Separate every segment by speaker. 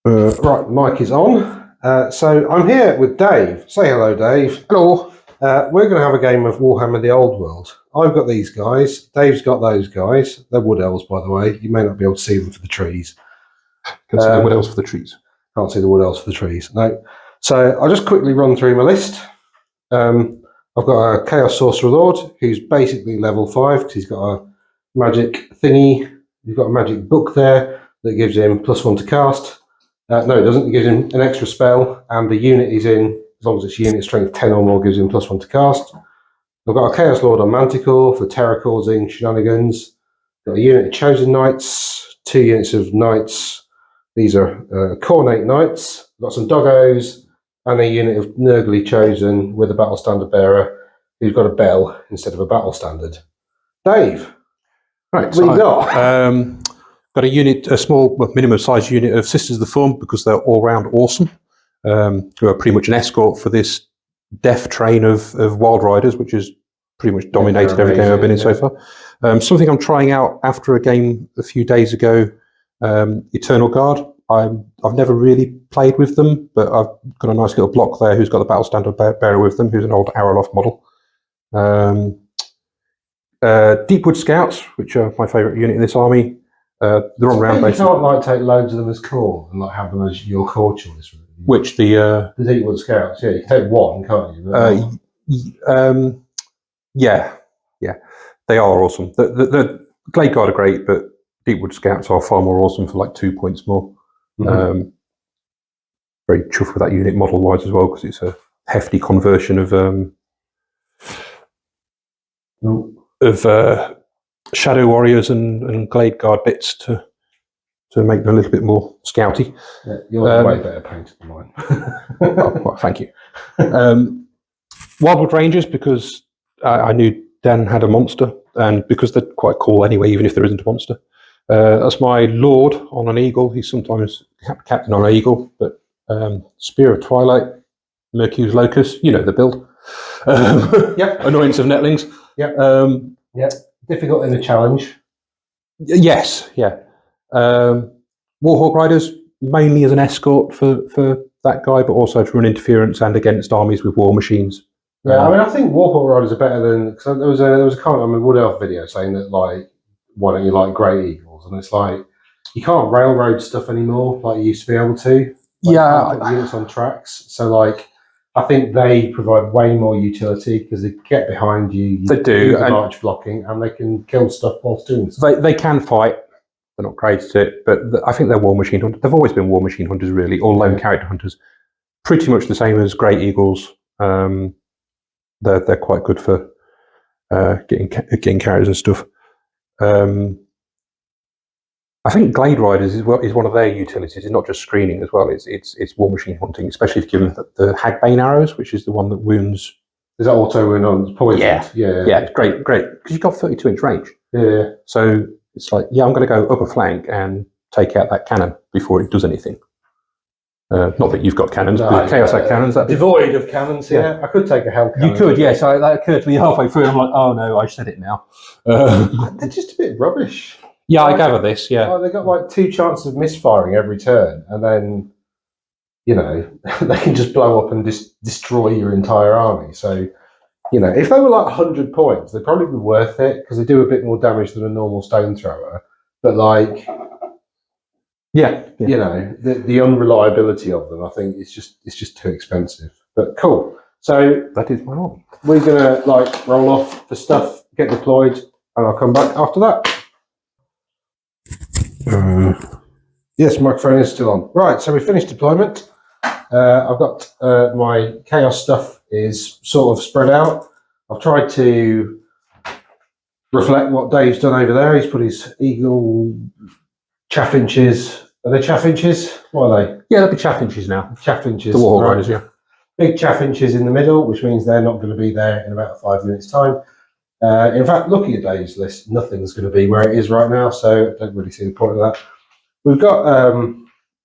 Speaker 1: Right, mic is on. So I'm here with Dave. Say hello, Dave.
Speaker 2: Hello.
Speaker 1: We're going to have a game of Warhammer the Old World. I've got these guys. Dave's got those guys. They're Wood Elves, by the way. You may not be able to see them for the trees.
Speaker 2: Can see the Wood Elves for the trees.
Speaker 1: Can't see the Wood Elves for the trees. No. So I'll just quickly run through my list. I've got a Chaos Sorcerer Lord who's basically level 5 because he's got a magic thingy. He's got a magic book there that gives him +1 to cast. No, it doesn't. It gives him an extra spell, and the unit he's in, as long as it's unit strength 10 or more, gives him +1 to cast. I've got a Chaos Lord on Manticore for terror causing shenanigans. Got a unit of Chosen Knights, 2 units of Knights. These are Cornate Knights. I've got some Doggos, and a unit of Nurgly Chosen with a Battle Standard Bearer who's got a bell instead of a Battle Standard. Dave,
Speaker 2: right,
Speaker 1: what you got?
Speaker 2: Got a unit, a small, minimum-sized unit of Sisters of the Form because they're all-round awesome. Who are pretty much an escort for this death train of Wild Riders, which has pretty much dominated every game I've been in so far. Something I'm trying out after a game a few days ago, Eternal Guard. I've never really played with them, but I've got a nice little block there who's got the Battle Standard Bearer with them, who's an old Araloft model. Deepwood Scouts, which are my favourite unit in this army. They're on round basis.
Speaker 1: You can't take loads of them as core and have them as your core choice. Really.
Speaker 2: Which the
Speaker 1: Deepwood Scouts? Yeah, you can take one, can't you?
Speaker 2: Yeah, they are awesome. The Glade Guard are great, but Deepwood Scouts are far more awesome for like 2 points more. Mm-hmm. Very chuffed with that unit model wise as well because it's a hefty conversion of Shadow Warriors and Glade Guard bits to make them a little bit more scouty.
Speaker 1: Yeah, you're way better painted than mine.
Speaker 2: Well, thank you. Wildwood Rangers, because I knew Dan had a monster, and because they're quite cool anyway, even if there isn't a monster. That's my Lord on an Eagle. He's sometimes captain on an Eagle, but Spear of Twilight, Mercury's Locust, you know the build. Annoyance of Netlings.
Speaker 1: Yep. Difficult in the challenge.
Speaker 2: Yes, yeah. Warhawk Riders, mainly as an escort for that guy, but also to run interference and against armies with war machines.
Speaker 1: Yeah, I mean, I think Warhawk Riders are better than, because there was a comment on my Wood Elf video saying that, like, why don't you like Grey Eagles? And it's like, you can't railroad stuff anymore like you used to be able to. Like,
Speaker 2: yeah.
Speaker 1: You can't put units on tracks. So, like, I think they provide way more utility because they get behind you.
Speaker 2: They do.
Speaker 1: The march blocking, and they can kill stuff whilst doing stuff.
Speaker 2: They can fight. They're not great at it, but I think they're war machine hunters. They've always been war machine hunters, really, or lone character hunters. Pretty much the same as Grey Eagles. They're quite good for getting characters and stuff. I think Glade Riders is one of their utilities. It's not just screening as well. It's war machine hunting, especially if given the Hagbane arrows, which is the one that wounds.
Speaker 1: Is that auto wound on poison?
Speaker 2: Yeah. It's great, because you've got 32-inch range.
Speaker 1: Yeah.
Speaker 2: So it's like, I'm going to go up a flank and take out that cannon before it does anything. Not that you've got cannons, but Chaos had cannons.
Speaker 1: Devoid of cannons, yeah. I could take a hell cannon.
Speaker 2: You could, yes. That occurred to me halfway through. I'm like, oh no, I said it now.
Speaker 1: They're just a bit rubbish.
Speaker 2: Yeah, I gather this, yeah.
Speaker 1: They've got like 2 chances of misfiring every turn, and then, they can just blow up and destroy your entire army. So, if they were like 100 points, they'd probably be worth it because they do a bit more damage than a normal stone thrower. But like, the unreliability of them, I think it's just too expensive. But cool. So
Speaker 2: that is my army.
Speaker 1: We're gonna roll off the stuff, get deployed, and I'll come back after that. Yes, microphone is still on. Right, so we finished deployment. I've got my chaos stuff is sort of spread out. I've tried to reflect what Dave's done over there. He's put his eagle chaffinches. Are they chaffinches? What are they?
Speaker 2: Yeah, they'll be chaffinches now.
Speaker 1: Chaffinches.
Speaker 2: The Warhawk Riders, yeah.
Speaker 1: Big chaffinches in the middle, which means they're not going to be there in about 5 minutes' time. In fact, looking at Dave's list, nothing's going to be where it is right now, so I don't really see the point of that. We've got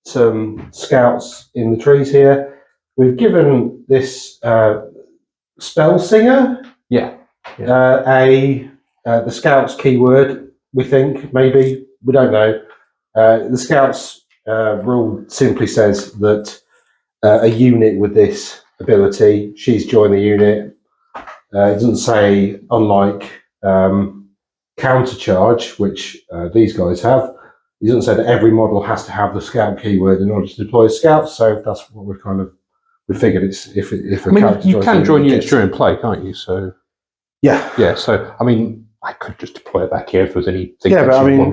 Speaker 1: some scouts in the trees here. We've given this spell singer the scout's keyword, we think, maybe we don't know. The Scouts rule simply says that a unit with this ability, she's joined the unit. It doesn't say, unlike countercharge, which these guys have, it doesn't say that every model has to have the Scout keyword in order to deploy Scouts. So that's what we figured. It's if a character
Speaker 2: you can join units during play, can't you? So yeah. So I mean, I could just deploy it back here if there's anything.
Speaker 1: Yeah, but I mean,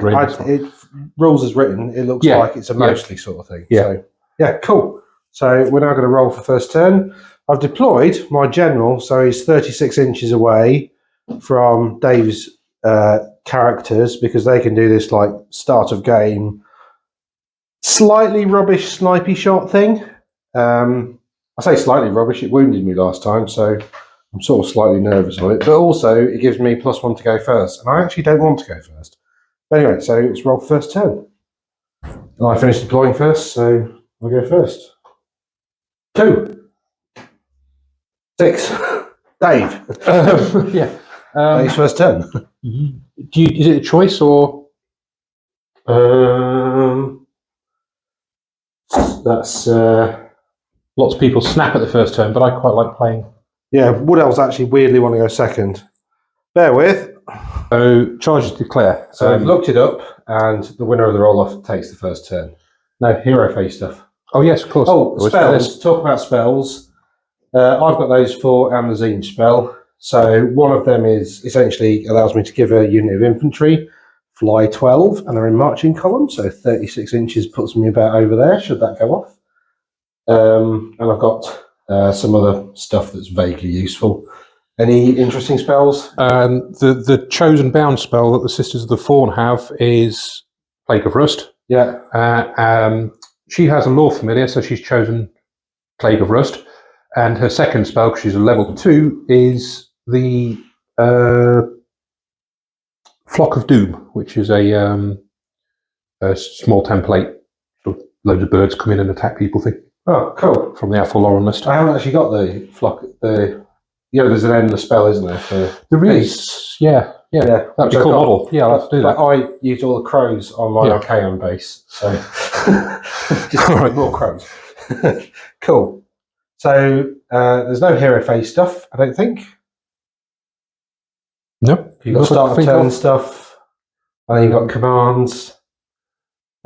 Speaker 1: rules as written, it looks like it's a mostly sort of thing.
Speaker 2: Yeah.
Speaker 1: So yeah, cool. So we're now going to roll for first turn. I've deployed my general, so he's 36 inches away from Dave's characters, because they can do this like start of game, slightly rubbish snipey shot thing. I say slightly rubbish, it wounded me last time, so I'm sort of slightly nervous on it. But also, it gives me +1 to go first, and I actually don't want to go first. But anyway, so let's roll first turn. And I finished deploying first, so I'll go first. 2. 6. Dave. Dave's first turn.
Speaker 2: Is it a choice or?
Speaker 1: That's
Speaker 2: lots of people snap at the first turn, but I quite like playing.
Speaker 1: Yeah, Wood Elves actually weirdly want to go second. Bear with.
Speaker 2: So charges declare.
Speaker 1: So I've looked it up, and the winner of the roll-off takes the first turn. No, hero face stuff.
Speaker 2: Oh yes, of course.
Speaker 1: Oh, spells. Talk about spells. I've got those 4 and the Zinj spell. So one of them is essentially allows me to give a unit of infantry fly 12, and they're in marching column. So 36 inches puts me about over there. Should that go off? And I've got some other stuff that's vaguely useful. Any interesting spells?
Speaker 2: The chosen bound spell that the Sisters of the Fawn have is Plague of Rust.
Speaker 1: Yeah.
Speaker 2: She has a law familiar, so she's chosen Plague of Rust. And her second spell, because she's a level 2, is the Flock of Doom, which is a small template. Loads of birds come in and attack people thing.
Speaker 1: Oh, cool.
Speaker 2: From the Aethelloran list.
Speaker 1: I haven't actually got the flock. There's an endless spell, isn't there?
Speaker 2: There is. Yeah. That'd be a cool model. Yeah, I'll have to do that.
Speaker 1: I used all the crows on my Archaon base, so just more crows. Cool. So there's no hero phase stuff, I don't think.
Speaker 2: No.
Speaker 1: You've got start of turn stuff, and you've got commands.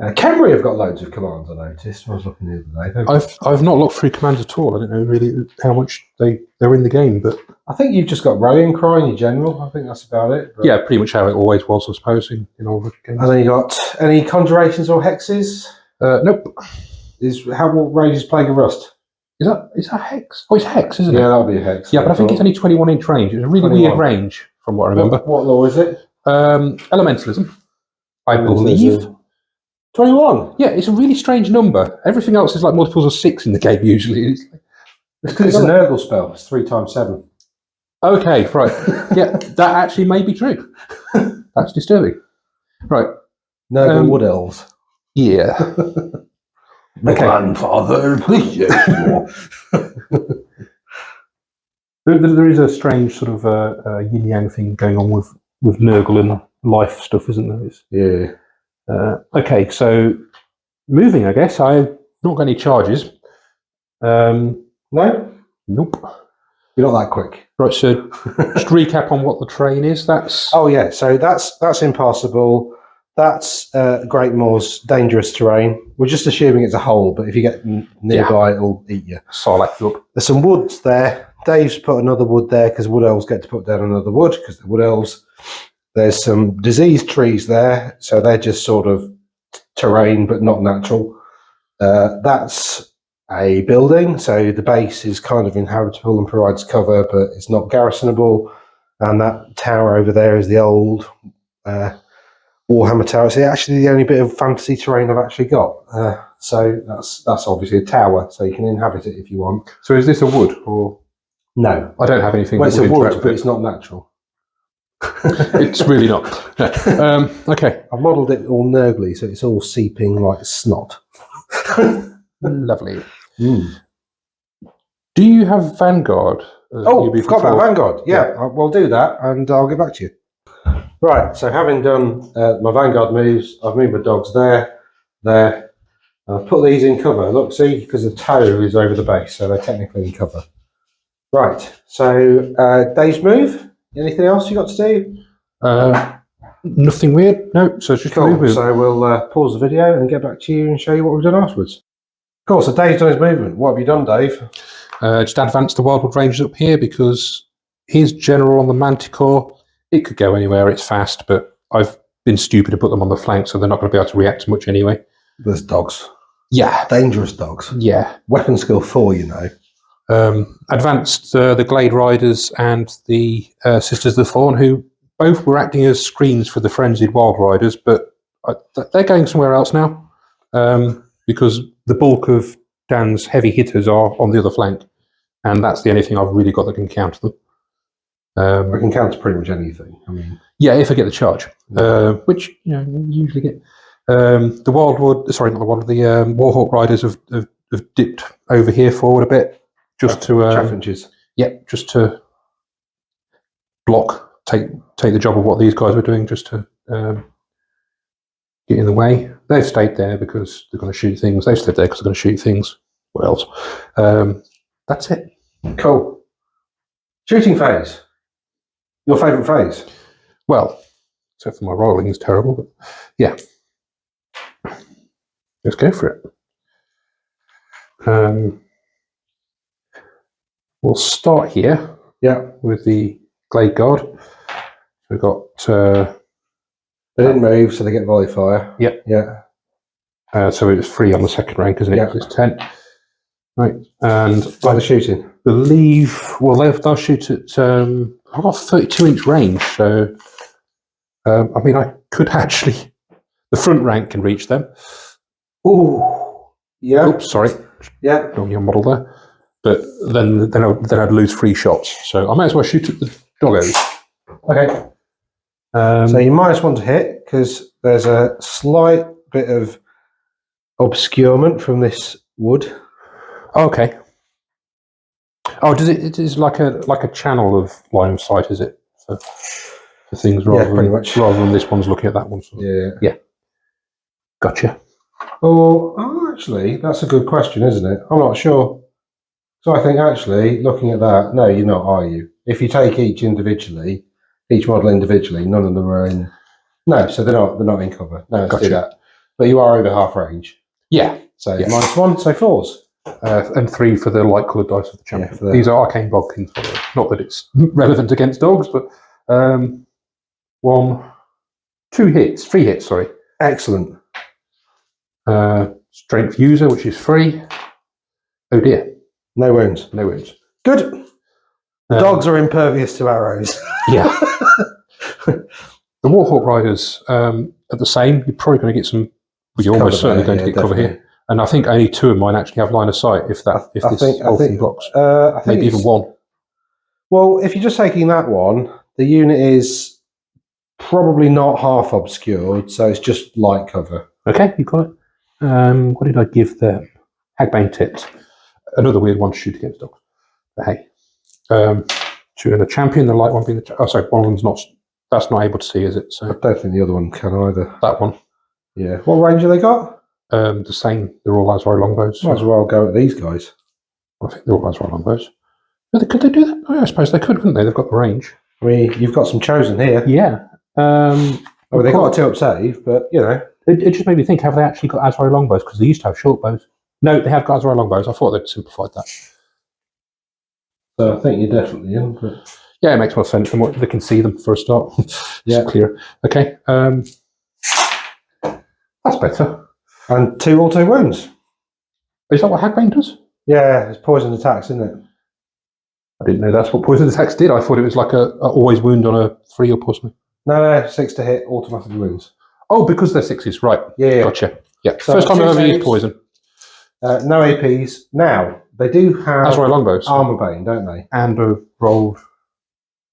Speaker 1: Khemri have got loads of commands, I noticed. I was looking the other day.
Speaker 2: I've not looked through commands at all. I don't know really how much they're in the game, but
Speaker 1: I think you've just got Rallying Cry in your general. I think that's about it.
Speaker 2: Yeah, pretty much how it always was, I suppose, in older games.
Speaker 1: And then you got any conjurations or hexes?
Speaker 2: Nope.
Speaker 1: What range is Plague of Rust?
Speaker 2: Is that hex? Oh, it's hex, isn't it?
Speaker 1: Yeah, that'll be a hex.
Speaker 2: Yeah, but I think it's only 21 inch range. It's a really weird range, from what I remember.
Speaker 1: What law is it?
Speaker 2: Elementalism, I believe.
Speaker 1: 21.
Speaker 2: Yeah, it's a really strange number. Everything else is like multiples of 6 in the game usually.
Speaker 1: It's because it's an Nurgle spell. It's 3 times 7.
Speaker 2: Okay, right. Yeah, that actually may be true. That's disturbing. Right.
Speaker 1: Nurgle Wood Elves.
Speaker 2: Yeah.
Speaker 1: My grandfather.
Speaker 2: There is a strange sort of yin yang thing going on with Nurgle and life stuff, isn't there?
Speaker 1: Yeah.
Speaker 2: Okay, so moving, I guess. I've not got any charges.
Speaker 1: No?
Speaker 2: Nope.
Speaker 1: You're not that quick.
Speaker 2: Right, so just recap on what the terrain is.
Speaker 1: Oh yeah, so that's impassable. That's Great Moor's dangerous terrain. We're just assuming it's a hole, but if you get nearby, it'll eat you.
Speaker 2: Sarlacc you up.
Speaker 1: There's some woods there. Dave's put another wood there because wood elves get to put down another wood because they're wood elves. There's some diseased trees there, so they're just sort of terrain, but not natural. That's a building, so the base is kind of inhabitable and provides cover, but it's not garrisonable. And that tower over there is the old Warhammer tower. It's actually the only bit of fantasy terrain I've actually got. So that's obviously a tower, so you can inhabit it if you want.
Speaker 2: So is this a wood or?
Speaker 1: No,
Speaker 2: I don't have anything.
Speaker 1: Well, it's a wood, but it's not natural.
Speaker 2: It's really not. Okay.
Speaker 1: I've modelled it all nurgly, so it's all seeping like snot.
Speaker 2: Lovely. Do you have Vanguard?
Speaker 1: Forgot about Vanguard. Yeah, we'll do that, and I'll get back to you. Right, so having done my vanguard moves, I've moved my dogs there, there. I've put these in cover. Look, see, because the toe is over the base, so they're technically in cover. Right, so Dave's move. Anything else you got to do?
Speaker 2: Nothing weird. No. So it's just
Speaker 1: Cool.
Speaker 2: move.
Speaker 1: So we'll pause the video and get back to you and show you what we've done afterwards. Cool. So Dave's done his movement. What have you done, Dave?
Speaker 2: Just advance the Wildwood Rangers up here because his general on the Manticore, it could go anywhere. It's fast, but I've been stupid to put them on the flank, so they're not going to be able to react to much anyway.
Speaker 1: There's dogs.
Speaker 2: Yeah.
Speaker 1: Dangerous dogs.
Speaker 2: Yeah.
Speaker 1: Weapon skill 4, you know.
Speaker 2: Advanced the Glade Riders and the Sisters of the Fawn, who both were acting as screens for the frenzied Wild Riders, but they're going somewhere else now because the bulk of Dan's heavy hitters are on the other flank, and that's the only thing I've really got that can counter them.
Speaker 1: I can counter pretty much anything. I mean,
Speaker 2: yeah, if I get the charge, which you usually get. The Wildwood, sorry, not the Wildwood, the Warhawk Riders have dipped over here forward a bit, just to
Speaker 1: chaffinches.
Speaker 2: Yeah, just to block, take the job of what these guys were doing, just to get in the way. They've stayed there because they're going to shoot things. They've stayed there because they're going to shoot things. What else? That's it.
Speaker 1: Cool. Shooting phase. Your favourite phase?
Speaker 2: Well, except for my rolling is terrible, but yeah. Let's go for it. We'll start here.
Speaker 1: Yeah.
Speaker 2: With the Glade Guard. We've got.
Speaker 1: They didn't move, so they get volley fire.
Speaker 2: Yeah.
Speaker 1: Yeah.
Speaker 2: So it's 3 on the second rank, isn't it?
Speaker 1: Yeah.
Speaker 2: It's 10. Right. And
Speaker 1: what are they shooting?
Speaker 2: Believe. Well, they'll shoot at. I've got 32-inch range, so. I mean, I could actually. The front rank can reach them.
Speaker 1: Ooh. Yeah.
Speaker 2: Oops, sorry.
Speaker 1: Yeah.
Speaker 2: On your model there. But then I'd lose 3 shots. So I might as well shoot at the doggos.
Speaker 1: Okay. So you -1 to hit because there's a slight bit of obscurement from this wood.
Speaker 2: Okay. Oh, does it? It is like a channel of line of sight, is it? For things rather
Speaker 1: pretty much.
Speaker 2: Rather than this one's looking at that one. So.
Speaker 1: Yeah.
Speaker 2: Gotcha.
Speaker 1: Oh, actually, that's a good question, isn't it? I'm not sure. So I think actually, looking at that, no, you're not, are you? If you take each model individually, none of them are in. No, so they're not in cover. No, let's do that. But you are over half range.
Speaker 2: Yeah.
Speaker 1: So -1, so 4s.
Speaker 2: And 3 for the light coloured dice of the champion.
Speaker 1: Yeah,
Speaker 2: these are arcane bodkins. Not that it's relevant against dogs, but 1, 2 hits, 3 hits. Sorry.
Speaker 1: Excellent.
Speaker 2: Strength user, which is 3. Oh dear.
Speaker 1: No wounds.
Speaker 2: No wounds.
Speaker 1: Good. Dogs are impervious to arrows.
Speaker 2: Yeah. The Warhawk Riders are the same. You're probably going to get some. Well, you're almost certainly going to get cover here. And I think only 2 of mine actually have line of sight. If this whole thing blocks,
Speaker 1: I think
Speaker 2: maybe even 1.
Speaker 1: Well, if you're just taking that one, the unit is probably not half obscured, so it's just light cover.
Speaker 2: Okay, you got it. What did I give them? Hagbane tips. Another weird one to shoot against dogs. But hey, shooting the champion, the light one being the. Oh, sorry, one of them's not. That's not able to see, is it? So
Speaker 1: I don't think the other one can either.
Speaker 2: That one.
Speaker 1: Yeah. What range have they got?
Speaker 2: The same. They're all Azrai longbows.
Speaker 1: Might as well go at these guys.
Speaker 2: I think they're all Azrai longbows. Could they do that? Oh, I suppose they could, couldn't they? They've got the range.
Speaker 1: I mean, you've got some chosen here.
Speaker 2: Yeah.
Speaker 1: They got a 2-up save, but you know.
Speaker 2: It just made me think: have they actually got Azrai longbows? Because they used to have short bows. No, they have got Azrai longbows. I thought they'd simplified that.
Speaker 1: So I think you're definitely in. But...
Speaker 2: Yeah, it makes more sense. They can see them for a start.
Speaker 1: Yeah,
Speaker 2: clear. Okay, that's better.
Speaker 1: And 2 auto wounds.
Speaker 2: Is that what Hagbane does?
Speaker 1: Yeah, it's poison attacks, isn't it?
Speaker 2: I didn't know that's what poison attacks did. I thought it was like a always wound on a 3-up or something.
Speaker 1: No, 6 to hit, automatic wounds.
Speaker 2: Oh, because they're 6s, right?
Speaker 1: Yeah.
Speaker 2: Gotcha. Yeah.
Speaker 1: So
Speaker 2: first time I've ever used poison.
Speaker 1: No APs. Now they do have
Speaker 2: Azrai longbows,
Speaker 1: armor bane, don't they?
Speaker 2: And a rolled.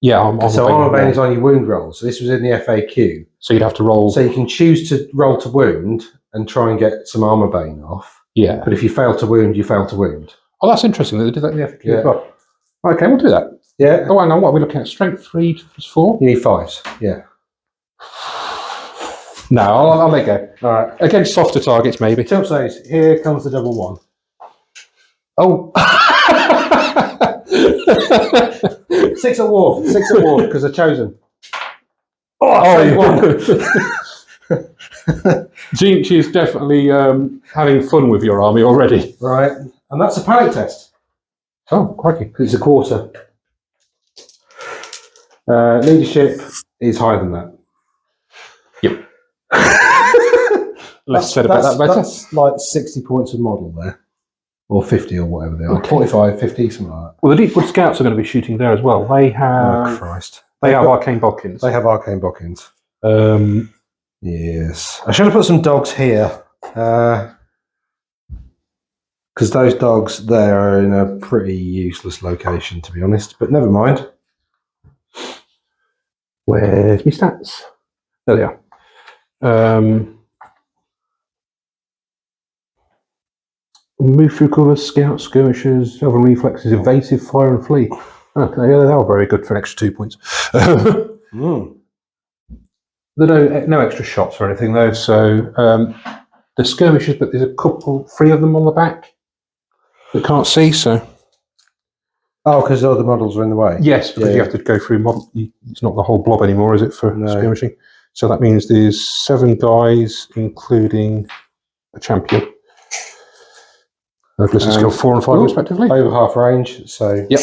Speaker 2: Yeah, armor
Speaker 1: so armor bane is on your wound rolls. So this was in the FAQ.
Speaker 2: So you'd have to roll.
Speaker 1: So you can choose to roll to wound and try and get some armor bane off.
Speaker 2: Yeah.
Speaker 1: But if you fail to wound, you fail to wound.
Speaker 2: Oh, that's interesting that they did that in the FAQ as well. Okay, we'll do that.
Speaker 1: Yeah.
Speaker 2: Oh, hang on. What are we looking at? Strength 3 plus 4?
Speaker 1: You need 5s. Yeah.
Speaker 2: No, I'll let go.
Speaker 1: All right.
Speaker 2: Against softer targets, maybe.
Speaker 1: Tilt says, here comes the double one.
Speaker 2: Oh.
Speaker 1: 6 at ward, because they're chosen.
Speaker 2: Oh, Jinx is definitely having fun with your army already.
Speaker 1: Right, and that's a panic test.
Speaker 2: Oh, crikey.
Speaker 1: It's a quarter. Leadership is higher than that.
Speaker 2: Yep. Less said about that better.
Speaker 1: That's like 60 points of model there. Or 50 or whatever they are. Okay. 45, 50, something like that.
Speaker 2: Well, the Deepwood Scouts are going to be shooting there as well. They have...
Speaker 1: Oh, Christ.
Speaker 2: They have Arcane Bodkins.
Speaker 1: They have Arcane Bodkins. Yes. I should have put some dogs here. Because those dogs there are in a pretty useless location, to be honest. But never mind.
Speaker 2: Where's my stats? There they are. Move through cover, scout, skirmishers, elven reflexes, evasive, fire and flee. Okay, yeah, they are very good for an extra 2 points. There are no extra shots or anything though, so the skirmishers, but there's three of them on the back that can't see, so...
Speaker 1: Oh, because all the models are in the way?
Speaker 2: Yes, because you have to go through model. It's not the whole blob anymore, is it, for skirmishing? So that means there's 7 guys, including a champion. Blister skill 4 and 5 respectively.
Speaker 1: Over half range, so...
Speaker 2: Yep.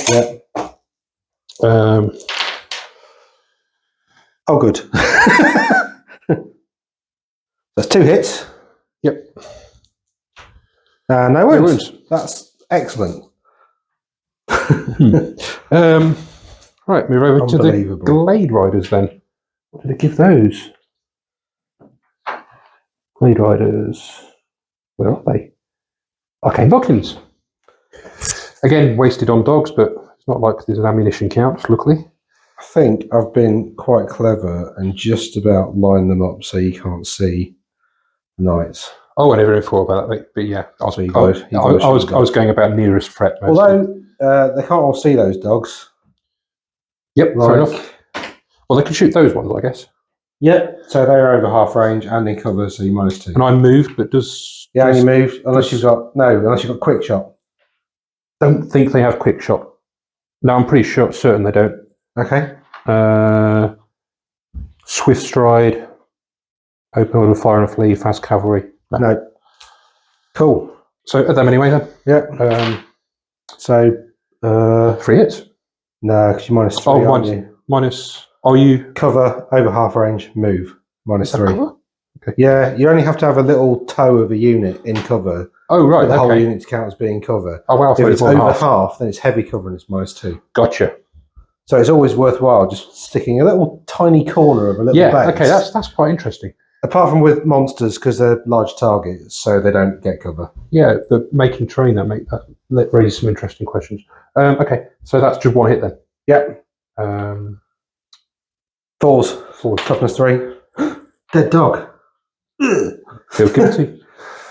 Speaker 1: Oh, good. That's 2 hits.
Speaker 2: Yep.
Speaker 1: No wounds. That's excellent.
Speaker 2: Right, move over to the Glade Riders then. What did I give those? Glade Riders. Where are they? Arcane Bodkins. Again, wasted on dogs, but it's not like there's an ammunition count, luckily.
Speaker 1: I think I've been quite clever and just about lined them up so you can't see knights.
Speaker 2: Oh, I never even thought about that, but yeah, I was going about nearest threat. Mostly.
Speaker 1: Although they can't all see those dogs.
Speaker 2: Yep, fair enough. Well, they can shoot those ones, I guess.
Speaker 1: Yep, so they're over half range and in cover, so you -2.
Speaker 2: And I moved, but does...
Speaker 1: Yeah, you moved, unless you've got quick shot.
Speaker 2: Don't think they have quick shot. No, I'm pretty certain they don't.
Speaker 1: Okay.
Speaker 2: Swift stride, open order, fire and flee, fast cavalry.
Speaker 1: No. Cool.
Speaker 2: So at them anyway then?
Speaker 1: Yeah. So
Speaker 2: 3 hits?
Speaker 1: No, because you're -3.
Speaker 2: Oh, minus. Are you
Speaker 1: cover over half range? Move -3.
Speaker 2: Cover? Okay.
Speaker 1: Yeah, you only have to have a little toe of a unit in cover.
Speaker 2: Oh right,
Speaker 1: for the whole unit to count as being cover.
Speaker 2: Oh wow,
Speaker 1: if it's over half, then it's heavy cover and it's -2.
Speaker 2: Gotcha.
Speaker 1: So it's always worthwhile just sticking a little tiny corner of a little base.
Speaker 2: Yeah, okay, that's quite interesting.
Speaker 1: Apart from with monsters, because they're large targets, so they don't get cover.
Speaker 2: Yeah, the making terrain that raises some interesting questions. Okay, so that's just 1 hit then.
Speaker 1: Yep. Fours, toughness 3. Dead dog.
Speaker 2: Feel guilty.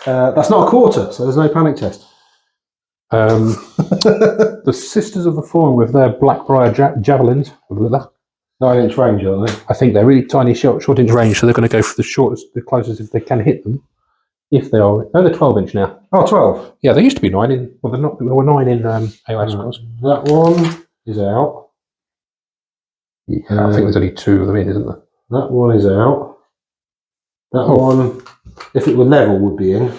Speaker 1: That's not a quarter, so there's no panic test.
Speaker 2: The Sisters of the Fallen with their Blackbriar javelins.
Speaker 1: 9-inch range, aren't they?
Speaker 2: I think they're really tiny, short-inch range, so they're going to go for the closest if they can hit them. If they are, no, they're 12-inch now.
Speaker 1: Oh, 12.
Speaker 2: Yeah, they used to be 9 in. Well, they're not. They were 9 in AOS.
Speaker 1: That one is out.
Speaker 2: Yeah, I think there's only 2 of them in, isn't there?
Speaker 1: That one is out. That one, if it were level, would be in.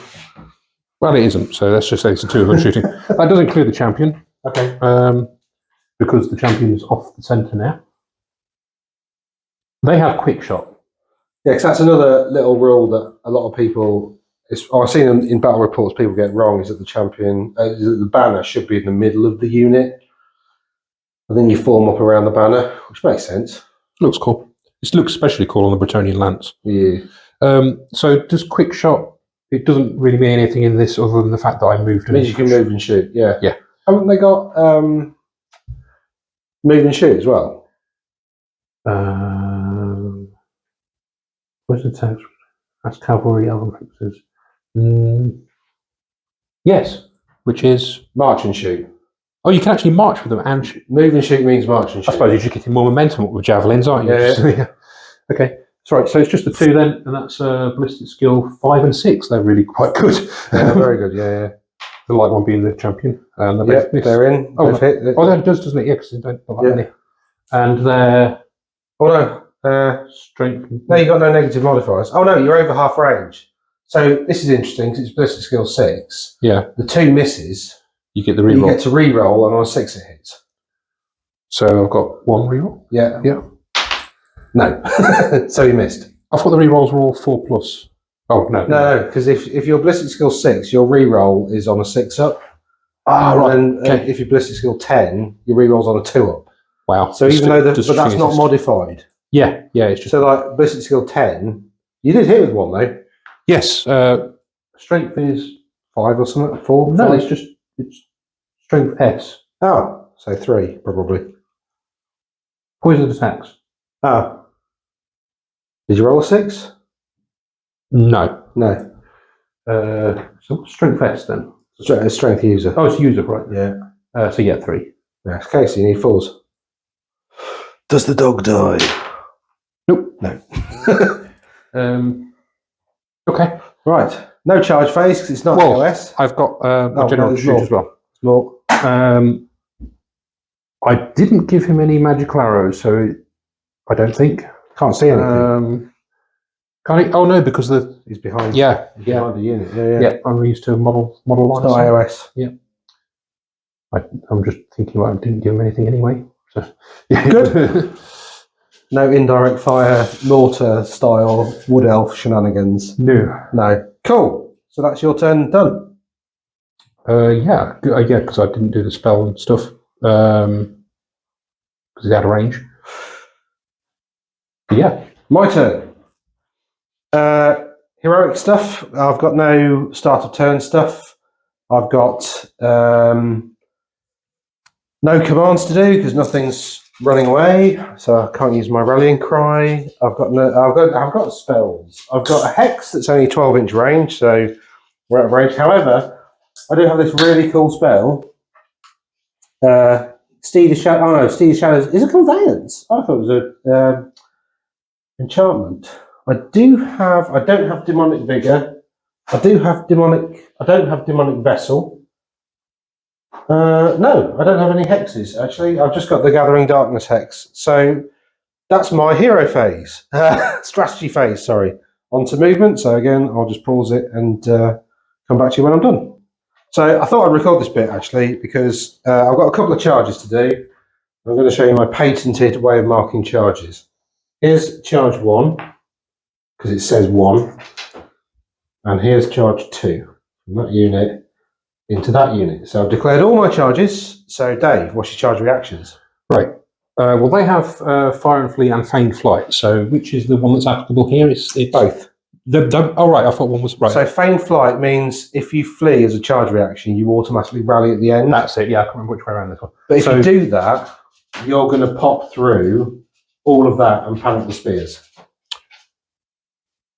Speaker 2: Well, it isn't. So let's just say it's the 2 of them shooting. That does include the champion.
Speaker 1: Okay.
Speaker 2: Because the champion's off the centre now. They have quick shot.
Speaker 1: Yeah, because that's another little rule that a lot of people, I've seen in battle reports, people get wrong, is that the champion, the banner should be in the middle of the unit. And then you form up around the banner, which makes sense.
Speaker 2: Looks cool. It looks especially cool on the Bretonnian lance.
Speaker 1: Yeah.
Speaker 2: So does quick shot, it doesn't really mean anything in this other than the fact that I moved.
Speaker 1: It means you can move and shoot, yeah.
Speaker 2: Yeah.
Speaker 1: Haven't they got move and shoot as well?
Speaker 2: Where's the text? That's cavalry, elven fixes. Yes, which is
Speaker 1: march and shoot.
Speaker 2: Oh, you can actually march with them and shoot.
Speaker 1: Move and shoot means march and shoot.
Speaker 2: I suppose you're just getting more momentum with javelins, aren't you?
Speaker 1: Yeah.
Speaker 2: Okay. Sorry, so it's just the 2 then, and that's ballistic skill 5 and 6. They're really quite good.
Speaker 1: Yeah, very good. Yeah,
Speaker 2: The light one being the champion. And
Speaker 1: yeah. They're in.
Speaker 2: Oh,
Speaker 1: They've hit.
Speaker 2: oh, that does, doesn't it? Yeah, because they don't have
Speaker 1: Yeah.
Speaker 2: many. And they're
Speaker 1: Oh no.
Speaker 2: strength.
Speaker 1: No, you got no negative modifiers. Oh no, you're over half range. So this is interesting because it's ballistic skill 6.
Speaker 2: Yeah.
Speaker 1: The 2 misses.
Speaker 2: You get the
Speaker 1: You
Speaker 2: reroll.
Speaker 1: get to re-roll, and on a 6 it hits.
Speaker 2: So I've got 1 reroll.
Speaker 1: Yeah.
Speaker 2: Yeah.
Speaker 1: No. So he missed.
Speaker 2: I thought the rerolls were all 4+. Oh, no.
Speaker 1: No, because if you're ballistic skill 6, your re-roll is on a 6 up.
Speaker 2: Ah, right.
Speaker 1: And
Speaker 2: Okay.
Speaker 1: if you're ballistic skill 10, your re-roll's on a 2 up.
Speaker 2: Wow.
Speaker 1: So even though, but that's not modified.
Speaker 2: Yeah, yeah, it's just.
Speaker 1: So like ballistic skill 10, you did hit with 1 though.
Speaker 2: Yes.
Speaker 1: Strength is 5 or something, 4?
Speaker 2: No,
Speaker 1: 5?
Speaker 2: it's strength S.
Speaker 1: Oh, so 3 probably.
Speaker 2: Poison attacks.
Speaker 1: Oh. Did you roll a 6?
Speaker 2: No.
Speaker 1: No.
Speaker 2: So strength S then.
Speaker 1: Strength user.
Speaker 2: Oh, it's user, right?
Speaker 1: Yeah.
Speaker 2: So yeah, 3.
Speaker 1: Yeah. Okay, so you need 4s. Does the dog die?
Speaker 2: Nope.
Speaker 1: No.
Speaker 2: Okay.
Speaker 1: Right. No charge phase because it's not OS.
Speaker 2: I've got a general
Speaker 1: there's
Speaker 2: shoot
Speaker 1: more.
Speaker 2: as well.
Speaker 1: More.
Speaker 2: I didn't give him any magical arrows, so I don't think.
Speaker 1: Can't see anything.
Speaker 2: Can he? Oh no, because
Speaker 1: He's behind.
Speaker 2: yeah,
Speaker 1: He's
Speaker 2: yeah,
Speaker 1: behind the unit. Yeah.
Speaker 2: yeah. I'm used to model line.
Speaker 1: It's not iOS.
Speaker 2: Yeah. I'm just thinking, I didn't give him anything anyway. So yeah.
Speaker 1: Good. No indirect fire, mortar style wood elf shenanigans.
Speaker 2: No.
Speaker 1: Cool. So that's your turn done.
Speaker 2: Yeah, because I didn't do the spell and stuff. Because it's out of range. But yeah.
Speaker 1: My turn. Heroic stuff. I've got no start of turn stuff. I've got no commands to do because nothing's running away, so I can't use my rallying cry. I've got spells. I've got a hex that's only 12-inch range, so we're out of range. However, I do have this really cool spell. Steed of Shadows. Oh no, Steed of Shadows is a conveyance. I thought it was a enchantment. I don't have demonic vigor. I don't have demonic vessel. No, I don't have any hexes, actually. I've just got the Gathering Darkness hex. So that's my hero phase. Strategy phase, sorry. On to movement. So again, I'll just pause it and come back to you when I'm done. So I thought I'd record this bit, actually, because I've got a couple of charges to do. I'm going to show you my patented way of marking charges. Here's charge 1, because it says 1. And here's charge 2 from that unit into that unit. So I've declared all my charges. So Dave, what's your charge reactions?
Speaker 2: Right. Well, they have Fire and Flee and Feigned Flight. So which is the one that's applicable here? It's
Speaker 1: both.
Speaker 2: Oh, right. I thought one was right.
Speaker 1: So Feigned Flight means if you flee as a charge reaction, you automatically rally at the end.
Speaker 2: That's it. Yeah, I can't remember which way around this one.
Speaker 1: But if you do that, you're going to pop through all of that and panic the spears.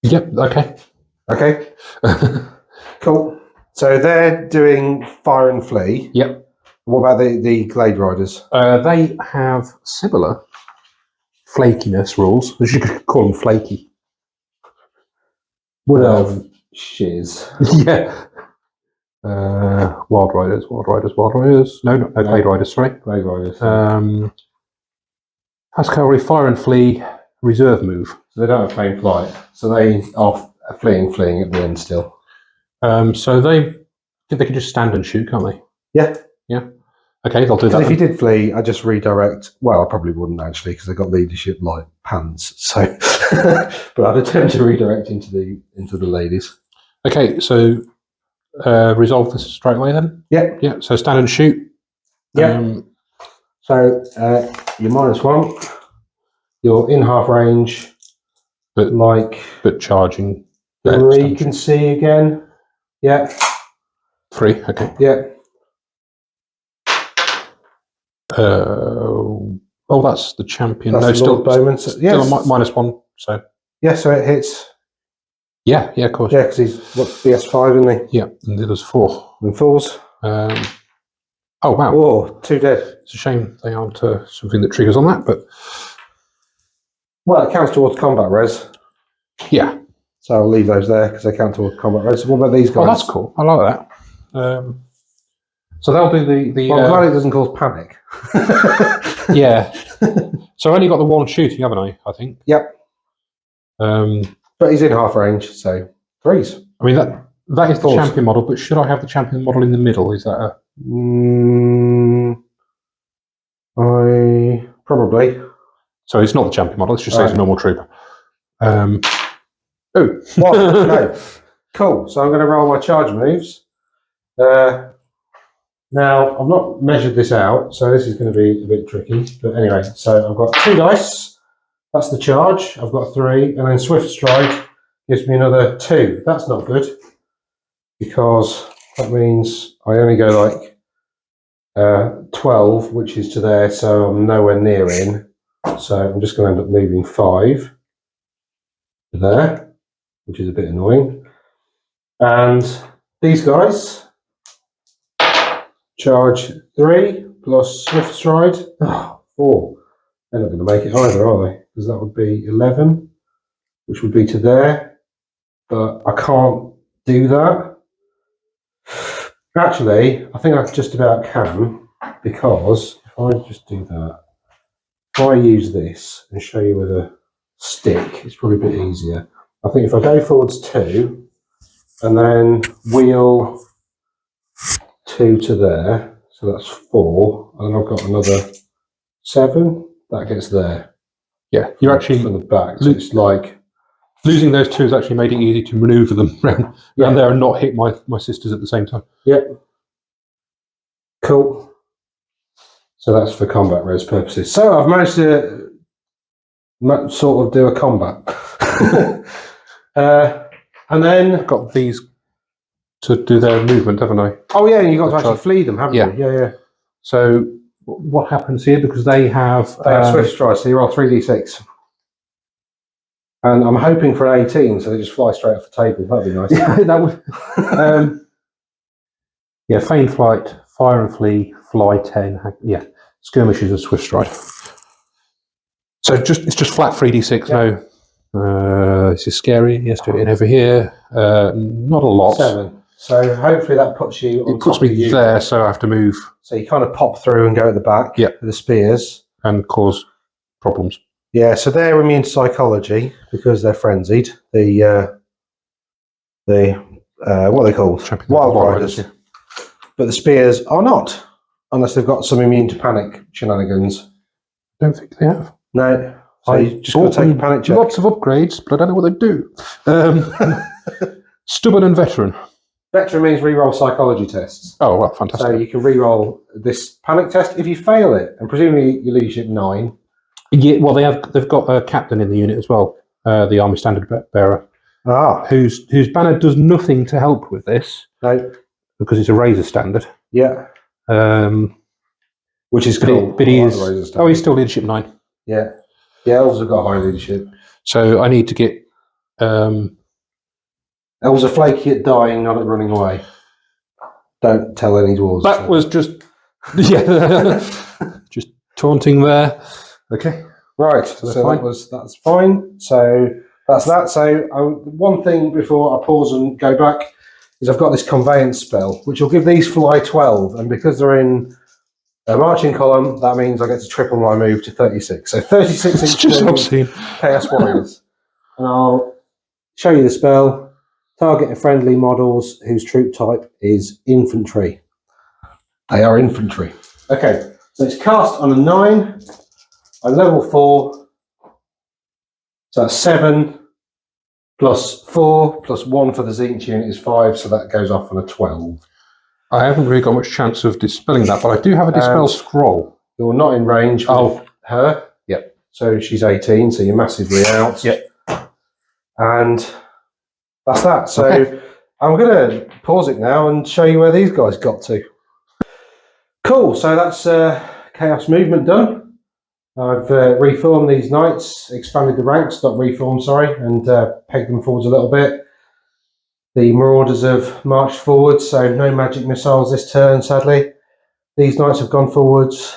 Speaker 2: Yep. Okay.
Speaker 1: Okay. Cool. So they're doing Fire and Flee.
Speaker 2: Yep.
Speaker 1: What about the Glade Riders?
Speaker 2: They have similar flakiness rules. You could call them flaky.
Speaker 1: Wood Elf shiz.
Speaker 2: Yeah. Wild Riders. No, Glade Riders, sorry.
Speaker 1: Glade Riders.
Speaker 2: Has cavalry, Fire and Flee, reserve move.
Speaker 1: So they don't have Feigned Flight. So they are fleeing at the end still.
Speaker 2: So they can just stand and shoot, can't they?
Speaker 1: Yeah.
Speaker 2: Yeah. Okay, they'll do that.
Speaker 1: If you did flee, I just redirect. Well, I probably wouldn't actually because they got leadership like pants. So, but I'd attempt to redirect into the ladies.
Speaker 2: Okay, so resolve this straight away then.
Speaker 1: Yeah.
Speaker 2: Yeah. So stand and shoot.
Speaker 1: Yeah. So you're -1. You're in half range,
Speaker 2: but charging.
Speaker 1: 3 you can see again. Yeah.
Speaker 2: 3. Okay.
Speaker 1: Yeah.
Speaker 2: Oh, that's the champion.
Speaker 1: That's
Speaker 2: no,
Speaker 1: the
Speaker 2: still
Speaker 1: Lord Bowman. So,
Speaker 2: still a -1. So
Speaker 1: yeah, so it hits.
Speaker 2: Yeah, of course.
Speaker 1: Yeah, because he's BS5, isn't he?
Speaker 2: Yeah, and there's 4.
Speaker 1: And 4s.
Speaker 2: Oh wow!
Speaker 1: Oh, 2 dead.
Speaker 2: It's a shame they aren't something that triggers on that, but
Speaker 1: well, it counts towards combat res.
Speaker 2: Yeah.
Speaker 1: So I'll leave those there because they count toward combat race. What about these guys?
Speaker 2: Oh, that's cool. I like that. So that'll be the.
Speaker 1: Well, I'm glad it doesn't cause panic.
Speaker 2: Yeah. So I only got the one shooting, haven't I? I think.
Speaker 1: Yep. But he's in half range, so 3s.
Speaker 2: I mean that is the
Speaker 1: 4s.
Speaker 2: champion model, but should I have the champion model in the middle? Is that a?
Speaker 1: I probably.
Speaker 2: So it's not the champion model. Let's just say it's a normal trooper. Oh.
Speaker 1: What? No. Cool. So I'm going to roll my charge moves. Now, I've not measured this out, so this is going to be a bit tricky. But anyway, so I've got 2 dice. That's the charge. I've got 3. And then Swift Stride gives me another 2. That's not good, because that means I only go like 12, which is to there, so I'm nowhere near in. So I'm just going to end up moving 5 to there, which is a bit annoying. And these guys charge 3 plus Swift Stride. 4. They're not going to make it either, are they? Because that would be 11, which would be to there. But I can't do that. Actually, I think I just about can, because if I just do that, if I use this and show you with a stick, it's probably a bit easier. I think if I go forwards 2 and then wheel 2 to there, so that's 4, and I've got another 7, that gets there.
Speaker 2: Yeah, you're actually
Speaker 1: from the back. So it's like
Speaker 2: losing those 2 has actually made it easy to manoeuvre them around there and not hit my sisters at the same time.
Speaker 1: Yep. Cool. So that's for combat res purposes. So I've managed to sort of do a combat. And then
Speaker 2: I've got these to do their movement, haven't I?
Speaker 1: Oh yeah, and you've got to actually flee them, haven't you? Yeah.
Speaker 2: So what happens here, because they have
Speaker 1: Swift Stride, so you roll 3d6. And I'm hoping for an 18, so they just fly straight off the table. That'd be nice.
Speaker 2: Yeah, that would. Feign flight, fire and flee, fly 10. Yeah, skirmishes and Swift Stride. So it's just flat 3d6.
Speaker 1: Yep.
Speaker 2: No, this is scary. Yes, do it in over here. Not a lot.
Speaker 1: 7. So hopefully that puts you on
Speaker 2: It puts
Speaker 1: top
Speaker 2: me
Speaker 1: of you.
Speaker 2: there, so I have to move.
Speaker 1: So you kind of pop through and go at the back.
Speaker 2: Yep.
Speaker 1: With the spears.
Speaker 2: And cause problems.
Speaker 1: Yeah, so they're immune to psychology because they're frenzied. The what are they called? Wild Riders.
Speaker 2: Yeah.
Speaker 1: But the spears are not, unless they've got some immune to panic shenanigans.
Speaker 2: Don't think they have.
Speaker 1: No. So you just got to take a panic check.
Speaker 2: Lots of upgrades, but I don't know what they do. Stubborn and veteran.
Speaker 1: Veteran means re-roll psychology tests.
Speaker 2: Oh, well, fantastic.
Speaker 1: So you can re-roll this panic test. If you fail it, and presumably you leadership 9.
Speaker 2: Yeah, well, they've got a captain in the unit as well, the army standard bearer, whose banner does nothing to help with this.
Speaker 1: No.
Speaker 2: Because it's a razor standard.
Speaker 1: Yeah. Which is cool.
Speaker 2: But he is. Oh, he's still leadership 9.
Speaker 1: Yeah. The elves have got high leadership.
Speaker 2: So I need to get.
Speaker 1: Elves are flaky at dying, not at running away. Don't tell any dwarves.
Speaker 2: That was just. Just taunting there. Okay.
Speaker 1: Right. So that's fine. So that's that. So one thing before I pause and go back is I've got this conveyance spell, which will give these fly 12, and because they're in a marching column, that means I get to triple my move to 36. So 36
Speaker 2: it's just obscene.
Speaker 1: Chaos Warriors. And I'll show you the spell. Target friendly models whose troop type is infantry. They are infantry. Okay, so it's cast on a 9. I'm level 4. So that's 7 plus 4 plus 1 for the Zenith unit is 5, so that goes off on a 12.
Speaker 2: I haven't really got much chance of dispelling that, but I do have a dispel scroll.
Speaker 1: You're not in range with her.
Speaker 2: Yep.
Speaker 1: So she's 18, so you're massively out.
Speaker 2: Yep.
Speaker 1: And that's that. So I'm going to pause it now and show you where these guys got to. Cool. So that's Chaos Movement done. I've reformed these knights, expanded the ranks, not reformed, sorry, and pegged them forwards a little bit. The Marauders have marched forwards, so no magic missiles this turn, sadly. These knights have gone forwards.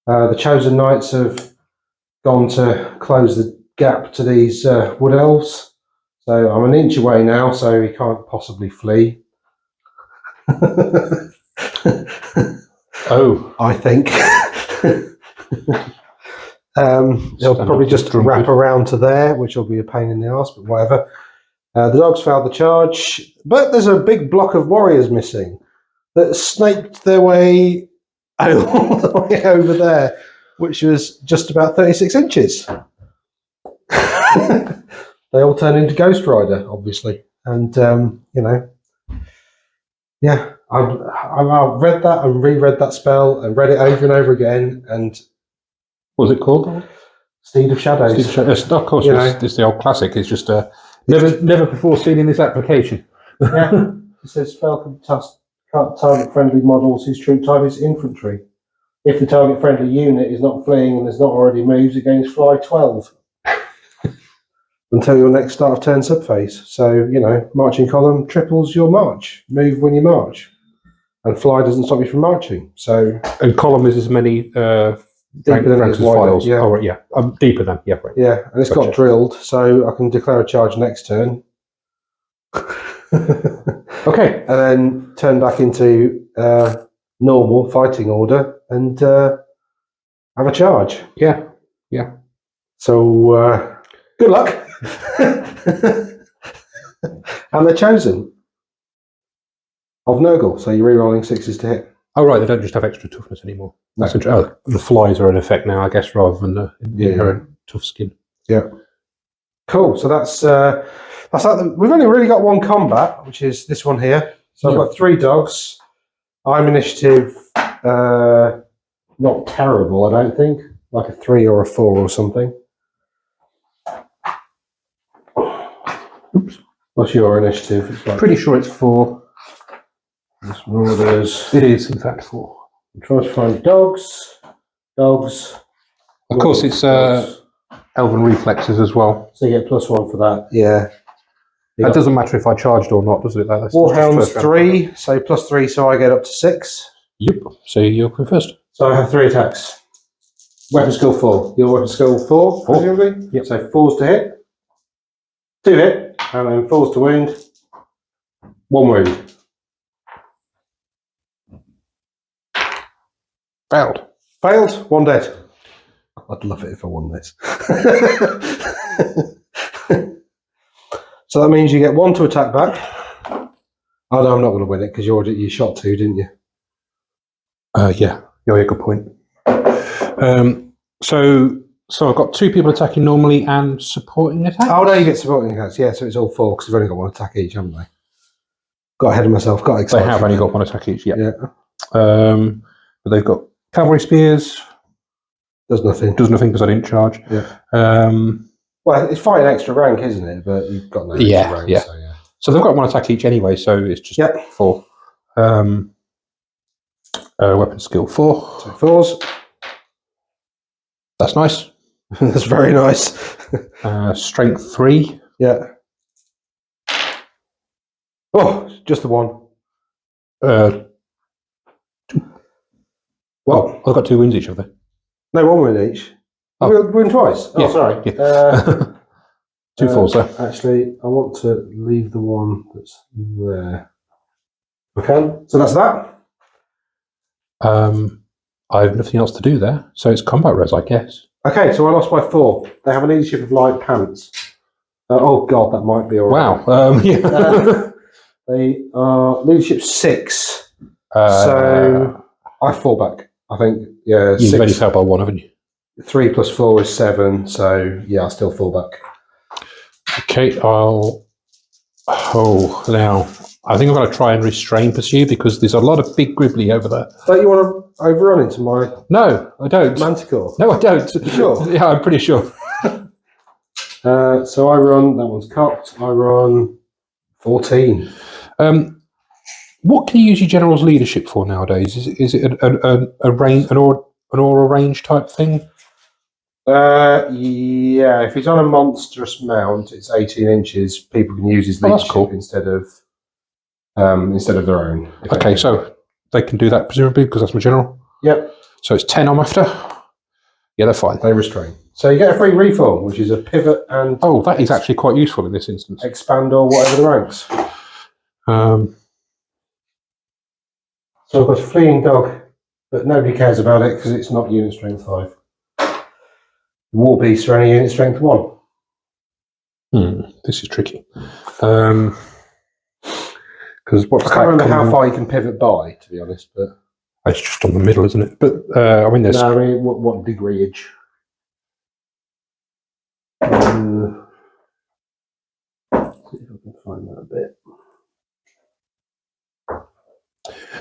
Speaker 1: The Chosen Knights have gone to close the gap to these wood elves. So I'm an inch away now, so he can't possibly flee.
Speaker 2: Oh,
Speaker 1: I think. They'll probably just wrap around to there, which will be a pain in the arse, but whatever. The dogs failed the charge, but there's a big block of warriors missing that snaked their way all the way over there, which was just about 36 inches. They all turned into Ghost Rider, obviously. And, yeah, I've read that and reread that spell and read it over and over again. And
Speaker 2: what was it called?
Speaker 1: Steed of Shadows.
Speaker 2: Steed of Shadows. Of course, it's the old classic. It's just never before seen in this application.
Speaker 1: Yeah, it says spell can target friendly models whose troop type is infantry. If the target friendly unit is not fleeing and has not already moved, against fly 12 until your next start of turn subphase. So, marching column triples your march. Move when you march. And fly doesn't stop you from marching. So,
Speaker 2: and column is as many
Speaker 1: deeper than
Speaker 2: ranks as files.
Speaker 1: Yeah.
Speaker 2: Oh, right, yeah. Deeper than, yeah, right.
Speaker 1: Yeah, and it's got drilled, so I can declare a charge next turn.
Speaker 2: Okay.
Speaker 1: And then turn back into normal fighting order and have a charge.
Speaker 2: Yeah.
Speaker 1: So good luck. And they're chosen of Nurgle, so you're re-rolling 6s to hit.
Speaker 2: Oh, right, they don't just have extra toughness anymore. That's the flies are in effect now, I guess, rather than the inherent tough skin.
Speaker 1: Yeah. Cool. So that's that. We've only really got one combat, which is this one here. So I've got 3 dogs. I'm initiative not terrible, I don't think. Like a 3 or a 4 or something. Oops. What's your initiative? It's like
Speaker 2: Pretty sure it's 4.
Speaker 1: this orders.
Speaker 2: It is, in fact, 4.
Speaker 1: I'm trying to find dogs.
Speaker 2: Of course, it's elven reflexes as well.
Speaker 1: So you get +1 for that. Yeah.
Speaker 2: It doesn't matter if I charged or not, does it? That's
Speaker 1: Warhound's 3, so +3, so I get up to 6.
Speaker 2: Yep. So you're going first.
Speaker 1: So I have 3 attacks. Weapon skill 4. Your weapon skill 4, presumably?
Speaker 2: Yep.
Speaker 1: So 4s to hit, 2 hit, and then 4s to wound, 1 wound. Failed, 1 dead. I'd love it if I won this. So that means you get 1 to attack back. Oh no, I'm not going to win it because you shot 2, didn't you?
Speaker 2: Yeah, good point. So I've got 2 people attacking normally and supporting attacks.
Speaker 1: Oh no, you get supporting attacks. Yeah, so it's all 4 because they've only got 1 attack each, haven't they? Got ahead of myself. Got excited.
Speaker 2: They have only got 1 attack each. Yeah. But they've got cavalry spears.
Speaker 1: Does nothing
Speaker 2: because I didn't charge.
Speaker 1: Yeah. Well, it's fighting extra rank, isn't it? But you've got no extra rank.
Speaker 2: Yeah.
Speaker 1: So, yeah.
Speaker 2: So they've got 1 attack each anyway. So it's just 4. Weapon skill 4.
Speaker 1: So 4s.
Speaker 2: That's nice.
Speaker 1: That's very nice.
Speaker 2: Strength 3.
Speaker 1: Yeah. Oh, just the 1.
Speaker 2: Well, I've got 2 wounds each of them.
Speaker 1: No, 1 wound each.
Speaker 2: Oh.
Speaker 1: Wound twice. Oh,
Speaker 2: Yeah.
Speaker 1: sorry.
Speaker 2: Yeah. 2 4s there.
Speaker 1: Actually, I want to leave the one that's there. Okay, so that's that.
Speaker 2: I have nothing else to do there, so it's combat res, I guess.
Speaker 1: Okay, so I lost by 4. They have a leadership of light pants. Oh god, that might be alright.
Speaker 2: Wow. Yeah.
Speaker 1: They are leadership 6. So I fall back. I think, yeah.
Speaker 2: You've only failed by 1, haven't you?
Speaker 1: 3 plus 4 is 7. So yeah, I still fall back.
Speaker 2: Okay, now I think I'm going to try and restrain pursue because there's a lot of big gribbly over there.
Speaker 1: Don't you want to overrun into my?
Speaker 2: No, I don't.
Speaker 1: Manticore?
Speaker 2: No, I don't.
Speaker 1: You sure?
Speaker 2: Yeah, I'm pretty sure.
Speaker 1: So I run. That one's cocked. I run 14.
Speaker 2: What can you use your general's leadership for nowadays? Is it a range, an aura range type thing?
Speaker 1: Yeah. If he's on a monstrous mount, it's 18 inches. People can use his leadership instead of their own.
Speaker 2: Okay, so they can do that presumably because that's my general.
Speaker 1: Yep.
Speaker 2: So it's 10 I'm after. Yeah, they're fine.
Speaker 1: They restrain. So you get a free reform, which is a pivot and
Speaker 2: Oh, that is actually quite useful in this instance.
Speaker 1: expand or whatever the ranks. So I've got a fleeing dog, but nobody cares about it because it's not unit strength 5. The war beasts are only unit strength 1.
Speaker 2: This is tricky. Because
Speaker 1: I can't remember how far you can pivot by, to be honest. But
Speaker 2: it's just on the middle, isn't it? But I mean, there's.
Speaker 1: No, I mean, what degreeage? See if I can find that a bit.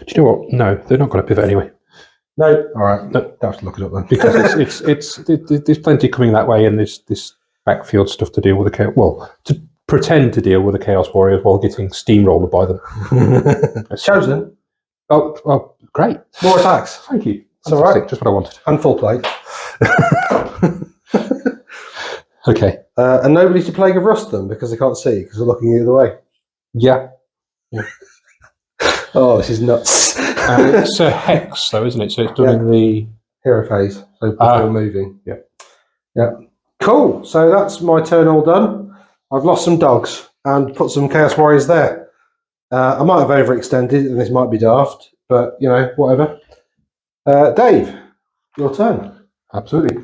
Speaker 2: Do you know what? No, they're not going to pivot anyway.
Speaker 1: No, all right. No, I'll have to look it up then.
Speaker 2: Because there's plenty coming that way, and there's this backfield stuff to deal with the chaos. Well, to pretend to deal with the Chaos Warriors while getting steamrolled by them.
Speaker 1: Chosen.
Speaker 2: Oh, great!
Speaker 1: More attacks.
Speaker 2: Thank you.
Speaker 1: It's all right.
Speaker 2: Just what I wanted.
Speaker 1: And full plate.
Speaker 2: Okay.
Speaker 1: And nobody's to Plague of Rust them because they can't see because they're looking the other way.
Speaker 2: Yeah.
Speaker 1: Oh, this is nuts.
Speaker 2: It's a hex, though, isn't it? So it's done in the
Speaker 1: hero phase, so before moving.
Speaker 2: Yeah.
Speaker 1: Yeah. Cool. So that's my turn all done. I've lost some dogs and put some Chaos Warriors there. I might have overextended, and this might be daft, but you know, whatever. Dave, your turn.
Speaker 2: Absolutely.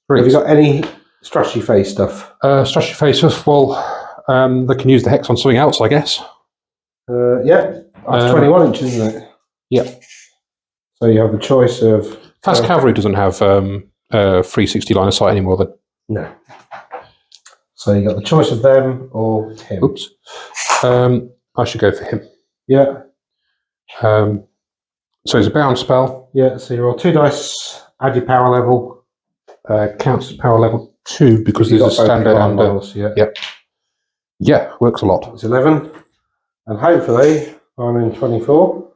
Speaker 1: Have you got any strategy phase stuff?
Speaker 2: Strategy phase stuff. Well, they can use the hex on something else, I guess.
Speaker 1: Yeah. That's 21 inches, isn't it?
Speaker 2: Yeah.
Speaker 1: So you have the choice of...
Speaker 2: Fast Cavalry doesn't have 360 line of sight anymore, then.
Speaker 1: No. So you got the choice of them or him.
Speaker 2: Oops. I should go for him.
Speaker 1: Yeah.
Speaker 2: So it's a bound spell.
Speaker 1: Yeah, so you roll 2 dice, add your power level.
Speaker 2: Counts as power level 2 because there's a standard under.
Speaker 1: Models, yeah.
Speaker 2: Yep. Yeah, works a lot.
Speaker 1: It's 11. And hopefully I'm in 24.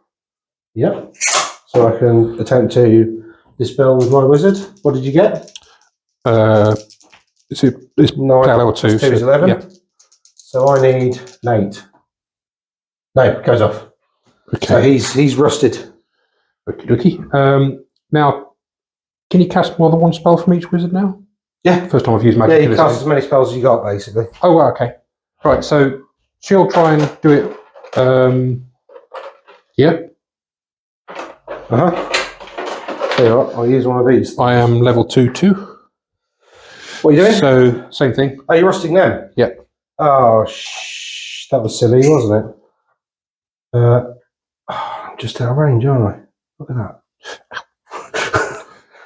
Speaker 1: Yep. So I can attempt to dispel with my wizard. What did you get?
Speaker 2: It's 9. Power level 2.
Speaker 1: 2 is 11. Yeah. So I need an 8. No, it goes off.
Speaker 2: Okay.
Speaker 1: So he's rusted.
Speaker 2: Okie dokie. Now, can you cast more than one spell from each wizard now?
Speaker 1: Yeah.
Speaker 2: First time I've used magic.
Speaker 1: Yeah, you can cast as many spells as you got, basically.
Speaker 2: Oh, well, okay. Right, so she'll try and do it. Yeah.
Speaker 1: Uh-huh. Tell you what, I'll use one of these.
Speaker 2: I am level 2 too.
Speaker 1: What are you doing?
Speaker 2: So, same thing.
Speaker 1: Are you rusting them?
Speaker 2: Yep.
Speaker 1: Oh, that was silly, wasn't it? I'm just out of range, aren't I? Look at that.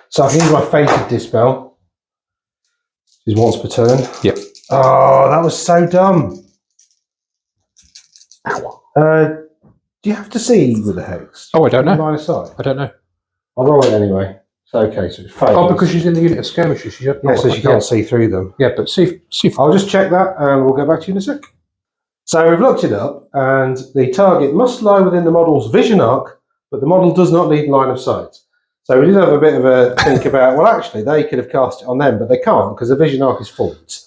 Speaker 1: So I can use my fated dispel. Which is once per turn.
Speaker 2: Yep.
Speaker 1: Oh, that was so dumb. Do you have to see with the hex?
Speaker 2: Oh, I don't know.
Speaker 1: Line of sight?
Speaker 2: I don't know.
Speaker 1: I'll roll it anyway. So okay, so it's failed.
Speaker 2: Oh, because she's in the unit of skirmishers. She
Speaker 1: so she can't see through them.
Speaker 2: Yeah, but see if
Speaker 1: I'll just check that and we'll get back to you in a sec. So we've looked it up and the target must lie within the model's vision arc, but the model does not need line of sight. So we did have a bit of a think about, well, actually, they could have cast it on them, but they can't because the vision arc is fault.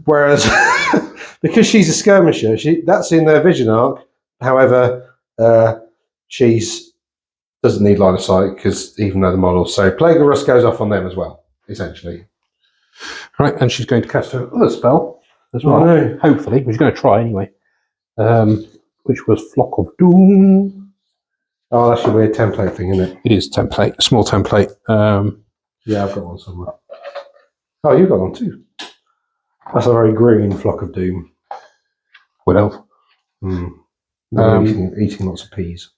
Speaker 1: Whereas, because she's a skirmisher, that's in their vision arc. However, she's doesn't need line of sight because even though the model, so Plague of Rust goes off on them as well, essentially.
Speaker 2: Right, and she's going to cast her other spell as well.
Speaker 1: No.
Speaker 2: Hopefully, she's going to try anyway. Which was Flock of Doom.
Speaker 1: Oh, that should be a template thing, isn't it?
Speaker 2: It is template, a small template.
Speaker 1: Yeah, I've got one somewhere. Oh, you've got one too. That's a very green Flock of Doom.
Speaker 2: Wood Elf.
Speaker 1: Eating lots of peas.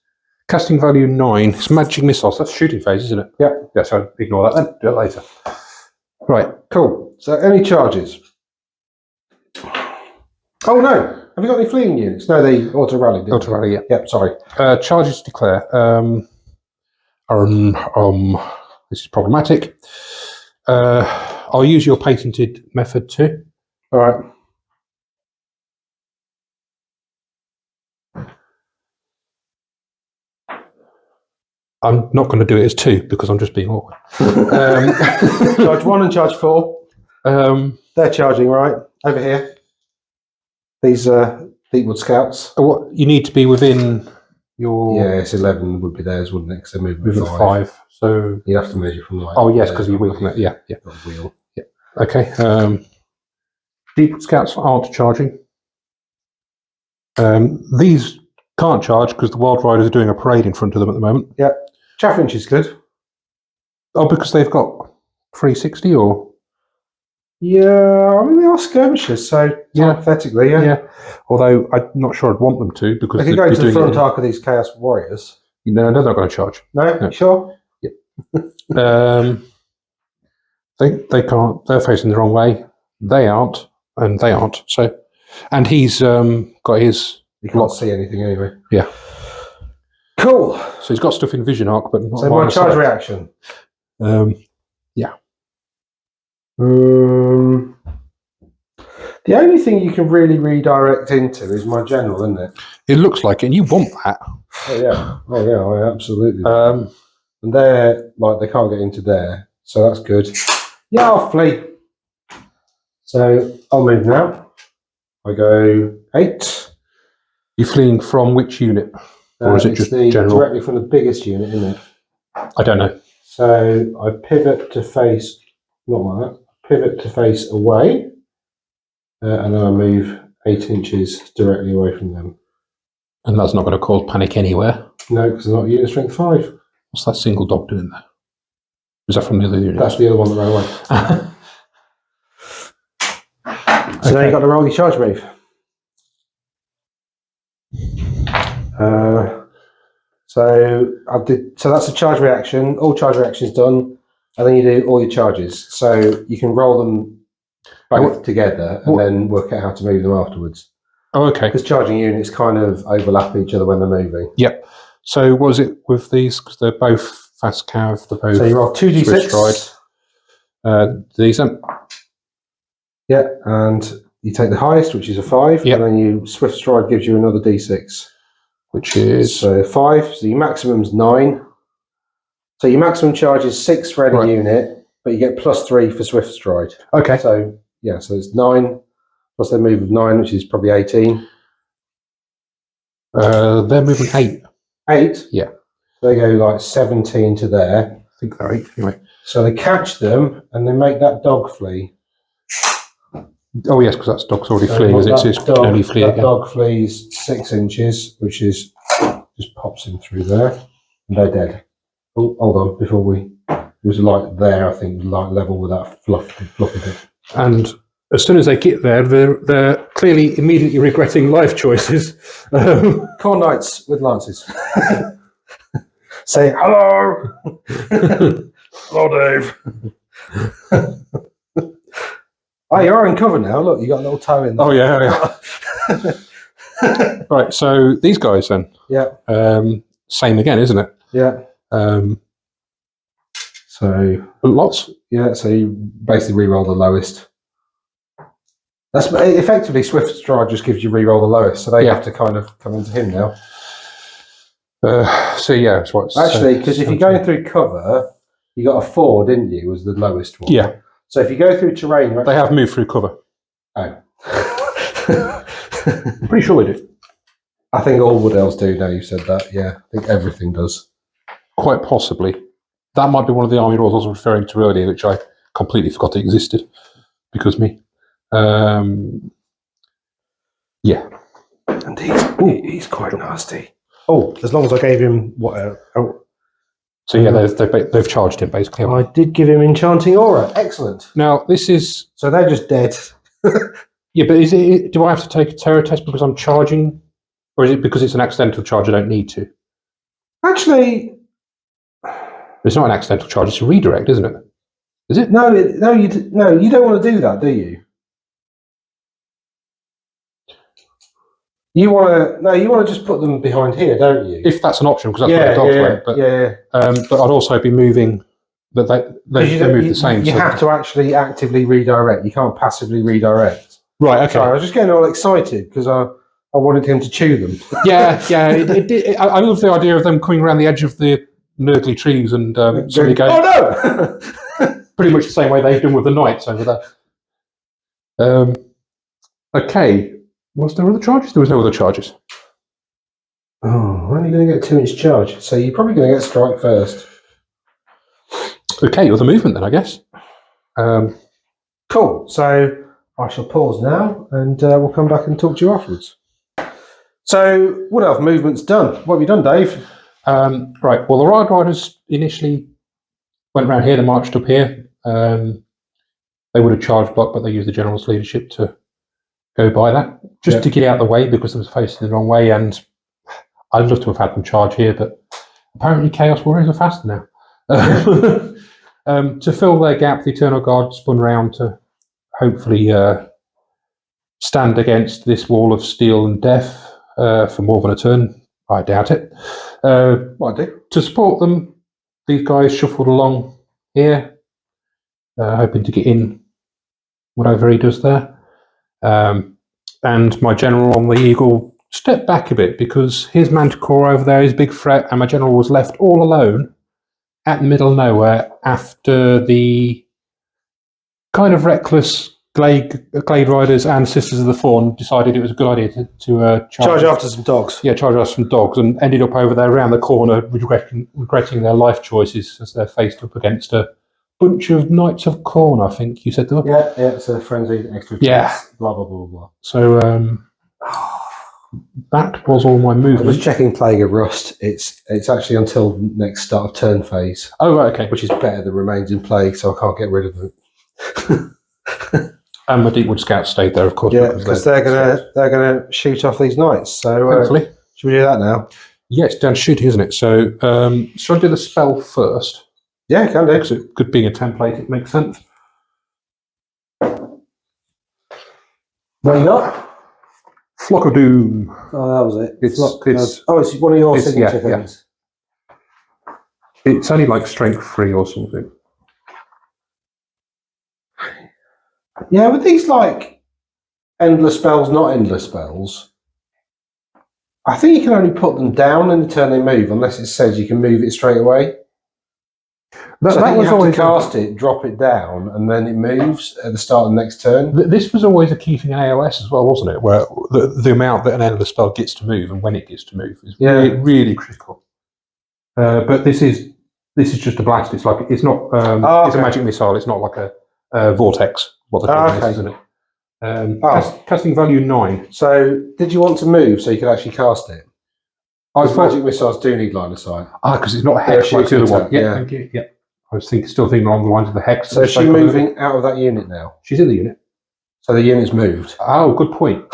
Speaker 2: Casting value 9. It's magic missiles. That's shooting phase, isn't it?
Speaker 1: Yeah.
Speaker 2: Yeah, so ignore that then. Do it later. Right.
Speaker 1: Cool. So any charges? Oh no. Have you got any fleeing units? No, they auto rally.
Speaker 2: Auto rally, yeah.
Speaker 1: Yep, sorry.
Speaker 2: Charges to declare. This is problematic. I'll use your patented method too.
Speaker 1: All right.
Speaker 2: I'm not going to do it as 2 because I'm just being awkward.
Speaker 1: Charge 1 and charge 4. They're charging right over here. These Deepwood Scouts.
Speaker 2: What you need to be within your.
Speaker 1: Yeah, it's 11 would be theirs, wouldn't it? Because they're moving
Speaker 2: within 5. So
Speaker 1: you have to measure from like.
Speaker 2: Oh yes, because you wheel from it. Yeah, yeah.
Speaker 1: Wheel.
Speaker 2: Okay. Deep scouts aren't charging. These can't charge because the Wild Riders are doing a parade in front of them at the moment.
Speaker 1: Yeah. Chaffinch is good.
Speaker 2: Oh, because they've got 360 or?
Speaker 1: Yeah, I mean they are skirmishers, so
Speaker 2: Yeah.
Speaker 1: hypothetically, yeah.
Speaker 2: Although I'm not sure I'd want them to because
Speaker 1: They could go to the front arc of these Chaos Warriors.
Speaker 2: No, they're not going to charge.
Speaker 1: No? Sure?
Speaker 2: They can't. They're facing the wrong way. They aren't, and they aren't. So, and he's got his.
Speaker 1: You can't see anything anyway.
Speaker 2: Yeah.
Speaker 1: Cool.
Speaker 2: So he's got stuff in vision arc, but not
Speaker 1: so my charge reaction.
Speaker 2: Yeah.
Speaker 1: The only thing you can really redirect into is my general, isn't it?
Speaker 2: It looks like it, and you want that.
Speaker 1: Oh yeah, absolutely. And they're like they can't get into there, so that's good. Yeah, I'll flee. So I'll move now. I go 8.
Speaker 2: You're fleeing from which unit, or is it just general?
Speaker 1: Directly from the biggest unit, isn't it?
Speaker 2: I don't know.
Speaker 1: So I pivot to face, not like that. Pivot to face away, and then I move 8 inches directly away from them.
Speaker 2: And that's not going to cause panic anywhere.
Speaker 1: No, because they're not unit strength 5.
Speaker 2: What's that single dog doing there? Is that from the other unit?
Speaker 1: That's the other one that ran away. So now you've got to roll your charge move. So that's a charge reaction. All charge reactions done, and then you do all your charges. So you can roll them both together and then work out how to move them afterwards.
Speaker 2: Oh, okay.
Speaker 1: Because charging units kind of overlap each other when they're moving.
Speaker 2: Yep. So what was it with these? Because they're both fast cav. They're both.
Speaker 1: So you roll 2d6.
Speaker 2: These.
Speaker 1: Yeah, and you take the highest, which is a 5, and then you swift stride gives you another d6,
Speaker 2: which is
Speaker 1: 5. So your maximum's 9. So your maximum charge is 6 for any unit, but you get +3 for swift stride.
Speaker 2: Okay.
Speaker 1: So yeah, so it's 9 plus their move of 9, which is probably 18.
Speaker 2: They're moving 8.
Speaker 1: 8.
Speaker 2: Yeah.
Speaker 1: So they go like 17 to there.
Speaker 2: I think they're 8 anyway.
Speaker 1: So they catch them and they make that dog flee.
Speaker 2: Oh yes, because that dog's already fleeing, is it? So it can only flee again.
Speaker 1: Dog flees 6 inches, which is just pops him through there, and they're dead. Oh, hold on, before we. It was like there, I think, like level with that fluffy bit.
Speaker 2: And as soon as they get there, they're clearly immediately regretting life choices.
Speaker 1: Corn knights with lances. Say hello. Hello, Dave. Oh, you're in cover now. Look, you got a little toe in there.
Speaker 2: Oh yeah. Right. So these guys then.
Speaker 1: Yeah.
Speaker 2: Same again, isn't it?
Speaker 1: Yeah. So
Speaker 2: lots.
Speaker 1: Yeah. So you basically re-roll the lowest. That's effectively swift stride just gives you re-roll the lowest, so they have to kind of come into him now.
Speaker 2: So yeah, it's what's
Speaker 1: actually because if you're going through cover, you got a 4, didn't you? Was the lowest one?
Speaker 2: Yeah.
Speaker 1: So if you go through terrain,
Speaker 2: they have moved through cover.
Speaker 1: Oh.
Speaker 2: Pretty sure they do.
Speaker 1: I think all Wood Elves do now you've said that. Yeah, I think everything does.
Speaker 2: Quite possibly. That might be one of the army rules I was referring to earlier, which I completely forgot existed because me. Yeah.
Speaker 1: And he's quite nasty. Oh, as long as I gave him what?
Speaker 2: So yeah, they've charged him basically.
Speaker 1: I did give him enchanting aura. Excellent.
Speaker 2: Now this is
Speaker 1: so they're just dead.
Speaker 2: Yeah, but is it? Do I have to take a terror test because I'm charging, or is it because it's an accidental charge? I don't need to.
Speaker 1: Actually,
Speaker 2: it's not an accidental charge. It's a redirect, isn't it? Is it?
Speaker 1: No, you don't want to do that, do you? You want to just put them behind here, don't you?
Speaker 2: If that's an option, because that's where the dogs went. But but I'd also be moving. But they move the same.
Speaker 1: You have to actually actively redirect. You can't passively redirect.
Speaker 2: Right. Okay.
Speaker 1: Sorry, I was just getting all excited because I wanted him to chew them.
Speaker 2: Yeah. I love the idea of them coming around the edge of the Nurgly trees and suddenly going,
Speaker 1: "Oh no!"
Speaker 2: Pretty much the same way they've done with the knights over there. Okay. Was there other charges? There was no other charges.
Speaker 1: Oh, we're only going to get 2-inch charge, so you're probably going to get strike first.
Speaker 2: Okay, other movement then, I guess.
Speaker 1: Cool. So I shall pause now, and we'll come back and talk to you afterwards. So Wood Elf movement's done. What have you done, Dave?
Speaker 2: Right. Well, the Wild Riders initially went around here. They marched up here. They would have charged block, but they used the general's leadership to go by that, just to get out of the way because they was facing the wrong way. And I'd love to have had them charge here, but apparently Chaos Warriors are faster now. To fill their gap, the Eternal Guard spun round to hopefully stand against this wall of steel and death for more than a turn. I doubt it.
Speaker 1: I do.
Speaker 2: To support them, these guys shuffled along here, hoping to get in whatever he does there. And my general on the Eagle stepped back a bit because his Manticore over there is a big threat, and my general was left all alone at the middle of nowhere after the kind of reckless Glade Riders and Sisters of the Fawn decided it was a good idea to
Speaker 1: charge after some dogs.
Speaker 2: Yeah, charge after some dogs, and ended up over there around the corner regretting their life choices as they're faced up against a bunch of Knights of Corn, I think you said they were.
Speaker 1: Yeah, it's a frenzy extra.
Speaker 2: Yeah.
Speaker 1: Blah, blah, blah, blah.
Speaker 2: So that was all my
Speaker 1: I
Speaker 2: movement.
Speaker 1: was checking Plague of Rust. It's actually until next start of turn phase.
Speaker 2: Oh, right, okay.
Speaker 1: Which is better than Remains in Plague, so I can't get rid of them.
Speaker 2: And my Deepwood Scouts stayed there, of course.
Speaker 1: Yeah, because they're gonna shoot off these knights. So
Speaker 2: hopefully,
Speaker 1: should we do that now?
Speaker 2: Yeah, it's down shooting, isn't it? So should I do the spell first?
Speaker 1: Yeah, can do.
Speaker 2: Because it could be a template. It makes sense.
Speaker 1: What you got?
Speaker 2: Flock of Doom.
Speaker 1: Oh, that was it.
Speaker 2: It's
Speaker 1: one of your signature things.
Speaker 2: Yeah. It's only like strength 3 or something.
Speaker 1: Yeah, with these like endless spells, not endless spells, I think you can only put them down in the turn they move, unless it says you can move it straight away. So that was always to cast it, drop it down, and then it moves at the start of the next turn.
Speaker 2: This was always a key thing in AOS as well, wasn't it? Where the amount that an endless spell gets to move and when it gets to move is really, really critical. But this is just a blast. It's like it's not. It's a magic missile. It's not like a vortex. What the thing is, isn't it? Casting value 9.
Speaker 1: So, did you want to move so you could actually cast it? Because magic missiles do need line of sight.
Speaker 2: Because it's not a hex like the other one. Yeah, thank you. Yeah, I was still thinking along the lines of the hex.
Speaker 1: So, is she moving out of that unit now?
Speaker 2: She's in the unit.
Speaker 1: So the unit's moved.
Speaker 2: Oh, good point.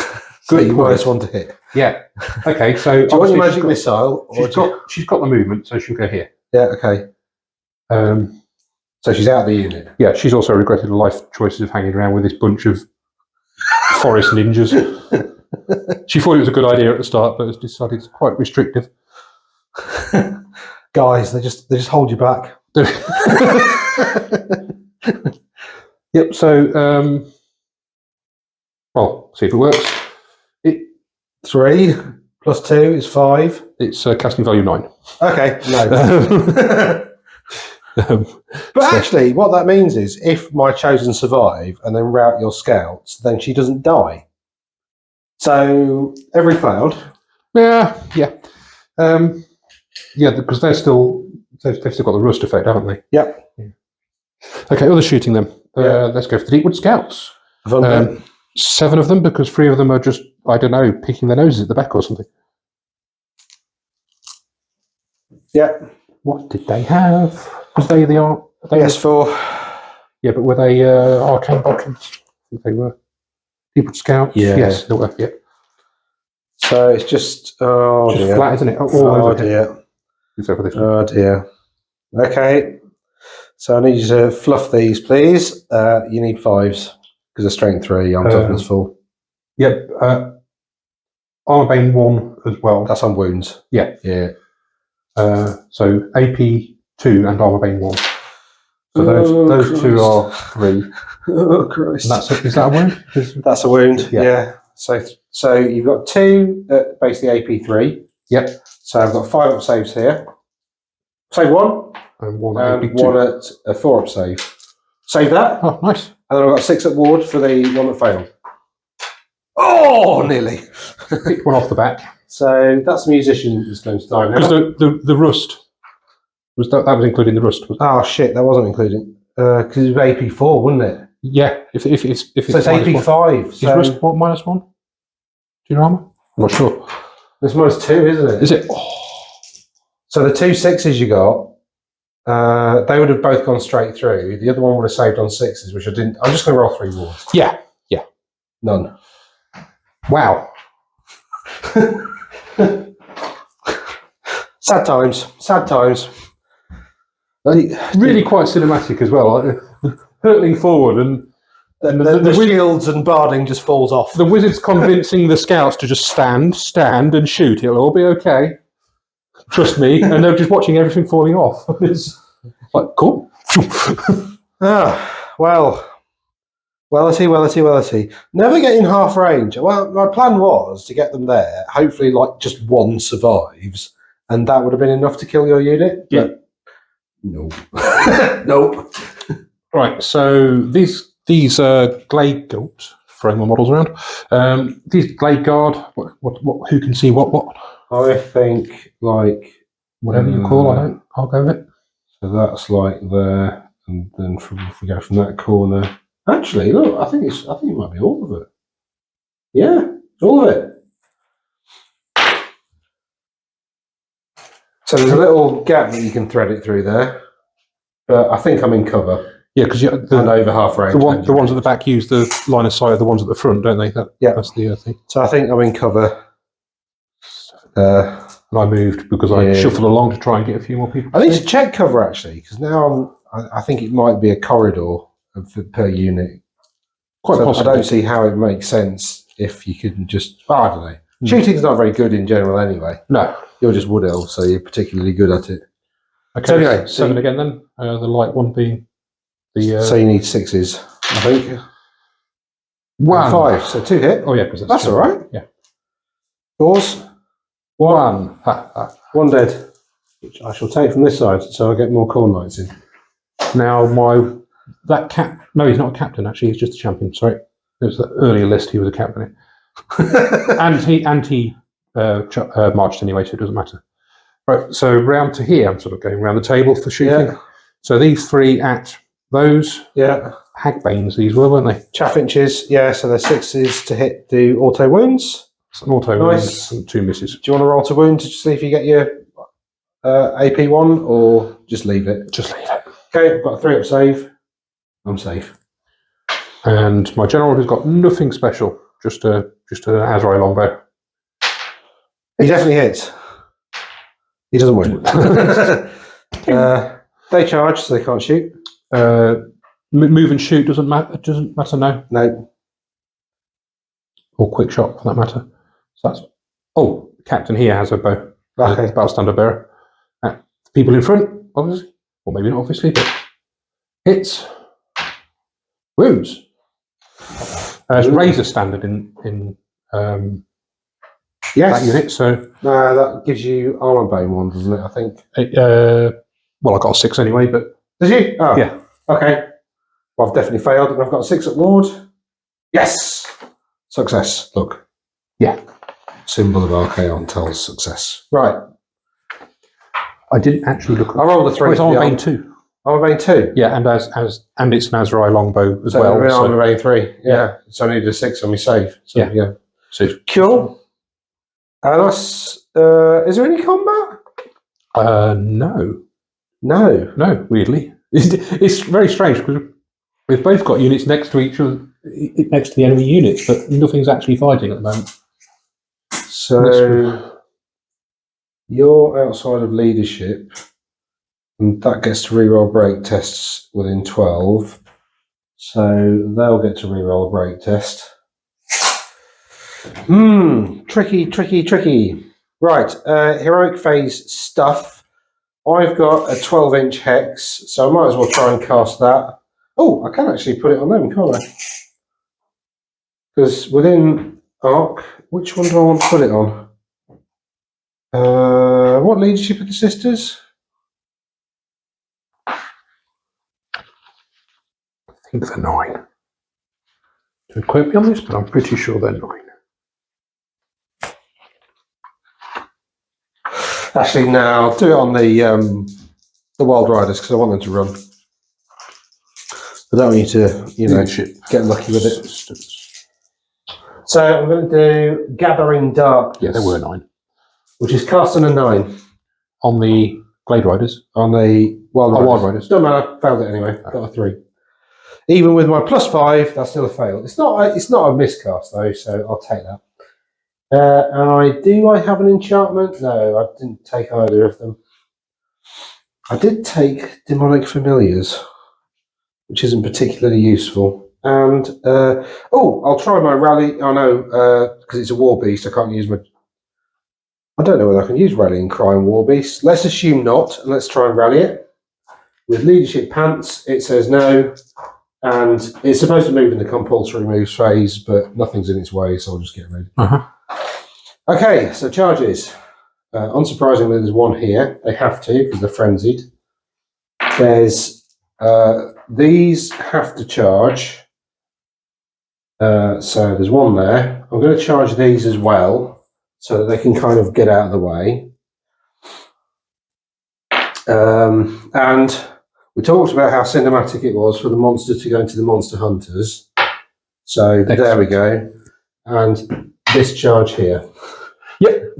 Speaker 1: Good worst one to hit.
Speaker 2: Yeah. Okay. So,
Speaker 1: do you want your magic missile?
Speaker 2: She's got the movement, so she'll go here.
Speaker 1: Yeah. Okay. So she's out of the unit.
Speaker 2: Yeah, she's also regretted the life choices of hanging around with this bunch of forest ninjas. She thought it was a good idea at the start, but has decided it's quite restrictive.
Speaker 1: Guys, they just hold you back.
Speaker 2: Yep. So, well, see if it works.
Speaker 1: 3 plus 2 is 5.
Speaker 2: It's casting value 9.
Speaker 1: Okay. No. But actually, what that means is if my chosen survive and then rout your scouts, then she doesn't die. So every cloud.
Speaker 2: Yeah. Because they've still got the rust effect, haven't they?
Speaker 1: Yep.
Speaker 2: Yeah. Okay, other shooting them. Let's go for the Deepwood Scouts. 7 of them, because 3 of them are just, I don't know, picking their noses at the back or something.
Speaker 1: Yep.
Speaker 2: What did they have? Was they the art?
Speaker 1: PS4.
Speaker 2: Yeah, but were they arcane bottles? I think they were. Deepwood Scouts?
Speaker 1: Yeah.
Speaker 2: Yes, they were, yeah.
Speaker 1: So it's just, dear.
Speaker 2: Flat, isn't it?
Speaker 1: Oh dear.
Speaker 2: Except for this one.
Speaker 1: Oh dear. Okay. So I need you to fluff these, please. You need 5s because of strength 3. I'm toughness 4.
Speaker 2: Yep. Armor Bane 1 as well.
Speaker 1: That's on wounds.
Speaker 2: Yeah.
Speaker 1: Yeah.
Speaker 2: So AP 2 and Armor Bane 1. So those 2 are 3.
Speaker 1: Oh Christ!
Speaker 2: And is that a wound?
Speaker 1: That's a wound. Yeah. So you've got 2 at basically AP 3.
Speaker 2: Yep.
Speaker 1: So I've got 5 up saves here. Save 1.
Speaker 2: And 1
Speaker 1: and 1 at a 4 up save. Save that.
Speaker 2: Oh, nice.
Speaker 1: And then I've got 6 at ward for the one that failed. Oh, nearly.
Speaker 2: Pick 1 off the back.
Speaker 1: So that's the musician that's going to die now.
Speaker 2: Because the rust was that was including the rust.
Speaker 1: Oh shit, that wasn't including because it was AP4, wasn't it?
Speaker 2: Yeah, if it's
Speaker 1: So it's AP
Speaker 2: -1.
Speaker 1: 5.
Speaker 2: Is
Speaker 1: So
Speaker 2: risk what, -1? Do you know? I'm not sure.
Speaker 1: it's -2, isn't it?
Speaker 2: Is it? Oh.
Speaker 1: So the 2 6s you got, they would have both gone straight through. The other one would have saved on 6s, which I didn't. I'm just going to roll 3 wards.
Speaker 2: Yeah.
Speaker 1: None.
Speaker 2: Wow.
Speaker 1: Sad times. Sad times.
Speaker 2: Really quite cinematic as well. Like, hurtling forward and
Speaker 1: The shields and barding just falls off.
Speaker 2: the wizard's convincing the scouts to just stand and shoot. It'll all be okay. Trust me. And they're just watching everything falling off. It's like, cool.
Speaker 1: Wellity. Never get in half range. Well, my plan was to get them there. Hopefully, like just one survives, and that would have been enough to kill your unit.
Speaker 2: Yeah.
Speaker 1: But nope. Nope.
Speaker 2: Right. So these Glade. Oops, throwing my models around. These Glade Guard. What? Who can see what?
Speaker 1: I think like
Speaker 2: Whatever you call. I'll go with it.
Speaker 1: so. That's like there, and then if we go from that corner. Actually, look. I think it might be all of it. Yeah, all of it. So there's a little gap that you can thread it through there, but I think I'm in cover.
Speaker 2: Yeah, because
Speaker 1: And over half range.
Speaker 2: the ones at the back use the line of sight of the ones at the front, don't they? That's the thing.
Speaker 1: So I think I'm in cover.
Speaker 2: And I moved because I shuffled along to try and get a few more people.
Speaker 1: I need to check cover actually, because now I think it might be a corridor per unit.
Speaker 2: Quite possibly.
Speaker 1: I don't see how it makes sense if you could just. I don't know. Shooting's not very good in general anyway.
Speaker 2: No.
Speaker 1: You're just wood elf, so you're particularly good at it.
Speaker 2: Okay,
Speaker 1: so anyway,
Speaker 2: 7 again then. The light one being the.
Speaker 1: So you need 6s, I think.
Speaker 2: 1.
Speaker 1: 5, so 2 hit.
Speaker 2: Oh yeah, because
Speaker 1: that's all right.
Speaker 2: Yeah.
Speaker 1: Yours?
Speaker 2: 1.
Speaker 1: 1 dead, which I shall take from this side, so I get more corn knights in.
Speaker 2: Now no, he's not a captain actually. He's just a champion. Sorry, it was the earlier list. He was a captain, and he marched anyway, so it doesn't matter. Right, so round to here. I'm sort of going around the table for shooting.
Speaker 1: Yeah.
Speaker 2: So these 3 at those.
Speaker 1: Yeah.
Speaker 2: Hagbanes, these were, weren't they?
Speaker 1: Chaffinches, yeah, so they're 6s to hit, do auto wounds.
Speaker 2: Some auto wounds and 2 misses.
Speaker 1: Do you want to roll to wound to see if you get your AP1 or just leave it?
Speaker 2: Just leave it.
Speaker 1: Okay, I've got a 3-up save. I'm safe.
Speaker 2: And my general has got nothing special, just a Azrai longbow.
Speaker 1: He definitely hits. He doesn't win. They charge, so they can't shoot.
Speaker 2: Move and shoot doesn't matter.
Speaker 1: No.
Speaker 2: Or quick shot for that matter. So that's. Oh, the captain here has a bow.
Speaker 1: Okay.
Speaker 2: Battle standard bearer. People in front, obviously, or maybe not obviously, but hits. Wounds. It's razor standard in
Speaker 1: Yes.
Speaker 2: that unit. So
Speaker 1: No, that gives you armor bane one, doesn't it? I think.
Speaker 2: Well, I got a 6 anyway, but
Speaker 1: Did you? Oh.
Speaker 2: yeah.
Speaker 1: Okay. Well, I've definitely failed, and I've got a 6-up ward. Yes. Success. Look.
Speaker 2: Yeah.
Speaker 1: Symbol of Archaon tells success. Right.
Speaker 2: I didn't actually look.
Speaker 1: I rolled a 3.
Speaker 2: Oh, it's armor bane 2.
Speaker 1: Armor bane 2.
Speaker 2: Yeah, and and it's an Azrai longbow as well.
Speaker 1: So armor bane 3. Yeah. So I needed a 6 on my save. So yeah.
Speaker 2: So
Speaker 1: Cool. And us. Is there any combat?
Speaker 2: No.
Speaker 1: No.
Speaker 2: No. Weirdly, it's very strange because we've both got units next to each other, next to the enemy units, but nothing's actually fighting at the moment.
Speaker 1: So you're outside of leadership, and that gets to reroll break tests within 12. So they'll get to reroll a break test. Tricky. Right, heroic phase stuff. I've got a 12-inch hex, so I might as well try and cast that. Oh, I can actually put it on them, can't I? Because within arc, which one do I want to put it on? What leadership of the sisters?
Speaker 2: I think they're 9. Don't quote me on this, but I'm pretty sure they're 9.
Speaker 1: Actually, no, I'll do it on the Wild Riders because I want them to run. I don't want you to,
Speaker 2: Leadership.
Speaker 1: get lucky with it. So I'm going to do Gathering Darkness.
Speaker 2: Yeah, there were 9.
Speaker 1: Which is casting a 9.
Speaker 2: On the Glade Riders?
Speaker 1: On the Wild Riders.
Speaker 2: Wild Riders.
Speaker 1: Don't matter, failed it anyway. Got a 3. Even with my +5, that's still a fail. It's not a miscast though, so I'll take that. And do I have an enchantment? No, I didn't take either of them. I did take Demonic Familiars, which isn't particularly useful. And I'll try my rally. Oh no, because it's a war beast, I can't use my. I don't know whether I can use Rallying Cry and War Beast. Let's assume not, and let's try and rally it. With Leadership Pants, it says no, and it's supposed to move in the compulsory moves phase, but nothing's in its way, so I'll just get ready. Okay, so charges. Unsurprisingly, there's one here. They have to, because they're frenzied. There's these have to charge. So there's one there. I'm going to charge these as well, so that they can kind of get out of the way. And we talked about how cinematic it was for the monster to go into the monster hunters. So there we go. And this charge here.
Speaker 2: Yep.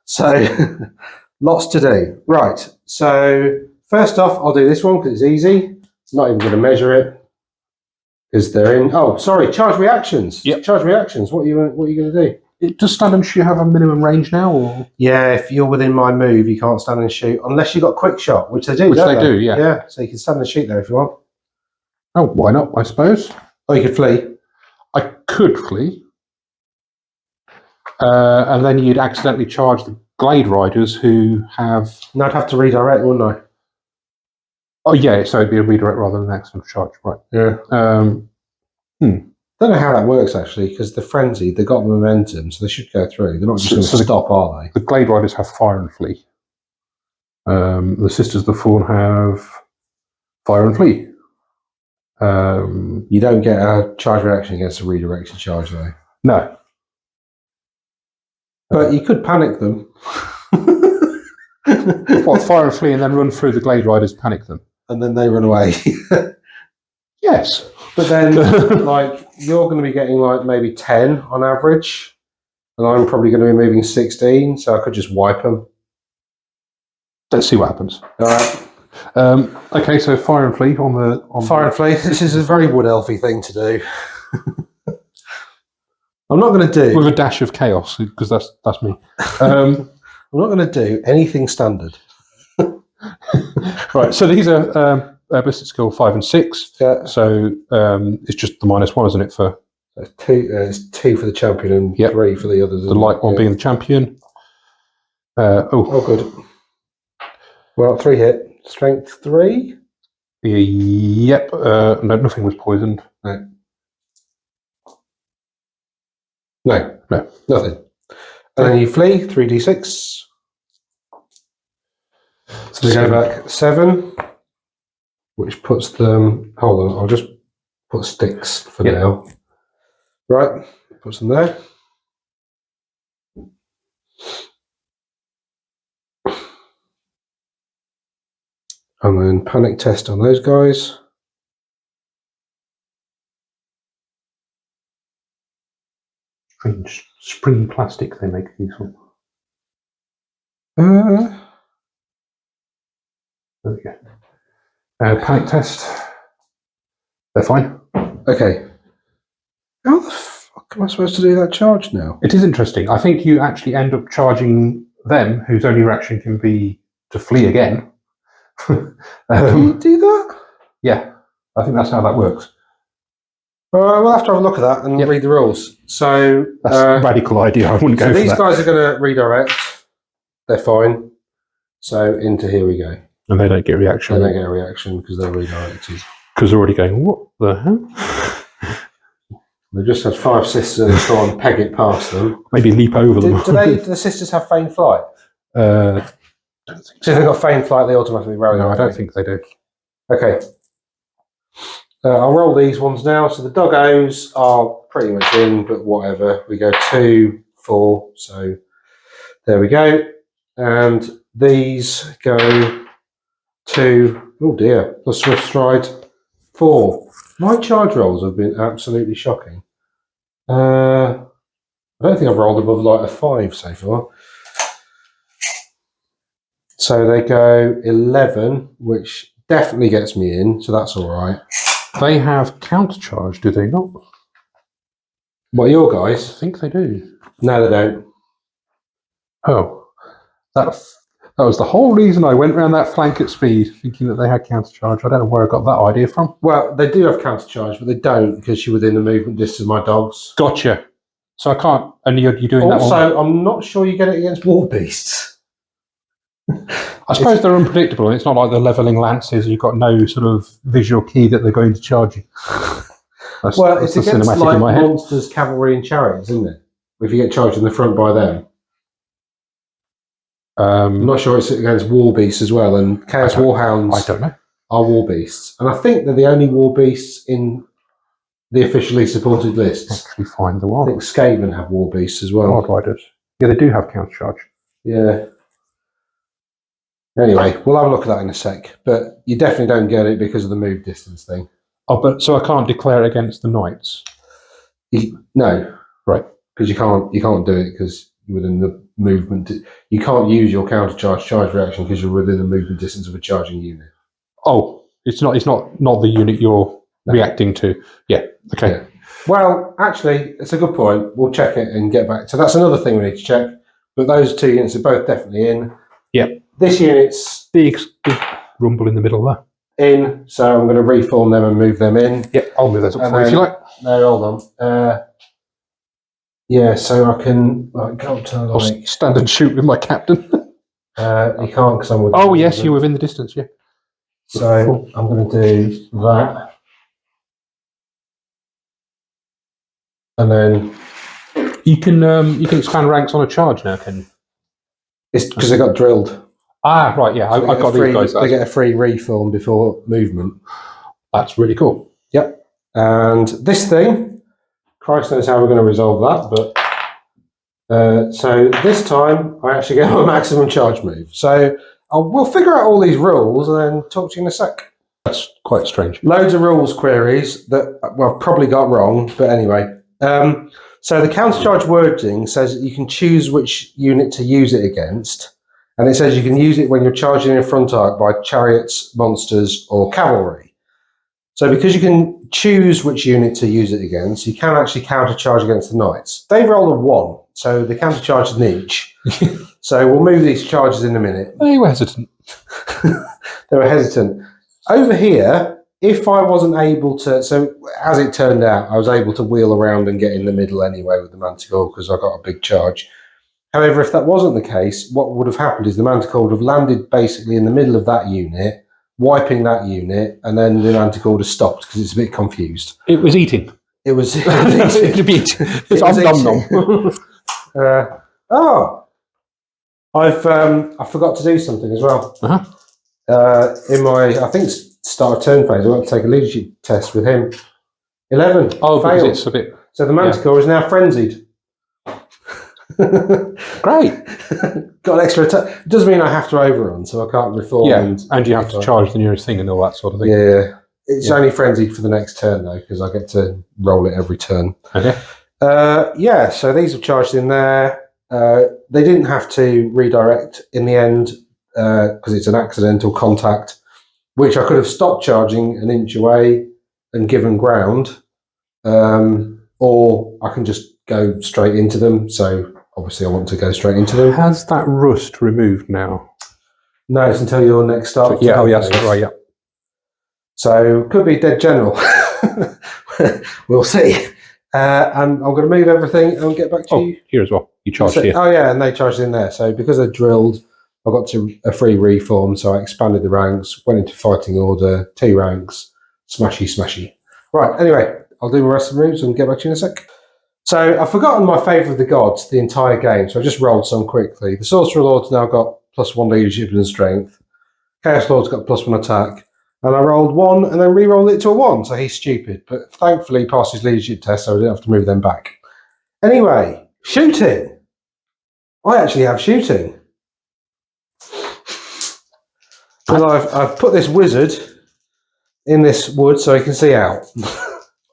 Speaker 1: So lots to do. Right. So first off, I'll do this one because it's easy. Not even going to measure it because they're in. Oh, sorry. Charge reactions.
Speaker 2: Yep.
Speaker 1: Charge reactions. What are you going to do?
Speaker 2: Does stand and shoot have a minimum range now? Or?
Speaker 1: Yeah, if you're within my move, you can't stand and shoot unless you've got quick shot, which they do.
Speaker 2: Which they do, yeah.
Speaker 1: Yeah, so you can stand and shoot there if you want.
Speaker 2: Oh, why not? I suppose.
Speaker 1: Or you could flee.
Speaker 2: I could flee, and then you'd accidentally charge the Glade Riders who have.
Speaker 1: No, I'd have to redirect, wouldn't I?
Speaker 2: Oh yeah, so it'd be a redirect rather than an accidental charge, right?
Speaker 1: Yeah. Don't know how that works actually, because they're frenzied. They've got momentum, so they should go through. They're not just going to stop, are they?
Speaker 2: The Glade Riders have fire and flee. The Sisters of the Fawn have fire and flee.
Speaker 1: You don't get a charge reaction against a redirected charge, though.
Speaker 2: No.
Speaker 1: But you could panic them.
Speaker 2: What, fire and flee and then run through the Glade Riders, panic them?
Speaker 1: And then they run away.
Speaker 2: Yes.
Speaker 1: But then, like, you're going to be getting, like, maybe 10 on average. And I'm probably going to be moving 16, so I could just wipe them.
Speaker 2: Let's see what happens.
Speaker 1: All right.
Speaker 2: Okay, so fire and flee on the...
Speaker 1: Fire and flee. This is a very Wood Elfy thing to do. I'm not going to do...
Speaker 2: With a dash of chaos, because that's me.
Speaker 1: I'm not going to do anything standard.
Speaker 2: Right, so these are ballistic skill 5 and 6.
Speaker 1: Yeah.
Speaker 2: So it's just the -1, isn't it, for...
Speaker 1: It's 2 for the champion and 3 for the others.
Speaker 2: The light one being the champion.
Speaker 1: Oh, good. Well, 3 hit. Strength 3?
Speaker 2: Yep. No, nothing was poisoned.
Speaker 1: No. Nothing. And then you flee, 3d6. So they go back 7, which puts them... Hold on, I'll just put sticks for now. Right, puts them there. And then panic test on those guys.
Speaker 2: Strange springy plastic they make these from.
Speaker 1: There
Speaker 2: we go. Panic test. They're fine.
Speaker 1: Okay. How the fuck am I supposed to do that charge now?
Speaker 2: It is interesting. I think you actually end up charging them, whose only reaction can be to flee again.
Speaker 1: Can you do that?
Speaker 2: Yeah, I think that's how that works.
Speaker 1: We'll have to have a look at that and read the rules. So
Speaker 2: that's a radical idea. I wouldn't go for that.
Speaker 1: These guys are going to redirect. They're fine. So into here we go.
Speaker 2: And they don't get a reaction.
Speaker 1: They don't get a reaction because they're redirected.
Speaker 2: Because they're already going, what the hell?
Speaker 1: They just had 5 sisters and try and peg it past them.
Speaker 2: Maybe leap over them.
Speaker 1: Do the sisters have feigned flight?
Speaker 2: Don't think so.
Speaker 1: So if they've got feigned flight, they automatically rally.
Speaker 2: No, I don't think they do.
Speaker 1: Okay. I'll roll these ones now. So the doggos are pretty much in, but whatever. We go 2, 4. So there we go. And these go to, oh dear, plus swift stride 4. My charge rolls have been absolutely shocking. I don't think I've rolled above like a 5 so far. So they go 11, which definitely gets me in, so that's all right.
Speaker 2: They have counter charge, do they not?
Speaker 1: What are your
Speaker 2: I
Speaker 1: guys?
Speaker 2: think they do.
Speaker 1: No, they don't.
Speaker 2: Oh, that was the whole reason I went around that flank at speed, thinking that they had counter charge. I don't know where I got that idea from.
Speaker 1: Well, they do have counter charge, but they don't because you're within the movement distance of my dogs.
Speaker 2: Gotcha. So I can't, and you're doing that one.
Speaker 1: Also, I'm not sure you get it against war beasts.
Speaker 2: I suppose they're unpredictable, and it's not like the levelling lances. You've got no sort of visual key that they're going to charge you. That's
Speaker 1: It's
Speaker 2: the
Speaker 1: against
Speaker 2: cinematic
Speaker 1: like
Speaker 2: in my head.
Speaker 1: monsters, cavalry, and chariots, isn't it? If you get charged in the front by them. I'm not sure it's against war beasts as well, and Chaos Warhounds
Speaker 2: I don't know.
Speaker 1: are war beasts. And I think they're the only war beasts in the officially supported lists.
Speaker 2: Actually, find the
Speaker 1: I
Speaker 2: one.
Speaker 1: think Skaven have war beasts as well.
Speaker 2: Wild Riders. Yeah, they do have counter charge.
Speaker 1: Yeah. Anyway, we'll have a look at that in a sec. But you definitely don't get it because of the move distance thing.
Speaker 2: Oh, but so I can't declare against the knights.
Speaker 1: No,
Speaker 2: right?
Speaker 1: Because you can't do it because you're within the movement. You can't use your counter charge reaction because you're within the movement distance of a charging unit.
Speaker 2: Oh, it's not the unit you're reacting to. Yeah. Okay.
Speaker 1: Yeah. Well, actually, it's a good point. We'll check it and get back. So that's another thing we need to check. But those 2 units are both definitely in.
Speaker 2: Yep.
Speaker 1: This unit's
Speaker 2: big rumble in the middle there.
Speaker 1: In, so I'm going to reform them and move them in.
Speaker 2: Yep, I'll move those up for you if you like.
Speaker 1: No, hold on. Yeah, so I can go up to
Speaker 2: I'll stand and shoot with my captain.
Speaker 1: You can't because I'm with.
Speaker 2: Oh yes, you're within the distance. Yeah.
Speaker 1: So I'm going to do that, and then
Speaker 2: you can expand ranks on a charge now, can you?
Speaker 1: It's because they got drilled.
Speaker 2: Ah, right, yeah,
Speaker 1: So
Speaker 2: I got these guys.
Speaker 1: They get a free reform before movement.
Speaker 2: That's really cool.
Speaker 1: Yep. And this thing, Christ knows how we're going to resolve that, but so this time I actually get my maximum charge move. So we'll figure out all these rules and then talk to you in a sec.
Speaker 2: That's quite strange.
Speaker 1: Loads of rules queries that I've probably got wrong, but anyway. So the countercharge wording says that you can choose which unit to use it against. And it says you can use it when you're charging in front arc by chariots, monsters, or cavalry. So because you can choose which unit to use it against, you can actually countercharge against the knights. They've rolled a 1, so the countercharge is niche. So we'll move these charges in a minute.
Speaker 2: They were hesitant.
Speaker 1: They were hesitant. Over here, if I wasn't able to, so as it turned out, I was able to wheel around and get in the middle anyway with the Manticore because I got a big charge. However, if that wasn't the case, what would have happened is the Manticore would have landed basically in the middle of that unit, wiping that unit, and then the Manticore would have stopped because it's a bit confused.
Speaker 2: It was eating.
Speaker 1: It was eating. I forgot to do something as well. In my, I think start of turn phase, I want to take a leadership test with him. 11.
Speaker 2: Oh,
Speaker 1: failed.
Speaker 2: It's a bit.
Speaker 1: So the Manticore is now frenzied.
Speaker 2: Great.
Speaker 1: Got an extra attack. It does mean I have to overrun, so I can't reform.
Speaker 2: Yeah, and you have to charge the nearest thing and all that sort of thing.
Speaker 1: Yeah. It's only frenzied for the next turn, though, because I get to roll it every turn.
Speaker 2: Okay.
Speaker 1: Yeah, so these have charged in there. They didn't have to redirect in the end because it's an accidental contact, which I could have stopped charging an inch away and given ground, or I can just go straight into them. So obviously I want to go straight into them.
Speaker 2: Has that rust removed now?
Speaker 1: No, it's until your next start.
Speaker 2: Yeah, oh yes, right, yeah.
Speaker 1: So could be dead general. We'll see. And I'm going to move everything and get back to you.
Speaker 2: Here as well. You charged here.
Speaker 1: Oh yeah, and they charged in there. So because they're drilled, I got to a free reform, so I expanded the ranks, went into fighting order, 2 ranks, smashy, smashy. Right, anyway, I'll do the rest of the moves and get back to you in a sec. So I've forgotten my favour of the gods the entire game, so I just rolled some quickly. The Sorcerer Lord's now got +1 leadership and strength. Chaos Lord's got +1 attack. And I rolled 1 and then re-rolled it to a 1, so he's stupid. But thankfully he passed his leadership test, so I didn't have to move them back. Anyway, shooting. I actually have shooting. Because I've put this wizard in this wood so he can see out.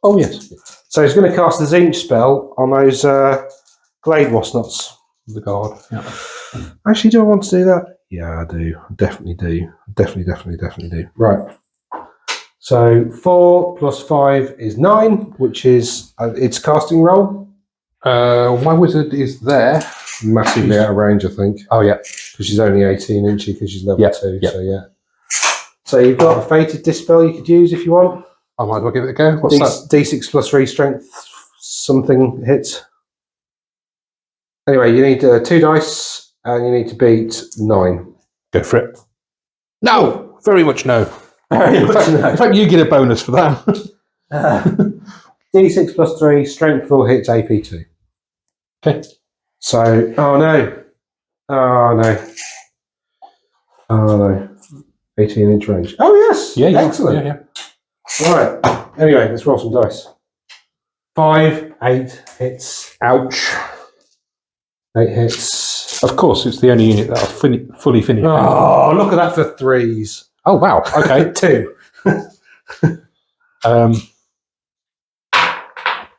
Speaker 2: Oh, yes.
Speaker 1: So he's going to cast the Zinch spell on those Glade Wasnots.
Speaker 2: The guard. Yeah.
Speaker 1: Actually, do I want to do that? Yeah, I do. Definitely do. Definitely do. Right. So 4 plus 5 is 9, which is its casting roll.
Speaker 2: My wizard is there.
Speaker 1: Massively out of range, I think.
Speaker 2: Oh, yeah.
Speaker 1: Because she's only 18, isn't she? Because she's level
Speaker 2: Yep,
Speaker 1: 2.
Speaker 2: yep.
Speaker 1: So, yeah. So you've got a Fated Dispel you could use if you want.
Speaker 2: I might as well give it a go. What's that?
Speaker 1: D6 plus 3 strength, something hits. Anyway, you need 2 dice and you need to beat 9.
Speaker 2: Go for it. No! Very much no.
Speaker 1: Very much no.
Speaker 2: In fact, you get a bonus for that.
Speaker 1: D6 plus 3, strength 4 hits, AP 2.
Speaker 2: Okay.
Speaker 1: So, oh no. Oh no. Oh no. 18-inch range. Oh yes!
Speaker 2: Yeah,
Speaker 1: excellent.
Speaker 2: Yeah.
Speaker 1: Right. Anyway, let's roll some dice. 5, 8 hits.
Speaker 2: Ouch.
Speaker 1: 8 hits.
Speaker 2: Of course, it's the only unit that I've fully finished.
Speaker 1: Oh, look at that for 3s.
Speaker 2: Oh, wow. Okay.
Speaker 1: 2.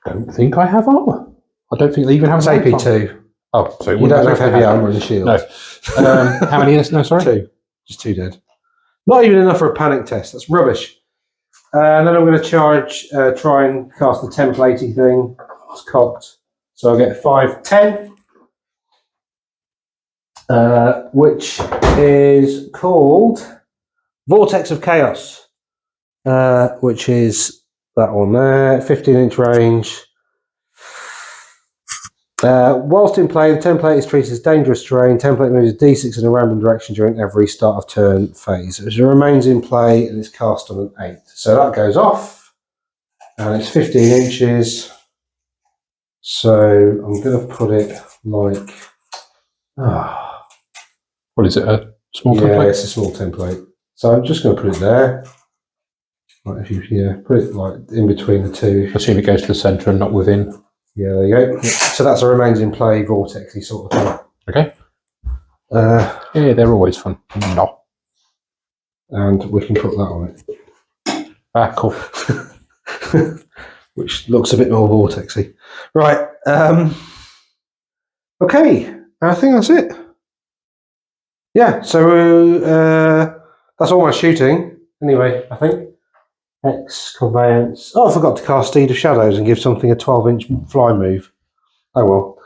Speaker 2: Don't think I have armor. I don't think they even have
Speaker 1: That's
Speaker 2: an
Speaker 1: AP 2.
Speaker 2: Oh, so
Speaker 1: You don't have heavy armor and shield.
Speaker 2: No. How many is? No, sorry.
Speaker 1: 2. Just 2 dead. Not even enough for a panic test. That's rubbish. And then I'm going to try and cast the templatey thing. It's cocked. So I'll get 5, 10. Which is called Vortex of Chaos. Which is that one there. 15-inch range. Whilst in play, the template is treated as dangerous terrain. Template moves d6 in a random direction during every start of turn phase. It remains in play and is cast on an 8. So that goes off, and it's 15 inches. So I'm going to put it like.
Speaker 2: What is it? A small
Speaker 1: Yeah,
Speaker 2: template?
Speaker 1: it's a small template. So I'm just going to put it there. Like if you put it like in between the two.
Speaker 2: Assume it goes to the centre and not within.
Speaker 1: Yeah, there you go. So that's a remains in play vortexy sort of thing.
Speaker 2: Okay. Yeah, they're always fun. No.
Speaker 1: And we can put that on it.
Speaker 2: Ah, cool.
Speaker 1: Which looks a bit more vortexy. Right. Okay. I think that's it. Yeah. So that's all my shooting. Anyway, I think. X conveyance. Oh, I forgot to cast Steed of Shadows and give something a 12-inch fly move. Oh well.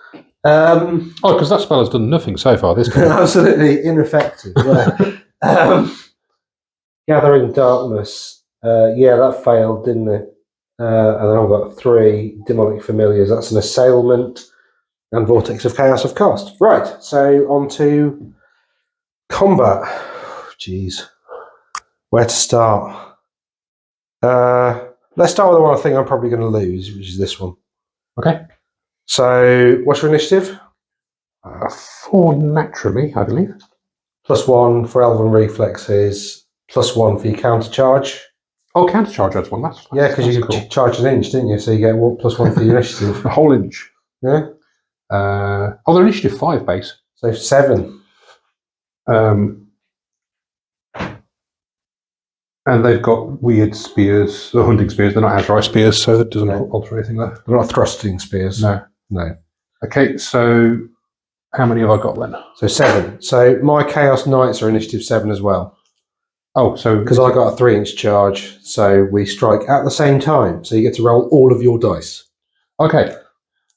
Speaker 2: Because that spell has done nothing so far. This game.
Speaker 1: Absolutely ineffective. Yeah. Gathering Darkness. Yeah, that failed, didn't it? And then I've got 3 Demonic Familiars. That's an Assailment and Vortex of Chaos of cast. Right. So on to combat. Jeez. Where to start? Let's start with the one I think I'm probably going to lose, which is this one.
Speaker 2: Okay.
Speaker 1: So, what's your initiative?
Speaker 2: 4 naturally, I believe.
Speaker 1: +1 for Elven Reflexes, +1 for your counter charge.
Speaker 2: Oh, counter charge adds 1. That's
Speaker 1: Yeah, because you
Speaker 2: cool.
Speaker 1: charged an inch, didn't you? So you get +1 for your initiative.
Speaker 2: A whole inch.
Speaker 1: Yeah.
Speaker 2: They're initiative 5 base.
Speaker 1: So 7.
Speaker 2: And they've got weird spears, the hunting spears. They're not Azrai spears, so that doesn't alter anything there.
Speaker 1: They're not thrusting spears.
Speaker 2: No. Okay, so how many have I got then?
Speaker 1: So 7. So my Chaos Knights are initiative 7 as well.
Speaker 2: Oh, so
Speaker 1: because I got a 3-inch charge, so we strike at the same time. So you get to roll all of your dice.
Speaker 2: Okay.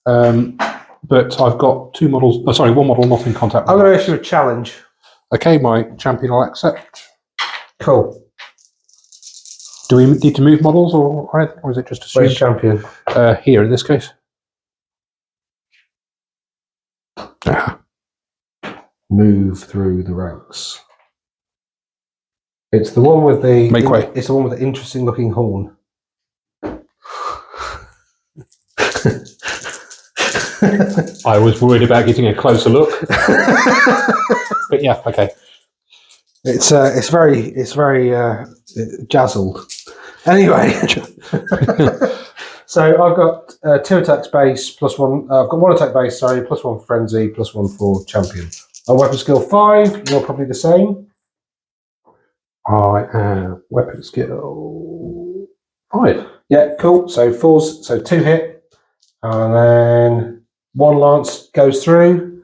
Speaker 2: But I've got 2 models. Oh, sorry, 1 model not in contact.
Speaker 1: I'm going to issue a challenge.
Speaker 2: Okay, my champion will accept.
Speaker 1: Cool.
Speaker 2: Do we need to move models, or is it just a
Speaker 1: Where's champion?
Speaker 2: Here in this case?
Speaker 1: Move through the ranks. It's the one with the
Speaker 2: make way.
Speaker 1: It's the one with the interesting looking horn.
Speaker 2: I was worried about getting a closer look, but yeah, okay.
Speaker 1: It's very jazzled. Anyway, so I've got 2 attacks base +1. I've got 1 attack base, sorry, +1 frenzy, +1 for champion. A weapon skill 5. You're probably the same.
Speaker 2: I am weapon skill 5.
Speaker 1: Yeah, cool. So 4s, so 2 hit, and then 1 lance goes through.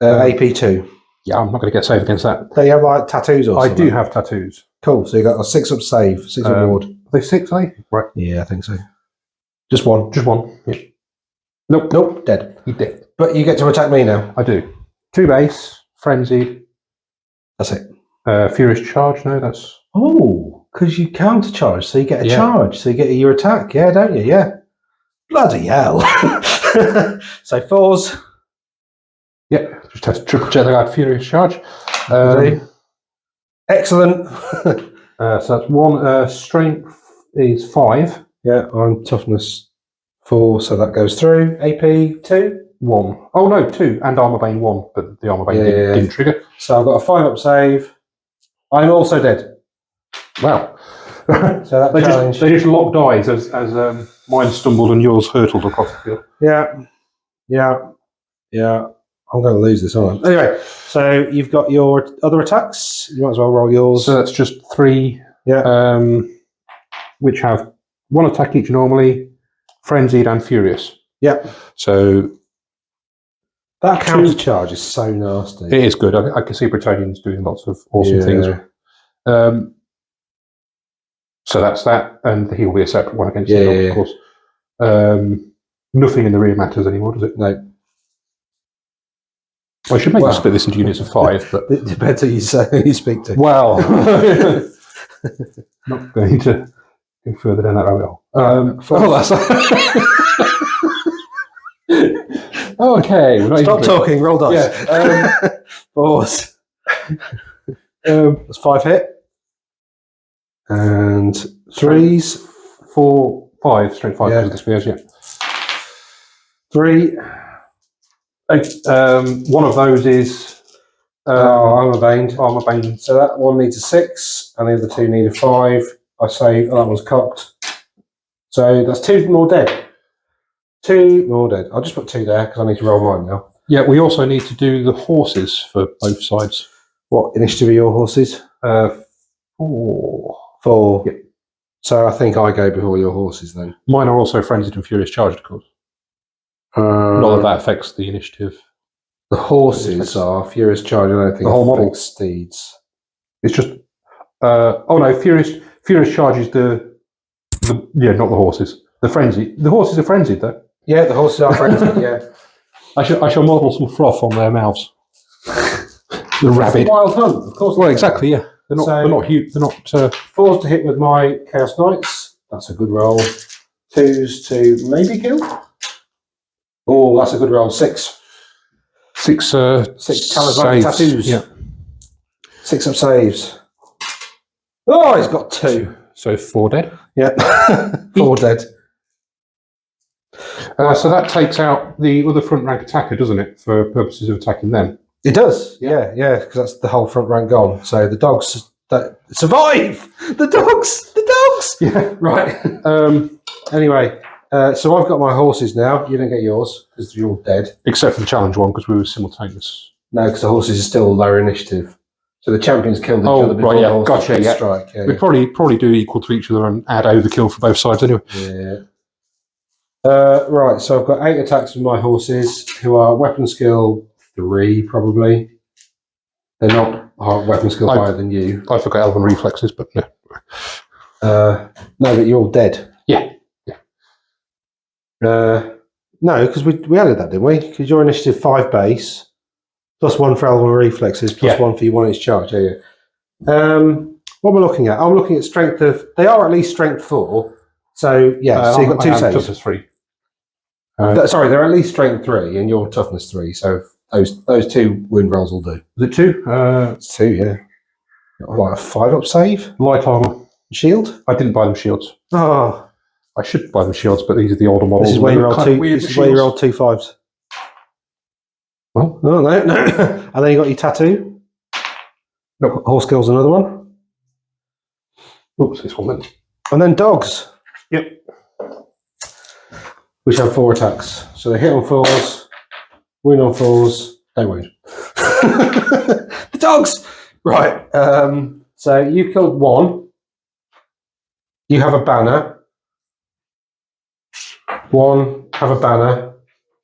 Speaker 1: AP 2.
Speaker 2: Yeah, I'm not going to get save against that.
Speaker 1: Do you have like tattoos or
Speaker 2: I
Speaker 1: something?
Speaker 2: do have tattoos.
Speaker 1: Cool. So you got a 6-up save, 6-up ward.
Speaker 2: Are they 6, are they? Right.
Speaker 1: Yeah, I think so. Just 1.
Speaker 2: Just 1. Yeah.
Speaker 1: Nope, dead.
Speaker 2: He did.
Speaker 1: But you get to attack me now.
Speaker 2: I do. 2 base, frenzy.
Speaker 1: That's it.
Speaker 2: Furious charge. No, that's.
Speaker 1: Oh, because you counter charge, so you get a
Speaker 2: Yeah.
Speaker 1: charge, so you get your attack, yeah, don't you? Yeah. Bloody hell. So 4s.
Speaker 2: Yeah, just have to triple check that I had furious charge.
Speaker 1: Excellent.
Speaker 2: So that's 1. Strength is 5.
Speaker 1: Yeah, I'm toughness 4, so that goes through. AP 2.
Speaker 2: 1. Oh no, 2, and armor bane 1, but the armor bane
Speaker 1: Yeah.
Speaker 2: didn't trigger.
Speaker 1: So I've got a 5-up save. I'm also dead.
Speaker 2: Wow.
Speaker 1: So that challenge.
Speaker 2: They just locked eyes as mine stumbled and yours hurtled across the field.
Speaker 1: Yeah. I'm going to lose this, aren't I? Anyway, so you've got your other attacks. You might as well roll yours.
Speaker 2: So that's just 3.
Speaker 1: Yeah.
Speaker 2: Which have 1 attack each normally, frenzied and furious.
Speaker 1: Yeah.
Speaker 2: So
Speaker 1: That counter charge is so nasty.
Speaker 2: it is good. I can see Bretonians doing lots of awesome things. So that's that, and he'll be a separate one against the dog, of course. Nothing in the rear matters anymore, does it?
Speaker 1: No.
Speaker 2: I should maybe split this into units of 5, but
Speaker 1: It depends who you speak to.
Speaker 2: well, not going to go further down that rabbit hole.
Speaker 1: That's
Speaker 2: okay. We're not
Speaker 1: Stop talking. Roll dice.
Speaker 2: Yeah.
Speaker 1: 4s. That's 5 hit. And 3s.
Speaker 2: 4, 5, strength 5
Speaker 1: Yeah.
Speaker 2: because of the spears, yeah.
Speaker 1: 3.
Speaker 2: One of those is
Speaker 1: Armor Bane.
Speaker 2: armor bane.
Speaker 1: So that one needs a 6, and the other 2 need a 5. I say that one's cocked. So that's 2 more dead. 2 more dead. I'll just put 2 there because I need to roll mine now.
Speaker 2: Yeah, we also need to do the horses for both sides.
Speaker 1: What initiative are your horses?
Speaker 2: 4.
Speaker 1: 4.
Speaker 2: Yep.
Speaker 1: So I think I go before your horses then.
Speaker 2: Mine are also frenzied and furious charged, of course. Not that affects the initiative.
Speaker 1: The horses are Furious Charge. I don't think
Speaker 2: The whole model.
Speaker 1: affects steeds.
Speaker 2: It's just. Oh no, furious charge is the not the horses. The frenzy. The horses are frenzied though.
Speaker 1: Yeah, the horses are frenzied. Yeah.
Speaker 2: I shall model some froth on their mouths. The rabid.
Speaker 1: Wild Hunt, of course.
Speaker 2: Well, exactly. Yeah, they're not huge. They're not.
Speaker 1: 4s to hit with my Chaos Knights. That's a good roll. 2s to maybe kill. Oh, that's a good roll. 6.
Speaker 2: 6
Speaker 1: talismanic tattoos.
Speaker 2: Yeah.
Speaker 1: 6-up saves. Oh, he's got 2.
Speaker 2: So 4 dead.
Speaker 1: Yeah. 4 dead.
Speaker 2: So that takes out the other front rank attacker, doesn't it, for purposes of attacking them?
Speaker 1: It does. Yeah, because that's the whole front rank gone. So the dogs that survive. The dogs.
Speaker 2: Yeah.
Speaker 1: Right. Anyway, so I've got my horses now. You don't get yours because you're all dead.
Speaker 2: Except for the challenge one, because we were simultaneous.
Speaker 1: No, because the horses are still lower initiative. So the champions killed each other before the horses
Speaker 2: gotcha,
Speaker 1: could
Speaker 2: yeah.
Speaker 1: strike. Yeah,
Speaker 2: We'd probably do equal to each other and add overkill for both sides anyway.
Speaker 1: Yeah. Right, so I've got 8 attacks with my horses, who are weapon skill 3, probably. They're not weapon skill higher than you.
Speaker 2: I forgot elven reflexes, but no.
Speaker 1: No, but you're all dead.
Speaker 2: Yeah.
Speaker 1: No, because we added that, didn't we? Because your initiative 5 base, plus 1 for elven reflexes, plus 1 for your 1 inch charge. Yeah. What am I looking at? I'm looking at strength of. They are at least strength 4. So yeah, so you've got 2 saves.
Speaker 2: Toughness 3.
Speaker 1: Sorry, they're at least strength 3, and you're toughness 3. So those 2 wound rolls will do.
Speaker 2: Is it 2?
Speaker 1: It's 2, yeah. Like a 5-up save.
Speaker 2: Light armor.
Speaker 1: Shield.
Speaker 2: I didn't buy them shields.
Speaker 1: Oh,
Speaker 2: I should buy them shields, but these are the older models.
Speaker 1: this is where you roll 2. This is where you roll 2 5s.
Speaker 2: Well,
Speaker 1: no. And then you got your tattoo.
Speaker 2: Nope.
Speaker 1: Horse skill's another one.
Speaker 2: Oops, this one then.
Speaker 1: And then dogs.
Speaker 2: Yep.
Speaker 1: Which have 4 attacks. So they hit on 4s, wound on 4s, they wound. The dogs! Right. So you killed one. You have a banner. One, have a banner.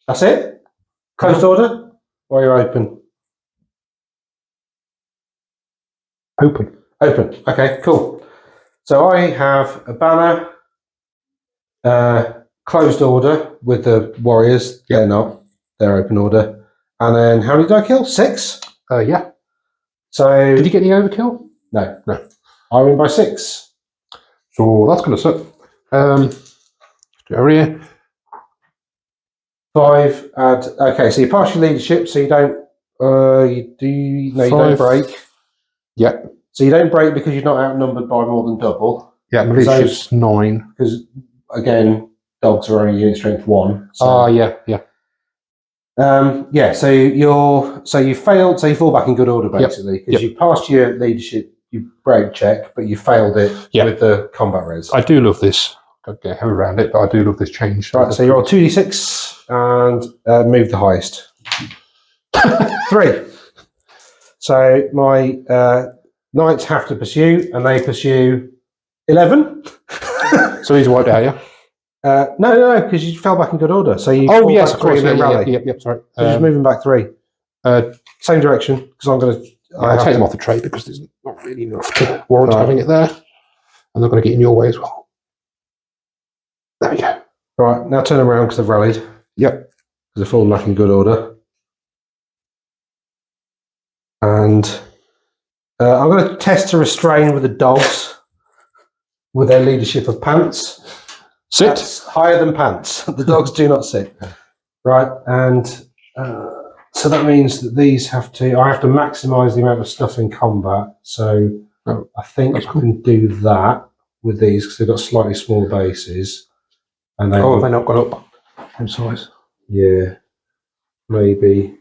Speaker 1: That's it? Closed order? Or are you open?
Speaker 2: Open.
Speaker 1: Open. Okay, cool. So I have a banner, closed order with the warriors. They're not. They're open order. And then how many did I kill? 6?
Speaker 2: Yeah.
Speaker 1: So
Speaker 2: Did you get any overkill?
Speaker 1: No.
Speaker 2: No.
Speaker 1: I win by 6.
Speaker 2: So that's going to suck. Over here.
Speaker 1: 5 add. Okay, so you pass your leadership, so you don't. You don't
Speaker 2: 5.
Speaker 1: break.
Speaker 2: Yeah.
Speaker 1: So you don't break because you're not outnumbered by more than double.
Speaker 2: Yeah, my leadership's 9.
Speaker 1: Because again, dogs are only unit strength 1. So.
Speaker 2: Yeah.
Speaker 1: Yeah. So you failed. So you fall back in good order basically because you passed your leadership, you break check, but you failed it with the combat res.
Speaker 2: I do love this. Don't get heavy around it, but I do love this change.
Speaker 1: Right. So you roll 2d6 and move the highest. 3. So my knights have to pursue, and they pursue 11.
Speaker 2: So he's wiped out, yeah?
Speaker 1: No, because you fell back in good order. So you
Speaker 2: fall back
Speaker 1: of course,
Speaker 2: 3 and then
Speaker 1: rally.
Speaker 2: Yep, sorry.
Speaker 1: So just moving back 3. Same direction, because I'm going to...
Speaker 2: I'll take them off the tray because there's not really enough to warrant having it there. And they're going to get in your way as well. There we go.
Speaker 1: Right, now turn them around because they've rallied.
Speaker 2: Yep.
Speaker 1: Because they've fallen back in good order. And I'm going to test to restrain with the dogs with their leadership of pants.
Speaker 2: Sit.
Speaker 1: That's higher than pants. The dogs do not sit. Right, and so that means that these I have to maximise the amount of stuff in combat. So I think I can do that with these because they've got slightly smaller bases. And
Speaker 2: they're not gone up in size.
Speaker 1: Yeah, maybe.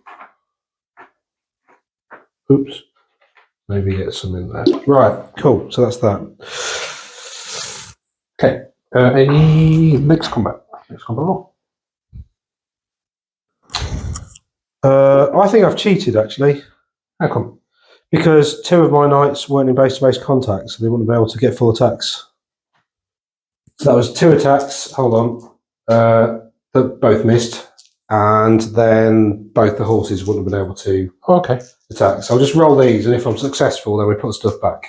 Speaker 1: Oops. Maybe get some in there. Right, cool. So that's that.
Speaker 2: Okay. Any next combat? Next combat roll.
Speaker 1: I think I've cheated actually.
Speaker 2: How come?
Speaker 1: Because 2 of my knights weren't in base-to-base contact, so they wouldn't be able to get full attacks. So that was 2 attacks. Hold on. That both missed. And then both the horses wouldn't have been able to attack. So I'll just roll these, and if I'm successful, then we put stuff back.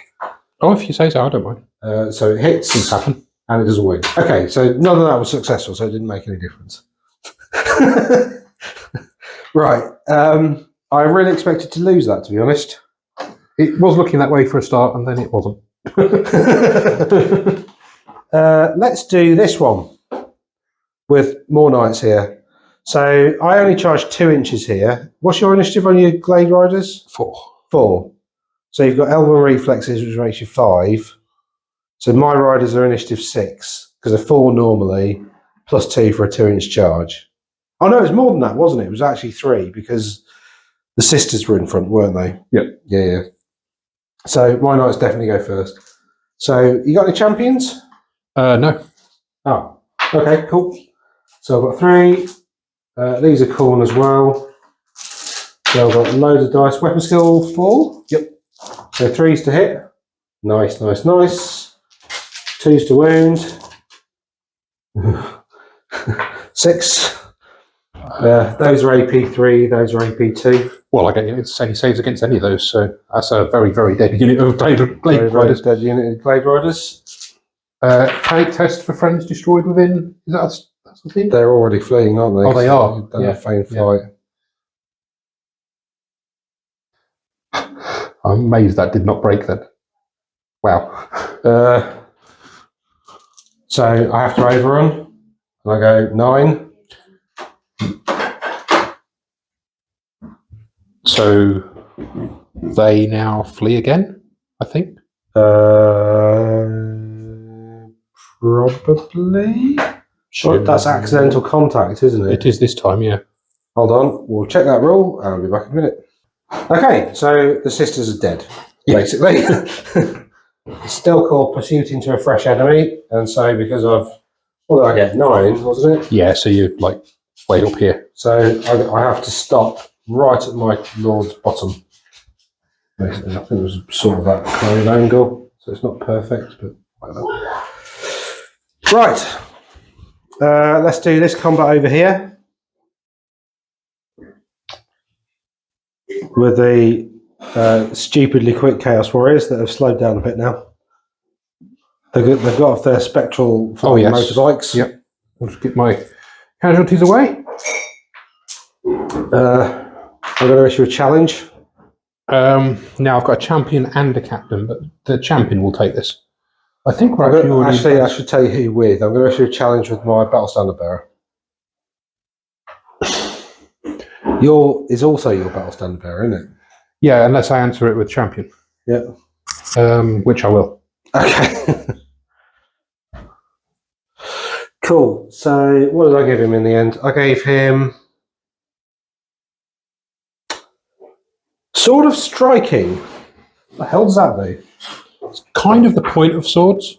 Speaker 2: Oh, if you say so, I don't mind.
Speaker 1: So it hits.
Speaker 2: Things happen.
Speaker 1: And it doesn't win. Okay, so none of that was successful, so it didn't make any difference. Right. I really expected to lose that, to be honest.
Speaker 2: It was looking that way for a start, and then it wasn't.
Speaker 1: Let's do this one with more knights here. So I only charge 2 inches here. What's your initiative on your Glade Riders? 4. So you've got Elven Reflexes, which makes you 5. So my riders are initiative 6, because they're 4 normally, plus 2 for a 2-inch charge. Oh no, it was more than that, wasn't it? It was actually 3, because the sisters were in front, weren't they?
Speaker 2: Yep.
Speaker 1: Yeah. So my knights definitely go first. So you got any champions?
Speaker 2: No.
Speaker 1: Oh, okay, cool. So I've got 3. These are cool as well. So I've got loads of dice. Weapon skill 4? Yep. So 3s to hit. Nice. 2s to wound. 6. Those are AP3, those are AP2.
Speaker 2: Well, I get any saves against any of those, so that's a very, very dead unit of Glade Riders.
Speaker 1: Dead unit of Glade Riders.
Speaker 2: Panic test for friends destroyed within. Is that's the thing?
Speaker 1: They're already fleeing, aren't they?
Speaker 2: Oh, they are.
Speaker 1: They're feign flight.
Speaker 2: I'm amazed that did not break then. Wow.
Speaker 1: So I have to overrun, and I go 9.
Speaker 2: So they now flee again, I think.
Speaker 1: Probably. Sure. That's accidental contact, isn't it?
Speaker 2: It is this time, yeah.
Speaker 1: Hold on, we'll check that rule, and I'll be back in a minute. Okay, so the sisters are dead, basically. It's still called pursuit into a fresh enemy, and so because of, what did I get, 9, wasn't it?
Speaker 2: Yeah, so you're like way up here.
Speaker 1: So I have to stop right at my lord's bottom. Basically, I think it was sort of that kind of angle, so it's not perfect, but whatever. Right, let's do this combat over here with the stupidly quick Chaos Warriors that have slowed down a bit now. They've got off their spectral flying motorbikes.
Speaker 2: Yep. I'll just get my casualties away.
Speaker 1: I'm going to issue a challenge.
Speaker 2: Now I've got a champion and a captain, but the champion will take this. I think we're
Speaker 1: actually I should tell you who with. I'm going to issue a challenge with my Battle Standard Bearer. Is also your Battle Standard Bearer, isn't it?
Speaker 2: Yeah, unless I answer it with champion.
Speaker 1: Yeah.
Speaker 2: Which I will.
Speaker 1: Okay. Cool. So what did I give him in the end? I gave him Sword of Striking. What the hell does that do?
Speaker 2: It's kind of the point of swords.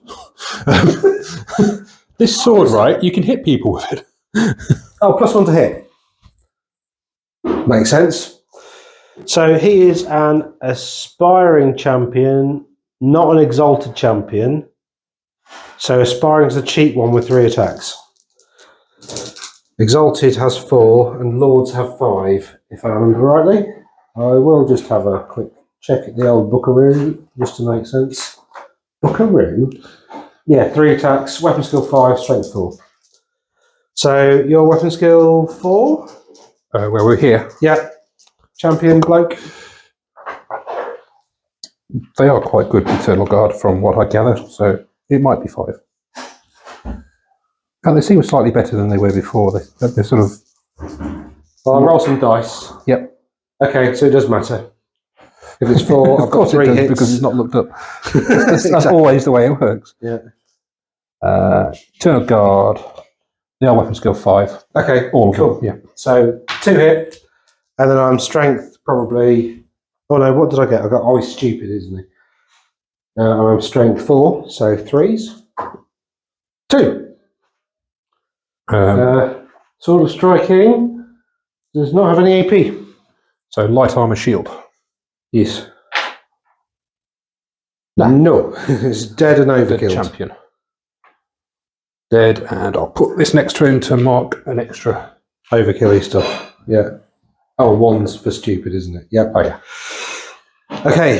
Speaker 2: This sword, right? You can hit people with it.
Speaker 1: Oh, +1 to hit. Makes sense. So he is an aspiring champion, not an exalted champion. So aspiring is the cheap one with 3 attacks. Exalted has 4 and Lords have 5, if I remember rightly. I will just have a quick check at the old Buckaroo, just to make sense. Buckaroo? Yeah, 3 attacks, weapon skill 5, strength 4. So your weapon skill 4?
Speaker 2: Where we're here.
Speaker 1: Yeah. Champion bloke.
Speaker 2: They are quite good Eternal Guard from what I gather, so it might be 5. And they seem slightly better than they were before. They're sort of...
Speaker 1: Well, I'll roll some dice.
Speaker 2: Yep.
Speaker 1: Okay, so it does matter. If it's 4, I've got 3 hits.
Speaker 2: Because it's not looked up. That's always the way it works.
Speaker 1: Yeah.
Speaker 2: Eternal Guard. They are weapon skill 5.
Speaker 1: Okay,
Speaker 2: all of
Speaker 1: cool.
Speaker 2: them, yeah.
Speaker 1: So 2 hit, and then I'm strength probably... Oh no, what did I get? I got... Oh, he's stupid, isn't he? I'm strength 4, so 3s. 2. Sword of Striking does not have any AP.
Speaker 2: So light armor shield.
Speaker 1: Yes. No, it's dead and overkilled.
Speaker 2: Dead champion. Dead, and I'll put this next to him to mark an extra
Speaker 1: overkilly stuff. Yeah. Oh, 1's for stupid, isn't it? Yep.
Speaker 2: Oh yeah.
Speaker 1: Okay.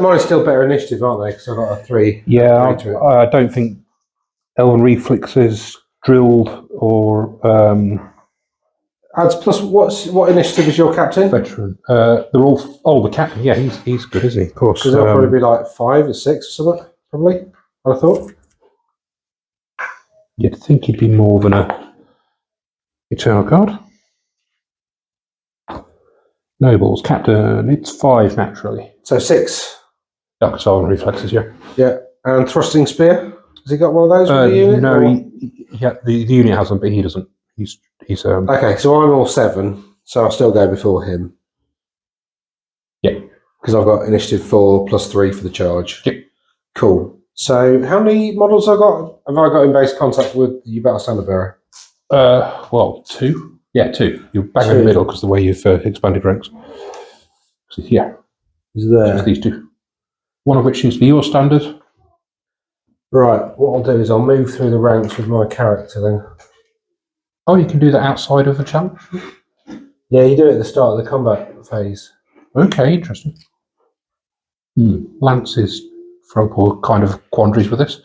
Speaker 1: Mine's still better initiative, aren't they? Because I've got a 3.
Speaker 2: Yeah, I don't think Elven Reflexes drilled or
Speaker 1: adds plus. What initiative is your captain?
Speaker 2: veteran. They're all. Oh, the captain. Yeah, he's good, isn't he? Of course.
Speaker 1: Because that'll probably be like 5 or 6 or something. Probably. I thought.
Speaker 2: You'd think he'd be more than a Eternal Guard. Nobles, captain. It's 5 naturally.
Speaker 1: So 6.
Speaker 2: Dark Elven Reflexes. Yeah.
Speaker 1: Yeah, and thrusting spear. Has he got one of those with the unit?
Speaker 2: No, the unit hasn't, but he doesn't. He's
Speaker 1: Okay, so I'm all 7, so I'll still go before him.
Speaker 2: Yeah.
Speaker 1: Because I've got initiative 4 plus 3 for the charge.
Speaker 2: Yep.
Speaker 1: Cool. So how many models have I got in base contact with the Battle Standard Bearer?
Speaker 2: Well, 2. Yeah, 2. You're bang in the middle because the way you've expanded ranks. Yeah.
Speaker 1: Is there?
Speaker 2: Just these 2. One of which seems to be your standard.
Speaker 1: Right, what I'll do is I'll move through the ranks with my character then.
Speaker 2: Oh, you can do that outside of the challenge?
Speaker 1: Yeah, you do it at the start of the combat phase.
Speaker 2: Okay, interesting. Lance is thrown all kind of quandaries with this.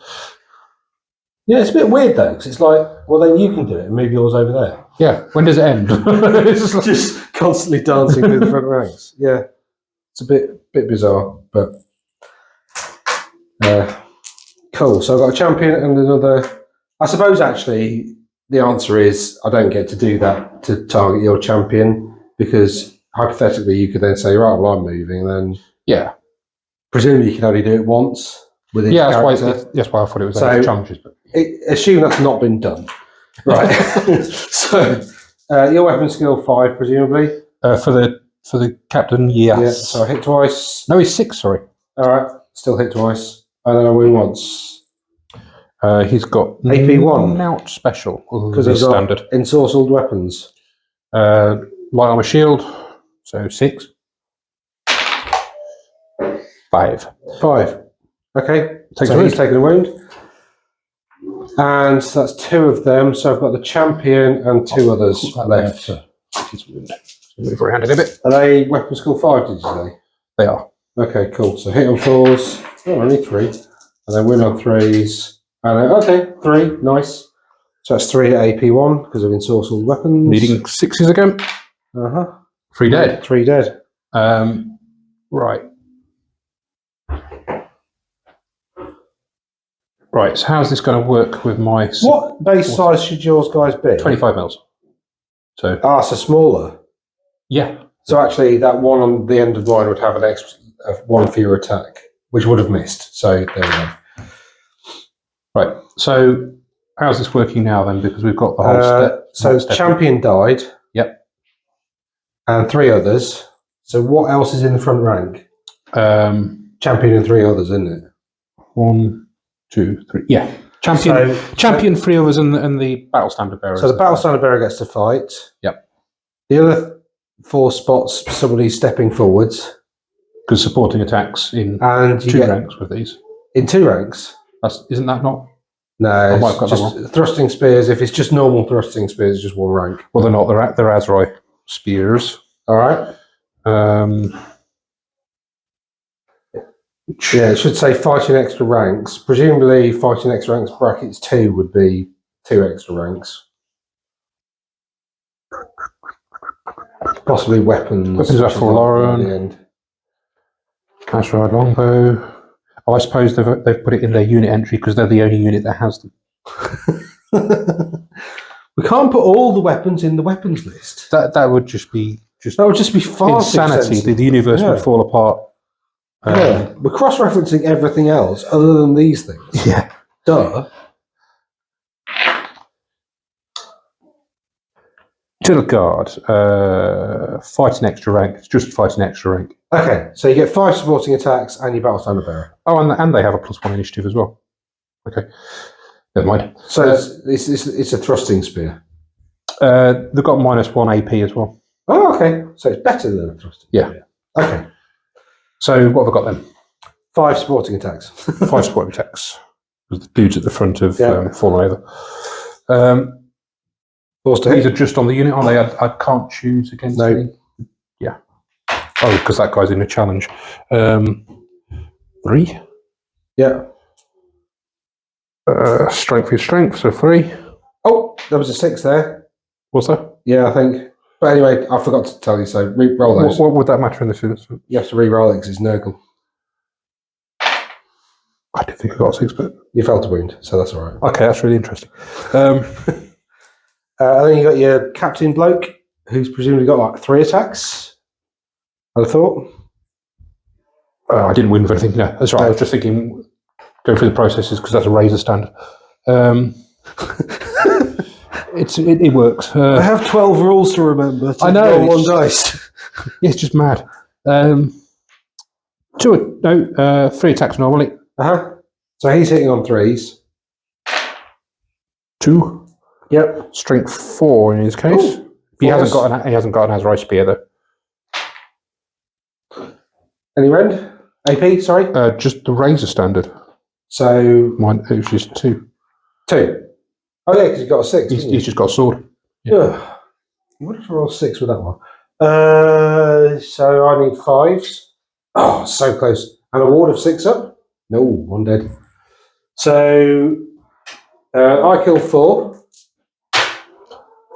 Speaker 1: Yeah, it's a bit weird though, because it's like, well then you can do it and move yours over there.
Speaker 2: Yeah, when does it end?
Speaker 1: It's just constantly dancing through the front ranks. Yeah, it's a bit bizarre, but cool. So I've got a champion and another. I suppose actually the answer is I don't get to do that to target your champion because hypothetically you could then say, right, well I'm moving, then
Speaker 2: yeah,
Speaker 1: presumably you can only do it once with each character.
Speaker 2: That's why I thought it was
Speaker 1: So,
Speaker 2: challenges. But
Speaker 1: assume that's not been done, right? So your weapon skill 5 presumably.
Speaker 2: For the captain, yes.
Speaker 1: Yeah. So I hit twice.
Speaker 2: No, he's 6. Sorry.
Speaker 1: All right, still hit twice, and then I win once.
Speaker 2: He's got
Speaker 1: AP 1
Speaker 2: Mount special
Speaker 1: because he's
Speaker 2: standard.
Speaker 1: got ensorcelled weapons.
Speaker 2: Light armor shield, so 6. 5.
Speaker 1: 5. Okay.
Speaker 2: Takes
Speaker 1: So
Speaker 2: a
Speaker 1: he's
Speaker 2: wound.
Speaker 1: taken a wound. And that's 2 of them. So I've got the champion and 2 others left.
Speaker 2: His wound. Move around a little bit.
Speaker 1: Are they weapon skill 5, did you say?
Speaker 2: They are.
Speaker 1: Okay, cool. So hit on 4s. Oh, only 3. And then win on 3s. And then, okay, 3. Nice. So that's 3 at AP1 because I've ensorcelled weapons.
Speaker 2: Needing 6s again. 3 dead.
Speaker 1: 3 dead.
Speaker 2: Right. Right, so how's this going to work with my...
Speaker 1: What base size should yours guys be?
Speaker 2: 25 mils. So,
Speaker 1: So smaller.
Speaker 2: yeah.
Speaker 1: So actually, that one on the end of mine would have an extra 1 for your attack, which would have missed. So there we go.
Speaker 2: Right, so how's this working now then? Because we've got the whole step.
Speaker 1: So champion died.
Speaker 2: Yep.
Speaker 1: And 3 others. So what else is in the front rank? Champion and 3 others, isn't it?
Speaker 2: 1, 2, 3. Yeah. Champion 3 others and the battle standard bearer.
Speaker 1: So the battle standard bearer gets to fight.
Speaker 2: Yep.
Speaker 1: The other 4 spots, somebody stepping forwards.
Speaker 2: Because supporting attacks in
Speaker 1: and
Speaker 2: 2 ranks with these.
Speaker 1: In 2 ranks?
Speaker 2: Isn't that not?
Speaker 1: No, it's just thrusting spears. If it's just normal thrusting spears, it's just 1 rank.
Speaker 2: Well, they're not. They're Azrai spears.
Speaker 1: All right. Yeah, it should say fighting extra ranks. Presumably, fighting extra ranks brackets 2 would be 2 extra ranks. Possibly weapons.
Speaker 2: Weapons are for Lauren. Azrai longbow. I suppose they've put it in their unit entry because they're the only unit that has them.
Speaker 1: We can't put all the weapons in the weapons list.
Speaker 2: That would just be
Speaker 1: far
Speaker 2: insanity. The universe would fall apart.
Speaker 1: We're cross-referencing everything else other than these things.
Speaker 2: Yeah.
Speaker 1: Duh.
Speaker 2: To the guard, fighting extra rank. It's just fighting extra rank.
Speaker 1: Okay, so you get 5 supporting attacks and your battle standard bearer.
Speaker 2: Oh, and they have a +1 initiative as well. Okay, never mind.
Speaker 1: So it's a thrusting spear.
Speaker 2: They've got -1 AP as well.
Speaker 1: Oh, okay. So it's better than a thrusting spear. Okay.
Speaker 2: So what have I got then?
Speaker 1: 5 supporting attacks.
Speaker 2: 5 supporting attacks. The dudes at the front have fallen over. These are just on the unit, aren't they? I can't choose against them. Yeah. Oh, because that guy's in a challenge. 3.
Speaker 1: Yeah.
Speaker 2: Strength for your strength, so 3.
Speaker 1: Oh, there was a 6 there.
Speaker 2: Was there?
Speaker 1: Yeah, I think. But anyway, I forgot to tell you, so re-roll those.
Speaker 2: What would that matter in this instance?
Speaker 1: You have to re-roll it because it's Nurgle.
Speaker 2: I didn't think I got a 6, but...
Speaker 1: You felt a wound, so that's all right.
Speaker 2: Okay, that's really interesting.
Speaker 1: And then you got your captain bloke, who's presumably got like 3 attacks, I'd have thought.
Speaker 2: I didn't win with anything, no. That's right, I was just thinking, go through the processes, because that's a razor standard. It works.
Speaker 1: I have 12 rules to remember.
Speaker 2: I know.
Speaker 1: Roll 1 dice.
Speaker 2: Yeah, it's just mad. 3 attacks normally.
Speaker 1: So he's hitting on 3s.
Speaker 2: 2.
Speaker 1: Yep.
Speaker 2: Strength 4 in his case.
Speaker 1: Ooh,
Speaker 2: he hasn't got an Azrai spear though.
Speaker 1: Any rend? AP, sorry?
Speaker 2: Just the razor standard.
Speaker 1: So
Speaker 2: Mine, it was just 2.
Speaker 1: 2. Oh yeah, because he's got a 6.
Speaker 2: He's just got a sword.
Speaker 1: Yeah. What if I roll 6 with that one? So I need 5s. Oh, so close. And a ward of 6 up? No, 1 dead. So I kill 4.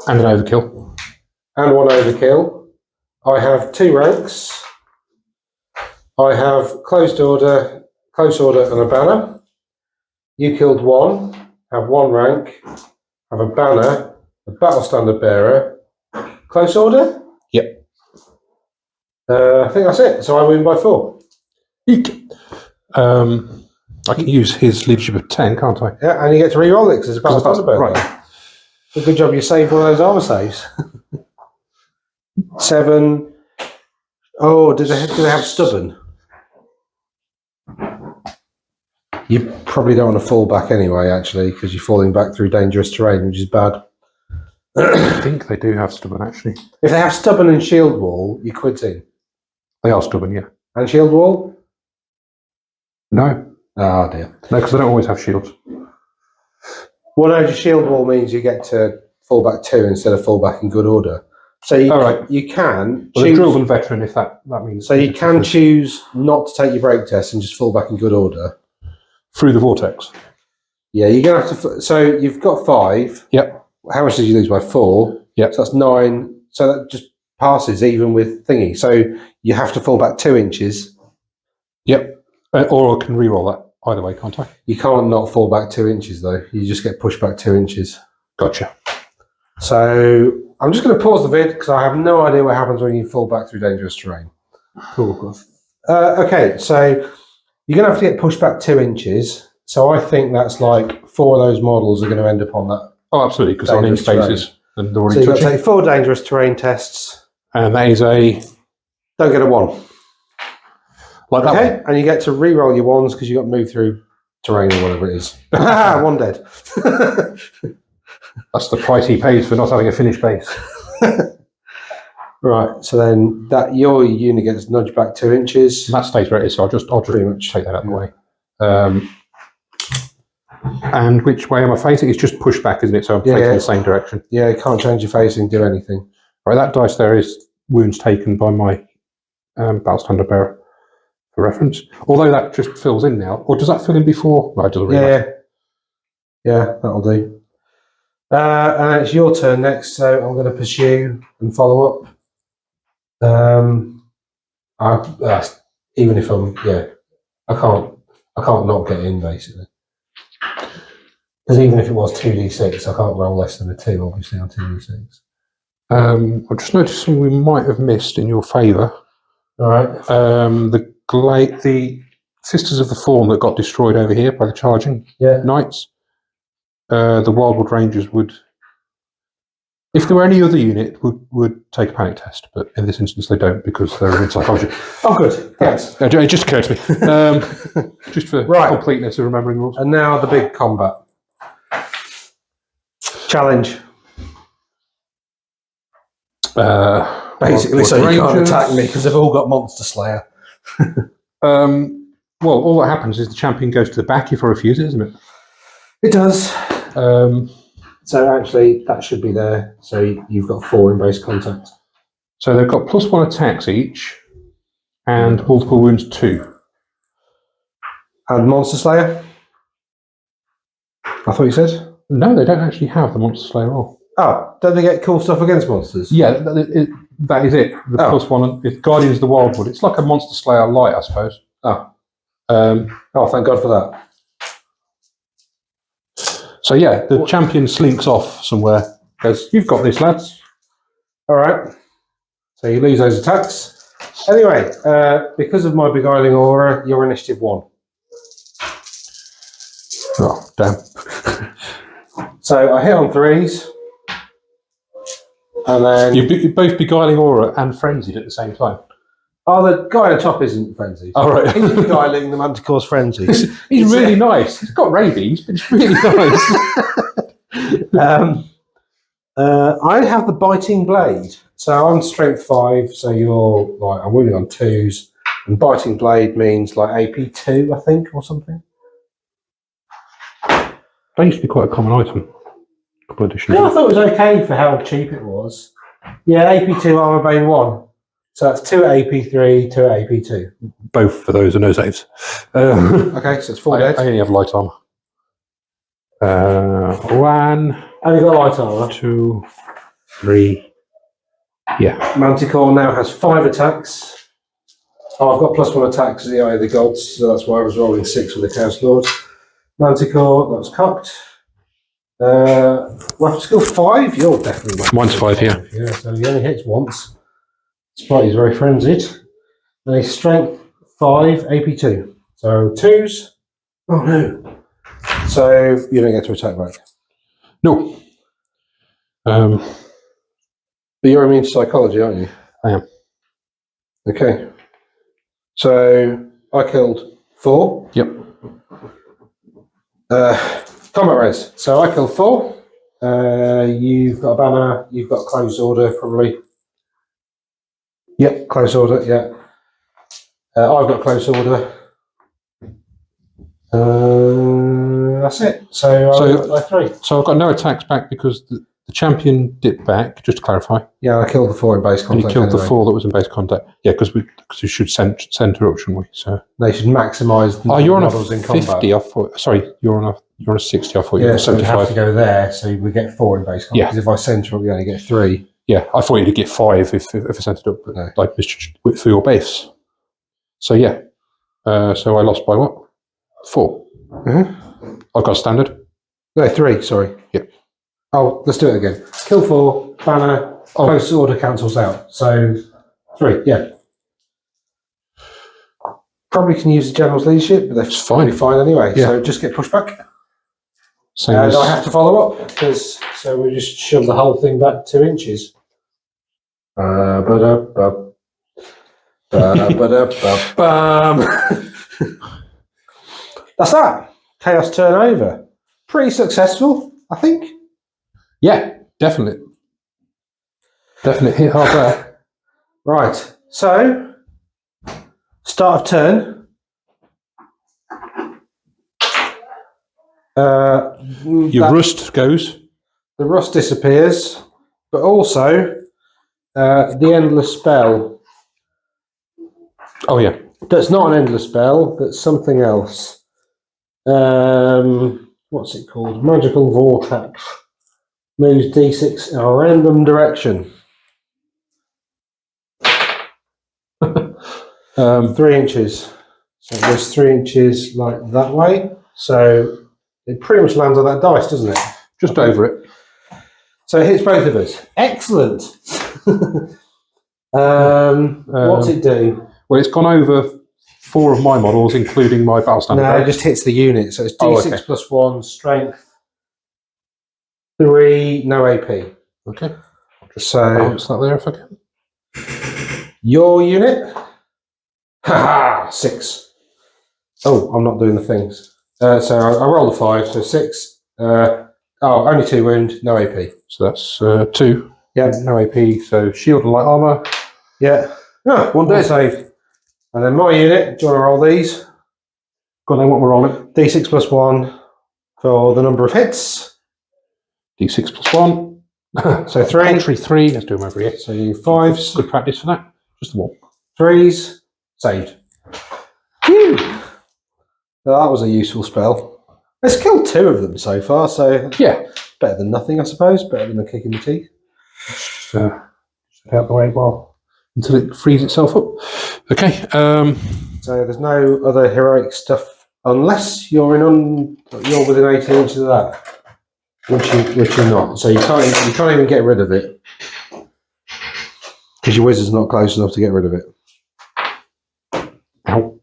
Speaker 2: And an overkill.
Speaker 1: And 1 overkill. I have 2 ranks. I have close order, and a banner. You killed 1, have 1 rank, have a banner, a battle standard bearer. Close order?
Speaker 2: Yep.
Speaker 1: I think that's it. So I win by 4.
Speaker 2: Eek. I can use his leadership of 10, can't I?
Speaker 1: Yeah, and you get to re-roll it because it's a battle standard bearer.
Speaker 2: Right.
Speaker 1: Good job you saved one of those armor saves. 7. Oh, do they have stubborn? You probably don't want to fall back anyway, actually, because you're falling back through dangerous terrain, which is bad.
Speaker 2: I think they do have stubborn, actually.
Speaker 1: If they have stubborn and shield wall, you're quitting.
Speaker 2: They are stubborn, yeah.
Speaker 1: And shield wall?
Speaker 2: No,
Speaker 1: Oh dear.
Speaker 2: no, because they don't always have shields.
Speaker 1: Well, no, your shield wall means you get to fall back 2 instead of fall back in good order. So you, you can
Speaker 2: Well,
Speaker 1: choose.
Speaker 2: a drilled and veteran, if that means.
Speaker 1: So you can choose not to take your break test and just fall back in good order.
Speaker 2: Through the vortex.
Speaker 1: Yeah, you're going to have to. So you've got 5.
Speaker 2: Yep.
Speaker 1: How much did you lose by 4?
Speaker 2: Yep.
Speaker 1: So that's 9. So that just passes even with thingy. So you have to fall back 2 inches.
Speaker 2: Yep. Or I can re-roll that either way, can't I?
Speaker 1: You can't not fall back 2 inches though. You just get pushed back 2 inches.
Speaker 2: Gotcha.
Speaker 1: So I'm just going to pause the vid because I have no idea what happens when you fall back through dangerous terrain.
Speaker 2: Cool.
Speaker 1: Okay, so you're going to have to get pushed back 2 inches. So I think that's like 4 of those models are going to end up on that.
Speaker 2: Oh, absolutely, because on inch basis. And
Speaker 1: so you've got to take 4 dangerous terrain tests.
Speaker 2: And that is a...
Speaker 1: Don't get a 1.
Speaker 2: Like that
Speaker 1: one. And you get to re-roll your 1s because you've got to move through terrain or whatever it is. 1 dead.
Speaker 2: That's the price he pays for not having a finished base.
Speaker 1: Right, so then that your unit gets nudged back 2 inches.
Speaker 2: And that stays where it is, so I'll pretty much take that out of the way. And which way am I facing? It's just pushed back, isn't it? So I'm facing the same direction. Yeah, you can't change your facing, do anything. Right, that dice there is wounds taken by my Battle Standard Bearer for reference. Although that just fills in now. Or does that fill in before? No, it doesn't really matter. Yeah, that'll do. And it's your turn next, so I'm going to pursue and follow up. Even if I'm, I can't not get in basically. Because even if it was 2d6, I can't roll less than a 2, obviously, on 2d6. I've just noticed something we might have missed in your favour. All right. The Sisters of the Fawn that got destroyed over here by the charging knights. The Wildwood Rangers would, if there were any other unit, would take a panic test, but in this instance they don't because they're in psychology. Oh, good. Yes. It just occurred to me. Just for completeness of remembering rules. And now the big combat. Challenge. Basically, so you can't attack me because they've all got Monster Slayer. Well, all that happens is the champion goes to the back if I refuse it, isn't it? It does. So actually, that should be there. So you've got 4 in base contact. So they've got +1 attacks each, and multiple wounds 2. And Monster Slayer? I thought you said? No, they don't actually have the Monster Slayer roll. Oh, don't they get cool stuff against monsters? Yeah, that is it. The +1. If Guardians of the Wildwood, it's like a Monster Slayer light, I suppose. Oh. Thank God for that. So yeah, the champion slinks off somewhere. Goes, you've got this, lads. All right. So you lose those attacks. Anyway, because of my beguiling aura, you're initiative 1. Oh, damn. So I hit on 3s. And then... You're both beguiling aura and frenzied at the same time. Oh, the guy on top isn't frenzied. Oh, right. He's beguiling the Manticore's frenzy. He's really nice. He's got rabies, but he's really nice. I have the biting blade. So I'm strength 5, so you're like, I'm wounding on 2s. And biting blade means like AP 2, I think, or something. That used to be quite a common item. A couple of editions. Yeah, I thought it was okay for how cheap it was. Yeah, AP 2, Armor Bane 1. So that's 2 at AP 3, 2 at AP 2. Both for those are no saves. Okay, so it's 4 dead. I only have light armor. 1. Only got light armor. 2, 3. Yeah. Manticore now has 5 attacks. Oh, I've got +1 attacks at the Eye of the Gods, so that's why I was rolling 6 with the Chaos Lord. Manticore, that's cocked. Weapon skill 5? You're definitely. Mine's 5, yeah. Yeah, so he only hits once. Despite he's very frenzied. And he's strength 5, AP 2. So 2s. Oh no. So you don't get to attack back. No. But you're immune to psychology, aren't you? I am. Okay. So I killed 4. Yep. Combat res. So I killed 4. You've got a banner. You've got closed order, probably. Yep, close order, yeah. I've got close order.
Speaker 1: That's it. So by 3.
Speaker 2: So I've got no attacks back because the champion dipped back, just to clarify.
Speaker 1: Yeah, I killed the 4 in base contact.
Speaker 2: And he killed
Speaker 1: anyway.
Speaker 2: the 4 that was in base contact. Yeah, because we should centre up, shouldn't we? So
Speaker 1: they should maximise.
Speaker 2: Oh, you're on a
Speaker 1: in
Speaker 2: 50.
Speaker 1: combat.
Speaker 2: I thought. Sorry, you're on a 60. I thought you were on a
Speaker 1: so we
Speaker 2: 75.
Speaker 1: have to go there, so we get 4 in base contact.
Speaker 2: Yeah.
Speaker 1: Because if I centre up, we only get 3.
Speaker 2: Yeah, I thought you'd get 5 if I centred up, but
Speaker 1: No.
Speaker 2: like Mr. for your base. So yeah, so I lost by what? 4.
Speaker 1: Mm-hmm.
Speaker 2: I've got a standard.
Speaker 1: No, 3. Sorry.
Speaker 2: Yeah.
Speaker 1: Oh, let's do it again. Kill 4, banner, close order cancels out. So 3. Yeah. Probably can use the general's leadership, but that's fine anyway.
Speaker 2: Yeah.
Speaker 1: So just get pushed back.
Speaker 2: Same
Speaker 1: And
Speaker 2: as,
Speaker 1: I have to follow up so we just shove the whole thing back 2 inches. That's that. Chaos turnover. Pretty successful, I think.
Speaker 2: yeah, definitely. Definitely hit hard there.
Speaker 1: Right. So, start of turn.
Speaker 2: Your rust goes.
Speaker 1: The rust disappears, but also the endless spell.
Speaker 2: Oh yeah.
Speaker 1: That's not an endless spell. That's something else. What's it called? Magical vortex. Moves d6 in a random direction. 3 inches. So it goes 3 inches like that way. So it pretty much lands on that dice, doesn't it?
Speaker 2: Just over it.
Speaker 1: So it hits both of us. Excellent. What's it do?
Speaker 2: Well, it's gone over 4 of my models, including my battle standard.
Speaker 1: No, it just hits the unit. So it's d6
Speaker 2: okay.
Speaker 1: plus 1, strength 3, no AP.
Speaker 2: Okay. I'll just
Speaker 1: So
Speaker 2: balance that there if I can.
Speaker 1: your unit, haha, 6. Oh, I'm not doing the things. So I rolled a 5, so 6. Only 2 wound, no AP.
Speaker 2: So that's 2.
Speaker 1: Yeah.
Speaker 2: No AP, so shield and light armour.
Speaker 1: Yeah. Oh, 1 dead saved. And then my unit, do you want to roll these?
Speaker 2: Go on then, what we're rolling?
Speaker 1: D6 plus 1 for the number of hits.
Speaker 2: D6 plus 1.
Speaker 1: So 3.
Speaker 2: Entry 3, let's do them every year.
Speaker 1: So you 5s.
Speaker 2: Good practice for that. Just the 1.
Speaker 1: 3s. Saved. Phew. Well, that was a useful spell. It's killed 2 of them so far, so
Speaker 2: Yeah.
Speaker 1: better than nothing, I suppose. Better than a kick in the teeth.
Speaker 2: Just out the way until it frees itself up. Okay.
Speaker 1: So there's no other heroic stuff unless you're within 18 inches of that, which you're not. So you can't even get rid of it because your wizard's not close enough to get rid of it.
Speaker 2: Ow.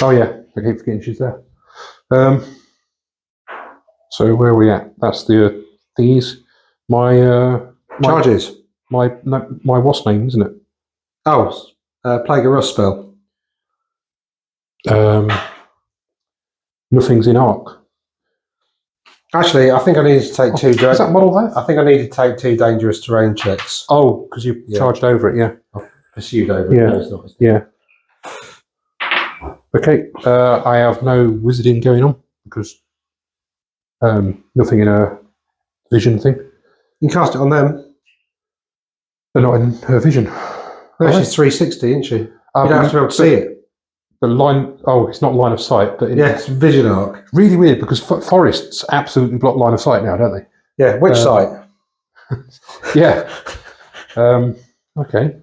Speaker 2: Oh yeah, I keep forgetting she's there. So where are we at? That's the these. My
Speaker 1: Charges.
Speaker 2: My what's name, isn't it?
Speaker 1: Oh, Plague of Rust spell.
Speaker 2: Nothing's in arc.
Speaker 1: Actually, I think I needed to take 2.
Speaker 2: Is that model there?
Speaker 1: I think I needed to take 2 dangerous terrain checks.
Speaker 2: Oh, because you charged over it, yeah.
Speaker 1: Pursued over.
Speaker 2: Yeah.
Speaker 1: No, it's not.
Speaker 2: Yeah. Okay. I have no wizarding going on because nothing in a vision thing.
Speaker 1: You can cast it on them.
Speaker 2: They're not in her vision.
Speaker 1: No, she's 360, isn't she? You don't have to be able to see it.
Speaker 2: The line. Oh, it's not line of sight, but
Speaker 1: It's vision arc.
Speaker 2: really weird because forests absolutely block line of sight now, don't they?
Speaker 1: Yeah, which site?
Speaker 2: Yeah. Okay.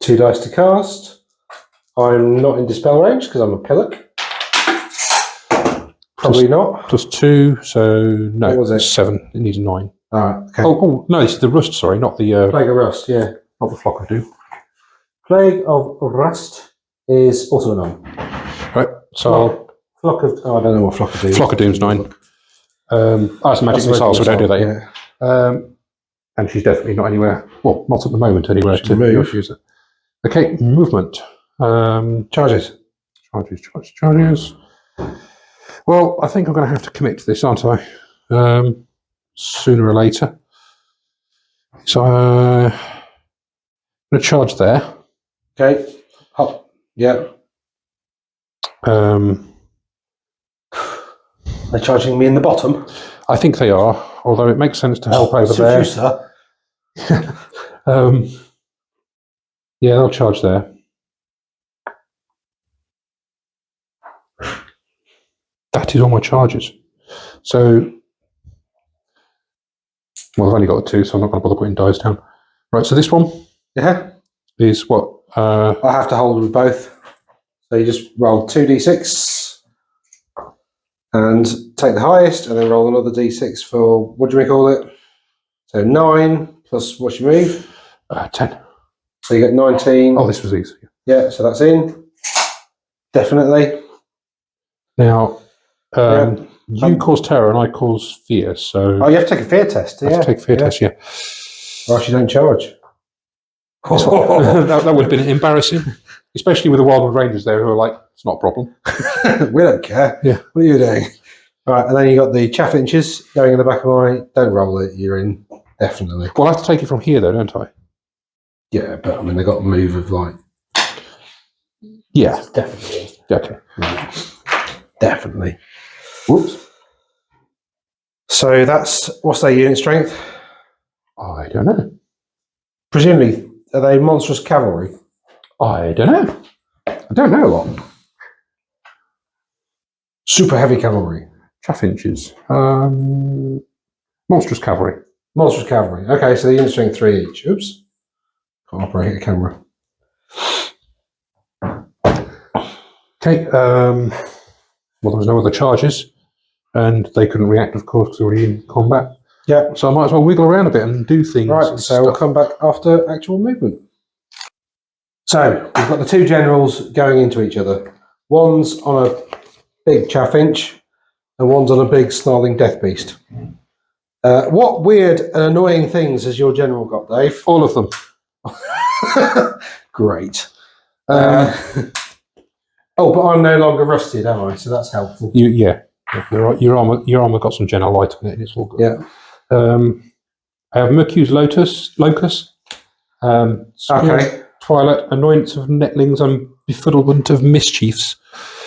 Speaker 1: 2 dice to cast. I'm not in dispel range because I'm a pillock. Probably not.
Speaker 2: Plus 2, so no.
Speaker 1: What was it?
Speaker 2: 7. It needs a 9.
Speaker 1: All right. Okay.
Speaker 2: Oh no, this is the rust. Sorry, not the
Speaker 1: Plague of Rust. Yeah.
Speaker 2: not the flock of doom.
Speaker 1: Plague of Rust is also a 9.
Speaker 2: Right. So
Speaker 1: Flock of. Oh, I don't know what Flock of Doom.
Speaker 2: flock of doom's 9. That's a magic missile, so we don't do that yet.
Speaker 1: Yeah.
Speaker 2: And she's definitely not anywhere. Well, not at the moment anywhere
Speaker 1: She can move.
Speaker 2: use it. Okay, movement.
Speaker 1: Charges.
Speaker 2: Charges. Well, I think I'm going to have to commit to this, aren't I? Sooner or later. So I'm going to charge there.
Speaker 1: Okay. Hop. Yeah.
Speaker 2: They're
Speaker 1: charging me in the bottom.
Speaker 2: I think they are, although it makes sense to help over there.
Speaker 1: You, sir.
Speaker 2: Yeah, they'll charge there. That is all my charges. So, well, I've only got 2, so I'm not going to bother putting dice down. Right, so this one is what?
Speaker 1: I have to hold with both. So you just roll 2d6 and take the highest, and then roll another d6 for, what do we call it? So 9 plus what's your move?
Speaker 2: 10.
Speaker 1: So you get 19.
Speaker 2: Oh, this was easy.
Speaker 1: Yeah, so that's in. Definitely.
Speaker 2: Now, you cause terror and I cause fear, so...
Speaker 1: Oh, you have to take a fear test,
Speaker 2: I have to take a fear test, yeah.
Speaker 1: Or else you don't charge.
Speaker 2: that would have been embarrassing, especially with the Wildwood Rangers there who are like, it's not a problem.
Speaker 1: We don't care.
Speaker 2: Yeah.
Speaker 1: What are you doing? Right, and then you got the chaffinches going in the back of my... Don't roll it, you're in. Definitely.
Speaker 2: Well, I have to take it from here, though, don't I?
Speaker 1: Yeah, but I mean, they got a move of like...
Speaker 2: Yeah.
Speaker 1: Definitely.
Speaker 2: Okay.
Speaker 1: Definitely.
Speaker 2: Whoops.
Speaker 1: So that's... What's their unit strength?
Speaker 2: I don't know.
Speaker 1: Presumably, are they monstrous cavalry?
Speaker 2: I don't know. I don't know a lot.
Speaker 1: Super heavy cavalry.
Speaker 2: Chaffinches. Monstrous cavalry.
Speaker 1: Monstrous cavalry. Okay, so the unit strength 3 each. Oops. Can't operate a camera.
Speaker 2: Okay. Well, there was no other charges, and they couldn't react, of course, because they were already in combat.
Speaker 1: Yeah.
Speaker 2: So I might as well wiggle around a bit and do things.
Speaker 1: Right, so we'll come back after actual movement. So we've got the 2 generals going into each other. One's on a big chaffinch, and one's on a big snarling death beast. What weird and annoying things has your general got, Dave?
Speaker 2: All of them.
Speaker 1: Great. Oh, but I'm no longer rusted, am I? So that's helpful.
Speaker 2: Yeah. Your armor got some general light on it, and it's all good.
Speaker 1: Yeah.
Speaker 2: I have Mercury's Locus,
Speaker 1: Okay.
Speaker 2: Twilight, Annoyance of Netlings, and Befuddlement of Mischiefs.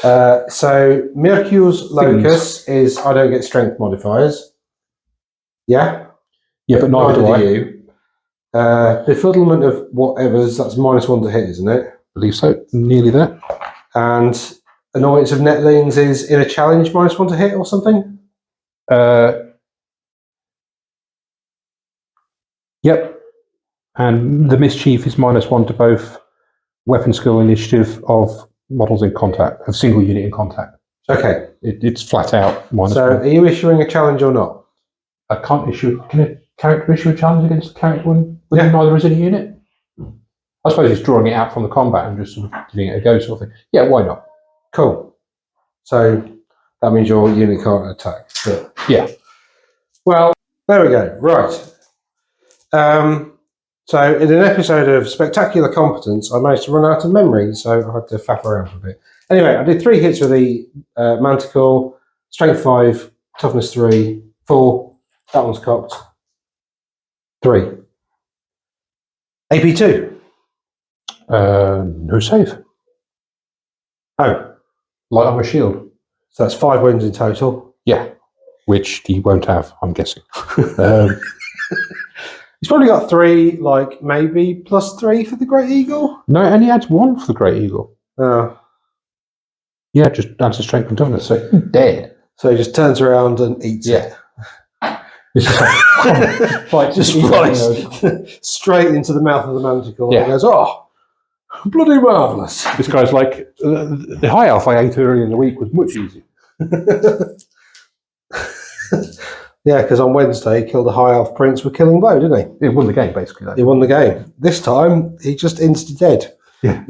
Speaker 1: So Mercury's Locus is I don't get strength modifiers. Yeah?
Speaker 2: Yeah, but neither do I.
Speaker 1: you. Befuddlement of whatever's, that's -1 to hit, isn't it?
Speaker 2: I believe so. Nearly there.
Speaker 1: And Annoyance of Netlings is in a challenge -1 to hit or something?
Speaker 2: Yep. And the Mischief is -1 to both weapon skill initiative of models in contact, of single unit in contact.
Speaker 1: Okay.
Speaker 2: It's flat out -1.
Speaker 1: So are you issuing a challenge or not?
Speaker 2: I can't issue... Can a character issue a challenge against a character when neither is in a unit? I suppose it's drawing it out from the combat and just sort of giving it a go sort of thing. Yeah, why not?
Speaker 1: Cool. So that means your unit can't attack. But
Speaker 2: yeah.
Speaker 1: Well, there we go. Right. So in an episode of Spectacular Competence, I managed to run out of memory, so I had to faff around for a bit. Anyway, I did 3 hits with the Manticore, Strength 5, Toughness 3, 4. That one's cocked. 3. AP 2.
Speaker 2: No save.
Speaker 1: Oh.
Speaker 2: Light armor shield.
Speaker 1: So that's 5 wounds in total.
Speaker 2: Yeah. Which he won't have, I'm guessing.
Speaker 1: He's probably got 3, like maybe +3 for the Great Eagle.
Speaker 2: No, and he adds 1 for the Great Eagle.
Speaker 1: Oh.
Speaker 2: Yeah, just adds a strength and toughness. So dead.
Speaker 1: So he just turns around and eats it.
Speaker 2: It's just
Speaker 1: flies straight into the mouth of the Manticore.
Speaker 2: Yeah.
Speaker 1: And goes, oh, bloody marvellous.
Speaker 2: This guy's like, the high elf I ate earlier in the week was much easier.
Speaker 1: Yeah, because on Wednesday he killed a high elf prince with killing blow, didn't he?
Speaker 2: He won the game, basically. Though.
Speaker 1: He won the game. This time he just insta-dead.
Speaker 2: Yeah.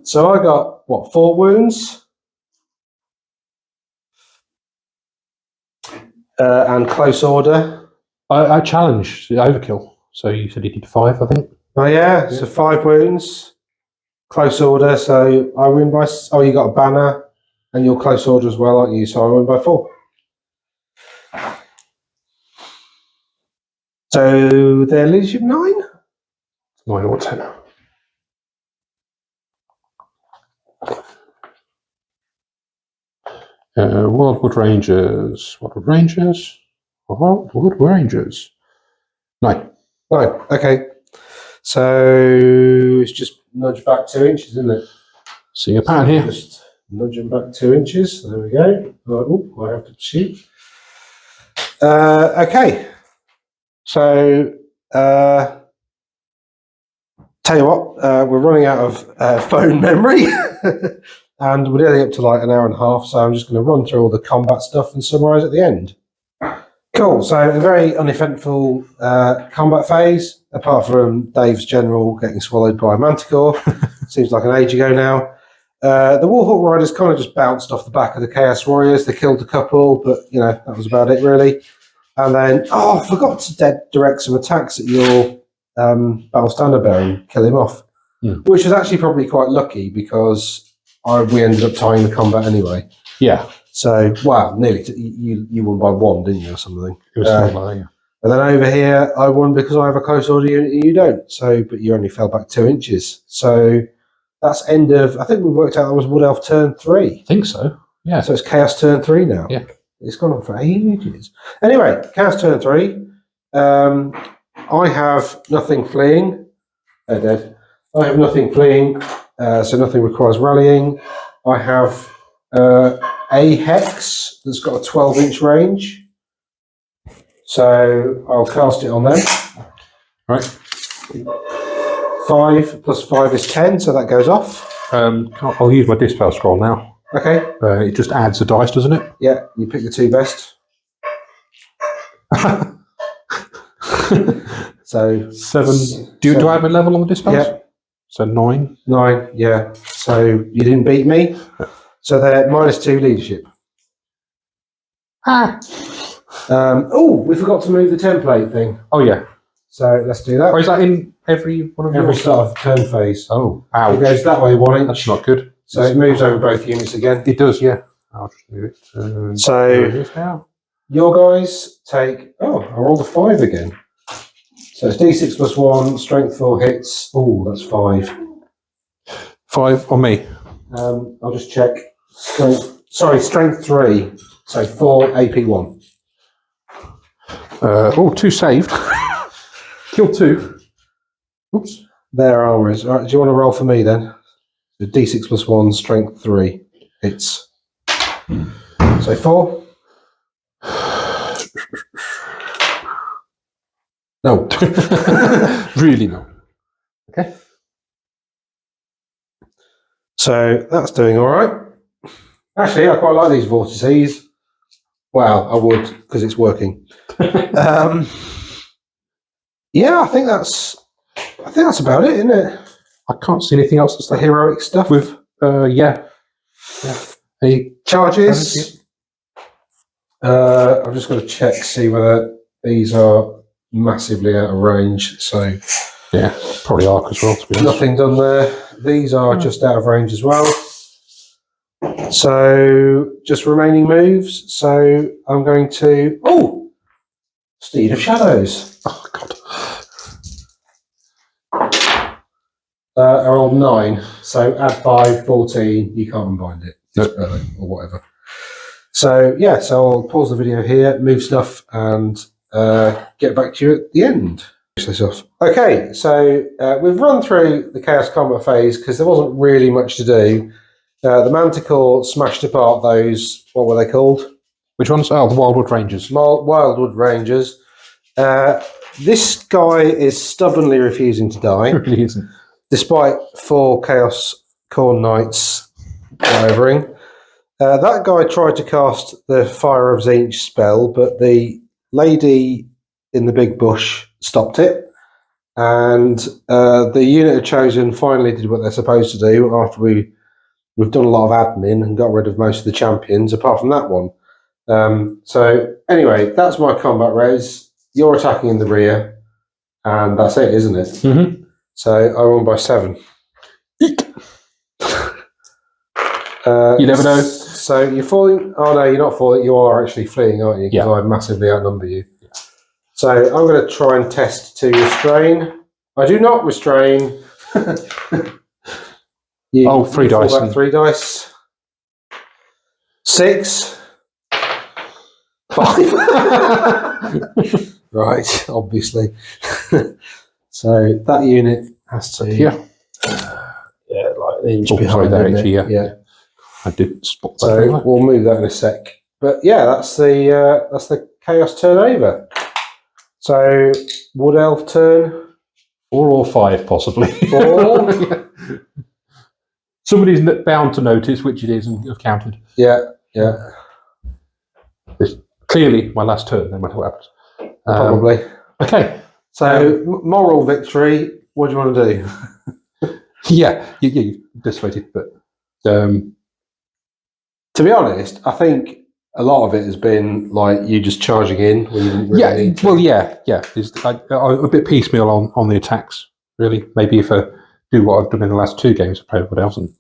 Speaker 1: So I got, 4 wounds? And close order.
Speaker 2: I challenged the overkill. So you said he did 5, I think.
Speaker 1: Oh yeah, so 5 wounds. Close order, so I win by... Oh, you got a banner and you're close order as well, aren't you? So I win by 4. So their leadership 9?
Speaker 2: 9 or 10. Wildwood Rangers. Wildwood Rangers. Wildwood Rangers. 9.
Speaker 1: Right, okay. So it's just nudge back 2 inches, isn't it?
Speaker 2: See a pattern here.
Speaker 1: Just nudging back 2 inches. There we go. Right, oh, I have to shoot. Okay. So tell you what, we're running out of phone memory. And we're nearly up to like an hour and a half, so I'm just going to run through all the combat stuff and summarise at the end. Cool, so a very uneventful combat phase, apart from Dave's general getting swallowed by a manticore. Seems like an age ago now. The Warhawk Riders kind of just bounced off the back of the Chaos Warriors. They killed a couple, but you know, that was about it really. And then, I forgot to direct some attacks at your Battle Standard Bearer and kill him off, which was actually probably quite lucky because we ended up tying the combat anyway.
Speaker 2: Yeah.
Speaker 1: So, wow, nearly. You won by 1, didn't you, or something?
Speaker 2: It was something like that, yeah.
Speaker 1: And then over here, I won because I have a close order unit and you don't. So, but you only fell back 2 inches. So that's end of. I think we worked out that was Wood Elf turn 3.
Speaker 2: I think so. Yeah.
Speaker 1: So it's Chaos turn 3 now.
Speaker 2: Yeah.
Speaker 1: It's gone on for ages. Anyway, Chaos turn 3. I have nothing fleeing. They're dead. I have nothing fleeing, so nothing requires rallying. I have a hex that's got a 12-inch range. So I'll cast it on them.
Speaker 2: Right.
Speaker 1: 5 plus 5 is 10, so that goes off.
Speaker 2: I'll use my dispel scroll now.
Speaker 1: Okay.
Speaker 2: It just adds a dice, doesn't it?
Speaker 1: Yeah, you pick the 2 best. So
Speaker 2: 7. Do I have a level on the dispels?
Speaker 1: Yeah.
Speaker 2: So 9.
Speaker 1: 9, yeah. So you didn't beat me. So they're -2 leadership. We forgot to move the template thing.
Speaker 2: Oh, yeah.
Speaker 1: So let's do that.
Speaker 2: Or is that in every one of
Speaker 1: Every
Speaker 2: yours?
Speaker 1: start of turn phase.
Speaker 2: Oh,
Speaker 1: It
Speaker 2: ouch.
Speaker 1: goes that way 1 inch.
Speaker 2: That's not good.
Speaker 1: So it moves over both units again.
Speaker 2: It does, yeah. I'll just move it. There
Speaker 1: So
Speaker 2: it is now.
Speaker 1: your guys take. Oh, I rolled a 5 again. So it's D6 plus 1, strength 4 hits. Oh, that's 5.
Speaker 2: 5 on me.
Speaker 1: I'll just check. Strength 3. So 4 AP 1.
Speaker 2: 2 saved. Kill 2. Oops.
Speaker 1: Their armors. All right, do you want to roll for me then? So D6 plus 1, strength 3 hits. So 4. No.
Speaker 2: Really no. Okay.
Speaker 1: So that's doing all right. Actually, I quite like these vortices. Well, I would because it's working. Yeah, I think that's about it, isn't it?
Speaker 2: I can't see anything else that's
Speaker 1: The heroic stuff.
Speaker 2: with yeah. Any
Speaker 1: Charges. I'm just going to check, see whether these are massively out of range. So
Speaker 2: yeah, probably arc as well, to be honest.
Speaker 1: nothing done there. These are just out of range as well. So just remaining moves. So I'm going to Steed of Shadows.
Speaker 2: Oh god.
Speaker 1: I rolled 9. So add 5, 14. You can't unbind it.
Speaker 2: Nope.
Speaker 1: Or whatever. So yeah, so I'll pause the video here, move stuff, and get back to you at the end. Okay, so we've run through the Chaos Combat phase because there wasn't really much to do. The Manticore smashed apart those, what were they called?
Speaker 2: Which ones? Oh, the Wildwood Rangers.
Speaker 1: Wildwood Rangers. This guy is stubbornly refusing to die.
Speaker 2: It really isn't.
Speaker 1: Despite 4 Chaos Corn Knights overing. That guy tried to cast the Fire of Zinch spell, but the lady in the big bush stopped it. And the unit chosen finally did what they're supposed to do after we've done a lot of admin and got rid of most of the champions, apart from that one. So anyway, that's my combat res. You're attacking in the rear, and that's it, isn't it?
Speaker 2: Mm-hmm.
Speaker 1: So I won by 7.
Speaker 2: You never know.
Speaker 1: So you're falling. Oh no, you're not falling. You are actually fleeing, aren't you? Because I massively outnumber you. Yeah. So I'm going to try and test to restrain. I do not restrain.
Speaker 2: 3 dice.
Speaker 1: Back 3 dice. 6. 5. Right, obviously. So that unit has to.
Speaker 2: Yeah.
Speaker 1: Like an inch
Speaker 2: Oh,
Speaker 1: behind.
Speaker 2: sorry, there,
Speaker 1: isn't
Speaker 2: actually,
Speaker 1: it?
Speaker 2: yeah. I did spot that.
Speaker 1: So we'll move that in a sec. But yeah, that's the chaos turn over. So wood elf turn.
Speaker 2: 4 or 5, possibly.
Speaker 1: 4.
Speaker 2: Yeah. Somebody's bound to notice which it is and have counted.
Speaker 1: Yeah.
Speaker 2: It's clearly my last turn, no matter what happens.
Speaker 1: Probably.
Speaker 2: Okay.
Speaker 1: So moral victory. What do you want to do?
Speaker 2: Yeah, you dissipated, but
Speaker 1: To be honest, I think a lot of it has been like you just charging in when you didn't really need to.
Speaker 2: Well, yeah. It's a bit piecemeal on the attacks, really. Maybe if I do what I've done in the last 2 games of Everybody Else and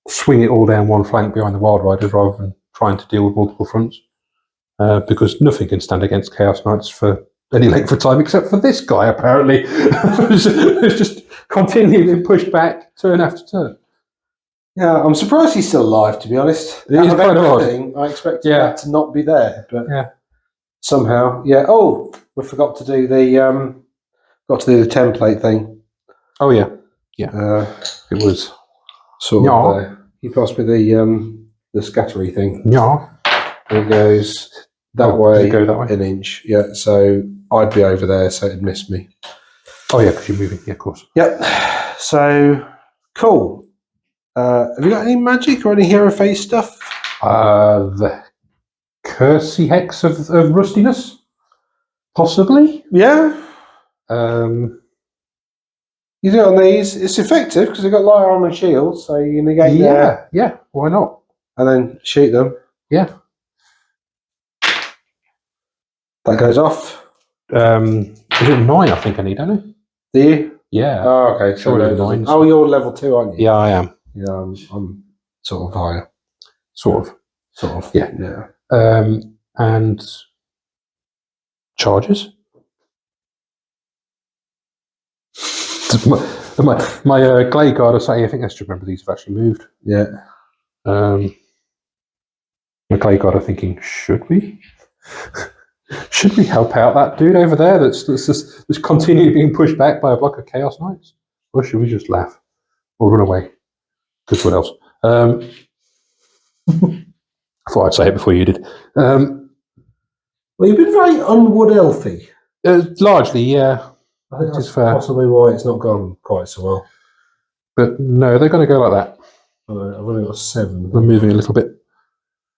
Speaker 2: swing it all down one flank behind the Wild Riders rather than trying to deal with multiple fronts. Because nothing can stand against Chaos Knights for any length of time, except for this guy, apparently. Who's just continually being pushed back turn after turn.
Speaker 1: Yeah, I'm surprised he's still alive, to be honest.
Speaker 2: It is kind of odd.
Speaker 1: I expected that to not be there, but
Speaker 2: yeah.
Speaker 1: Somehow. Yeah. Oh, we forgot to do the template thing.
Speaker 2: Oh yeah. It was
Speaker 1: sort of. He passed me the scattery thing.
Speaker 2: Yeah.
Speaker 1: It goes that way.
Speaker 2: Does it go that way?
Speaker 1: An inch. Yeah. So I'd be over there, so it'd miss me.
Speaker 2: Oh yeah, because you're moving. Yeah, of course.
Speaker 1: Yep. So cool. Have you got any magic or any hero phase stuff?
Speaker 2: The Cursey Hex of Rustiness, possibly.
Speaker 1: Yeah. You do it on these. It's effective because they've got light armor and shield, so you negate their.
Speaker 2: Yeah. Why not?
Speaker 1: And then shoot them.
Speaker 2: Yeah.
Speaker 1: That goes off.
Speaker 2: Is it 9? I think I need, don't I?
Speaker 1: Do you?
Speaker 2: Yeah.
Speaker 1: Oh, okay.
Speaker 2: Sure,
Speaker 1: So
Speaker 2: 9.
Speaker 1: Oh, you're level 2, aren't you?
Speaker 2: Yeah, I am.
Speaker 1: Yeah, I'm sort of higher.
Speaker 2: Sort of. Yeah.
Speaker 1: Yeah.
Speaker 2: And charges. my Glade Guard are saying, I think I should remember these have actually moved.
Speaker 1: Yeah.
Speaker 2: My Glade Guard are thinking, should we? Should we help out that dude over there that's continually being pushed back by a block of Chaos Knights? Or should we just laugh? Or run away? Because what else? I thought I'd say it before you did.
Speaker 1: Well, you've been very unwood elfy.
Speaker 2: Largely, yeah.
Speaker 1: I think that's possibly why it's not gone quite so well.
Speaker 2: But no, they're going to go like that.
Speaker 1: I've only got 7.
Speaker 2: They're moving a little bit.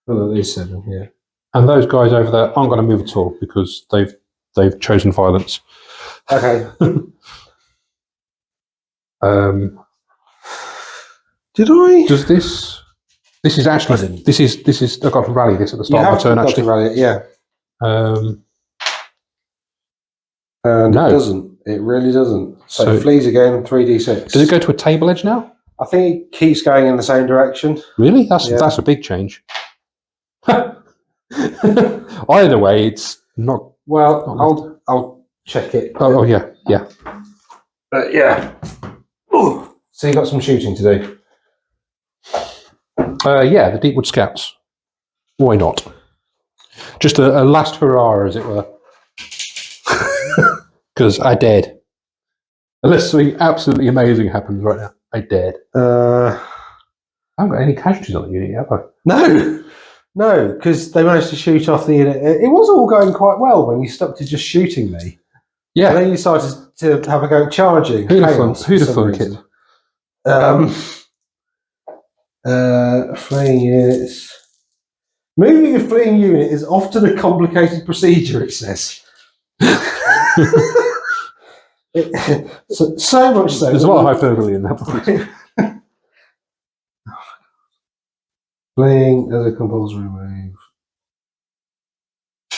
Speaker 1: Oh, there's 7, yeah.
Speaker 2: And those guys over there aren't going to move at all because they've chosen violence.
Speaker 1: Okay. Did I?
Speaker 2: Does this? This is actually. This is. I've got to rally this at the start of my turn. Actually,
Speaker 1: to rally it, yeah. And
Speaker 2: no.
Speaker 1: It doesn't. It really doesn't. So it flees again. 3d6.
Speaker 2: Does it go to a table edge now?
Speaker 1: I think it keeps going in the same direction.
Speaker 2: Really? That's a big change. Either way, it's not.
Speaker 1: Well, I'll check it.
Speaker 2: Oh yeah.
Speaker 1: But yeah. Ooh. So you got some shooting to do.
Speaker 2: Yeah, the Deepwood Scouts. Why not? Just a last hurrah, as it were. Because I dared. Unless something absolutely amazing happens right now, I dared. I haven't got any casualties on the unit yet, have I?
Speaker 1: No, because they managed to shoot off the unit. It was all going quite well when you stuck to just shooting me.
Speaker 2: Yeah.
Speaker 1: And then you decided to have a go at charging.
Speaker 2: Who'd have thunk it?
Speaker 1: Fleeing units. Moving a fleeing unit is often a complicated procedure, it says. So much so.
Speaker 2: There's a lot of hyperbole in that.
Speaker 1: Fleeing as a compulsory move.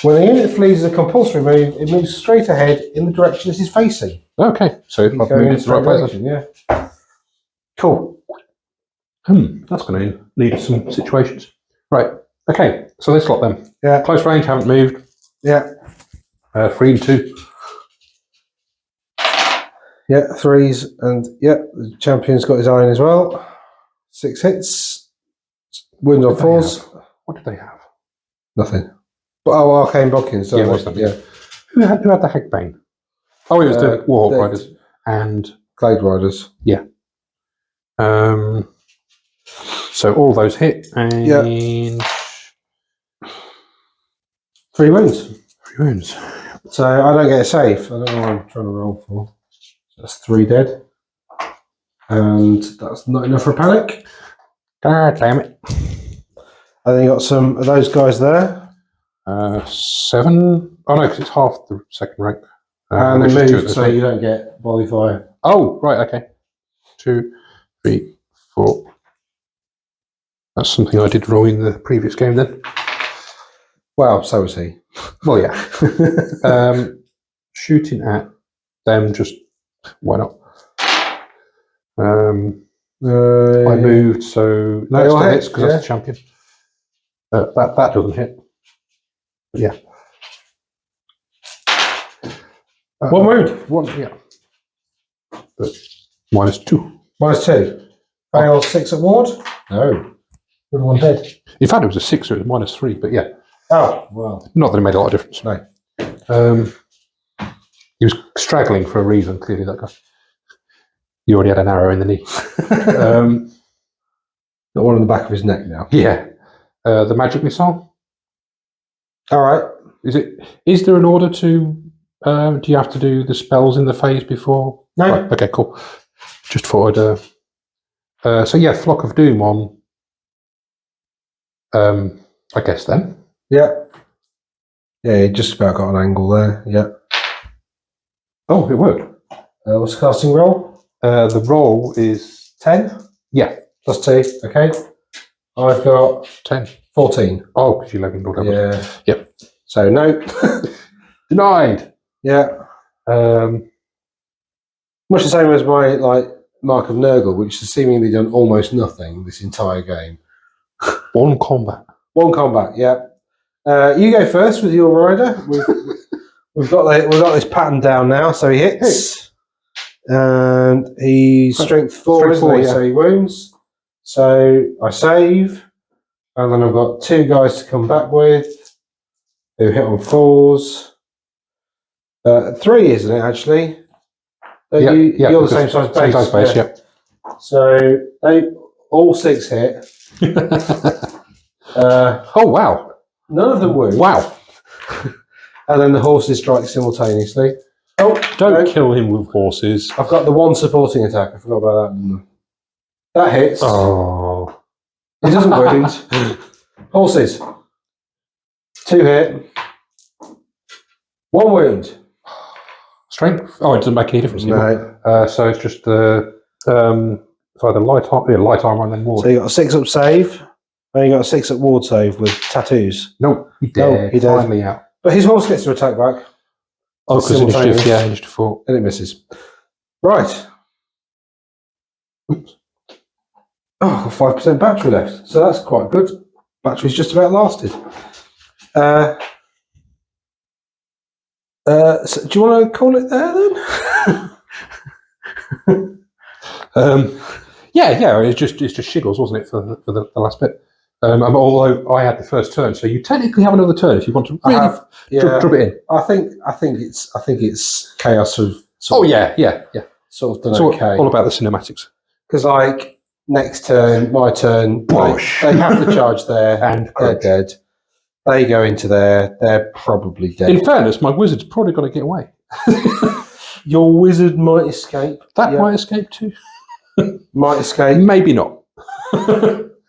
Speaker 1: When a unit flees as a compulsory move, it moves straight ahead in the direction it is facing.
Speaker 2: Okay, so I've moved into the right place.
Speaker 1: Yeah. Cool.
Speaker 2: That's going to need some situations. Right. Okay. So this lot then.
Speaker 1: Yeah.
Speaker 2: Close range, haven't moved.
Speaker 1: Yeah.
Speaker 2: 3 and 2.
Speaker 1: Yeah, 3s, and yeah, the champion's got his iron as well. 6 hits. Wounds on 4s.
Speaker 2: What did they have?
Speaker 1: Nothing. But Arcane Bockins. So
Speaker 2: Yeah, it was something.
Speaker 1: yeah.
Speaker 2: Who had the Hegbane? Oh, it was the Warhawk
Speaker 1: the-
Speaker 2: Riders and
Speaker 1: Glade Riders.
Speaker 2: yeah. So all those hit and
Speaker 1: 3 wounds.
Speaker 2: 3 wounds.
Speaker 1: So I don't get a save. I don't know what I'm trying to roll for. That's 3 dead. And that's not enough for a panic.
Speaker 2: God damn it.
Speaker 1: And then you got some of those guys there.
Speaker 2: 7. Oh no, because it's half the second rank.
Speaker 1: And
Speaker 2: there's just 2 of
Speaker 1: move
Speaker 2: those,
Speaker 1: so
Speaker 2: right?
Speaker 1: you don't get volley fire.
Speaker 2: Oh, right, okay. 2, 3, 4. That's something I did wrong in the previous game then.
Speaker 1: Well, so was he.
Speaker 2: Well, yeah. Shooting at them, just why not? I moved, so no, it still hits because that's the champion. That doesn't hit. But yeah.
Speaker 1: 1 wound.
Speaker 2: 1, yeah. But -2.
Speaker 1: -2. Fail 6 at ward? No. Good one dead.
Speaker 2: In fact, it was a 6, so it was -3, but yeah.
Speaker 1: Oh, well.
Speaker 2: Not that it made a lot of difference.
Speaker 1: No.
Speaker 2: He was straggling for a reason, clearly, that guy. He already had an arrow in the knee.
Speaker 1: Got one on the back of his neck now.
Speaker 2: Yeah. The magic missile.
Speaker 1: All right.
Speaker 2: Is there an order to... do you have to do the spells in the phase before?
Speaker 1: No.
Speaker 2: Right, okay, cool. Just thought I'd... so yeah, Flock of Doom on... I guess then.
Speaker 1: Yeah. Yeah, you just about got an angle there. Yeah.
Speaker 2: Oh, it worked.
Speaker 1: What's the casting roll?
Speaker 2: The roll is
Speaker 1: 10?
Speaker 2: Yeah.
Speaker 1: +2. Okay. I've got
Speaker 2: 10.
Speaker 1: 14.
Speaker 2: Oh, because you leveled all damage.
Speaker 1: Yeah.
Speaker 2: Yep.
Speaker 1: So no.
Speaker 2: Denied.
Speaker 1: Yeah. Much the same as my Mark of Nurgle, which has seemingly done almost nothing this entire game.
Speaker 2: 1 combat.
Speaker 1: 1 combat. Yeah. You go first with your rider. We've got this pattern down now. So he hits, and he's strength 4, isn't he?
Speaker 2: Yeah.
Speaker 1: So he wounds. So I save, and then I've got 2 guys to come back with who hit on 4s. 3, isn't it actually? You're the same size base.
Speaker 2: Same size base, yeah.
Speaker 1: So they all 6 hit.
Speaker 2: Oh wow!
Speaker 1: None of them wound.
Speaker 2: Wow!
Speaker 1: And then the horses strike simultaneously. Oh,
Speaker 2: Don't kill him with horses.
Speaker 1: I've got the 1 supporting attack. I forgot about that. That hits.
Speaker 2: Oh.
Speaker 1: It doesn't wound. Horses. 2 hit. 1 wound.
Speaker 2: Strength? Oh, it doesn't make any difference.
Speaker 1: No.
Speaker 2: So it's just the it's either light armor and then ward.
Speaker 1: So you got a 6 up save, and you got a 6 at ward save with tattoos.
Speaker 2: Nope, he
Speaker 1: No,
Speaker 2: dead.
Speaker 1: he dead.
Speaker 2: Finally out.
Speaker 1: But his horse gets to attack back.
Speaker 2: Oh, because initiative, yeah, initiative 4.
Speaker 1: And it misses. Right. Oops. Oh, I've got 5% battery left, so that's quite good. Battery's just about lasted. So do you want to call it there then?
Speaker 2: Yeah. It's just shiggles, wasn't it, for the last bit? Although I had the first turn, so you technically have another turn if you want to really drop it in.
Speaker 1: I think it's chaos of.
Speaker 2: Oh yeah.
Speaker 1: Sort of done
Speaker 2: it's all about the cinematics.
Speaker 1: Because next turn, my turn, they have to charge there,
Speaker 2: and
Speaker 1: they're dead. They go into there, they're probably dead.
Speaker 2: In fairness, my wizard's probably got to get away.
Speaker 1: Your wizard might escape.
Speaker 2: That might escape too.
Speaker 1: Might escape.
Speaker 2: Maybe not.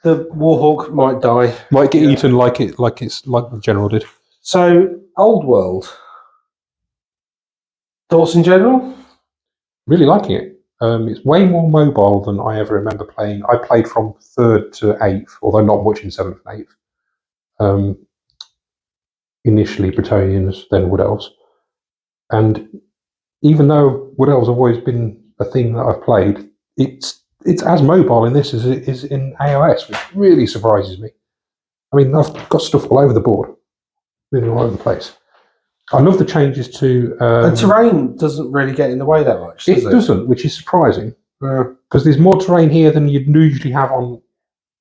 Speaker 1: The Warhawk might die.
Speaker 2: Might get eaten like the general did.
Speaker 1: So, old world. Thoughts in general?
Speaker 2: Really liking it. It's way more mobile than I ever remember playing. I played from 3rd to 8th, although not much in 7th and 8th. Initially Bretonnians, then Wood Elves. And even though Wood Elves have always been a thing that I've played, it's as mobile in this as it is in AOS, which really surprises me. I mean, I've got stuff all over the board, really all over the place. I love the changes to...
Speaker 1: the terrain doesn't really get in the way that much, does it?
Speaker 2: It doesn't, which is surprising. Because there's more terrain here than you'd usually have on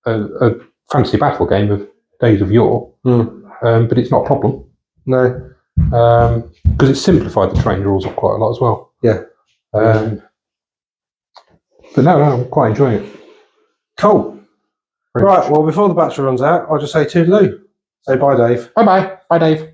Speaker 2: a fantasy battle game of days of yore,
Speaker 1: Mm.
Speaker 2: but it's not a problem
Speaker 1: No.
Speaker 2: because it's simplified the terrain rules up quite a lot as well.
Speaker 1: Yeah.
Speaker 2: But no, I'm quite enjoying it.
Speaker 1: Cool.
Speaker 2: Very
Speaker 1: Right,
Speaker 2: much.
Speaker 1: well, before the battery runs out, I'll just say toodaloo. Say bye, Dave.
Speaker 2: Bye-bye. Bye, Dave.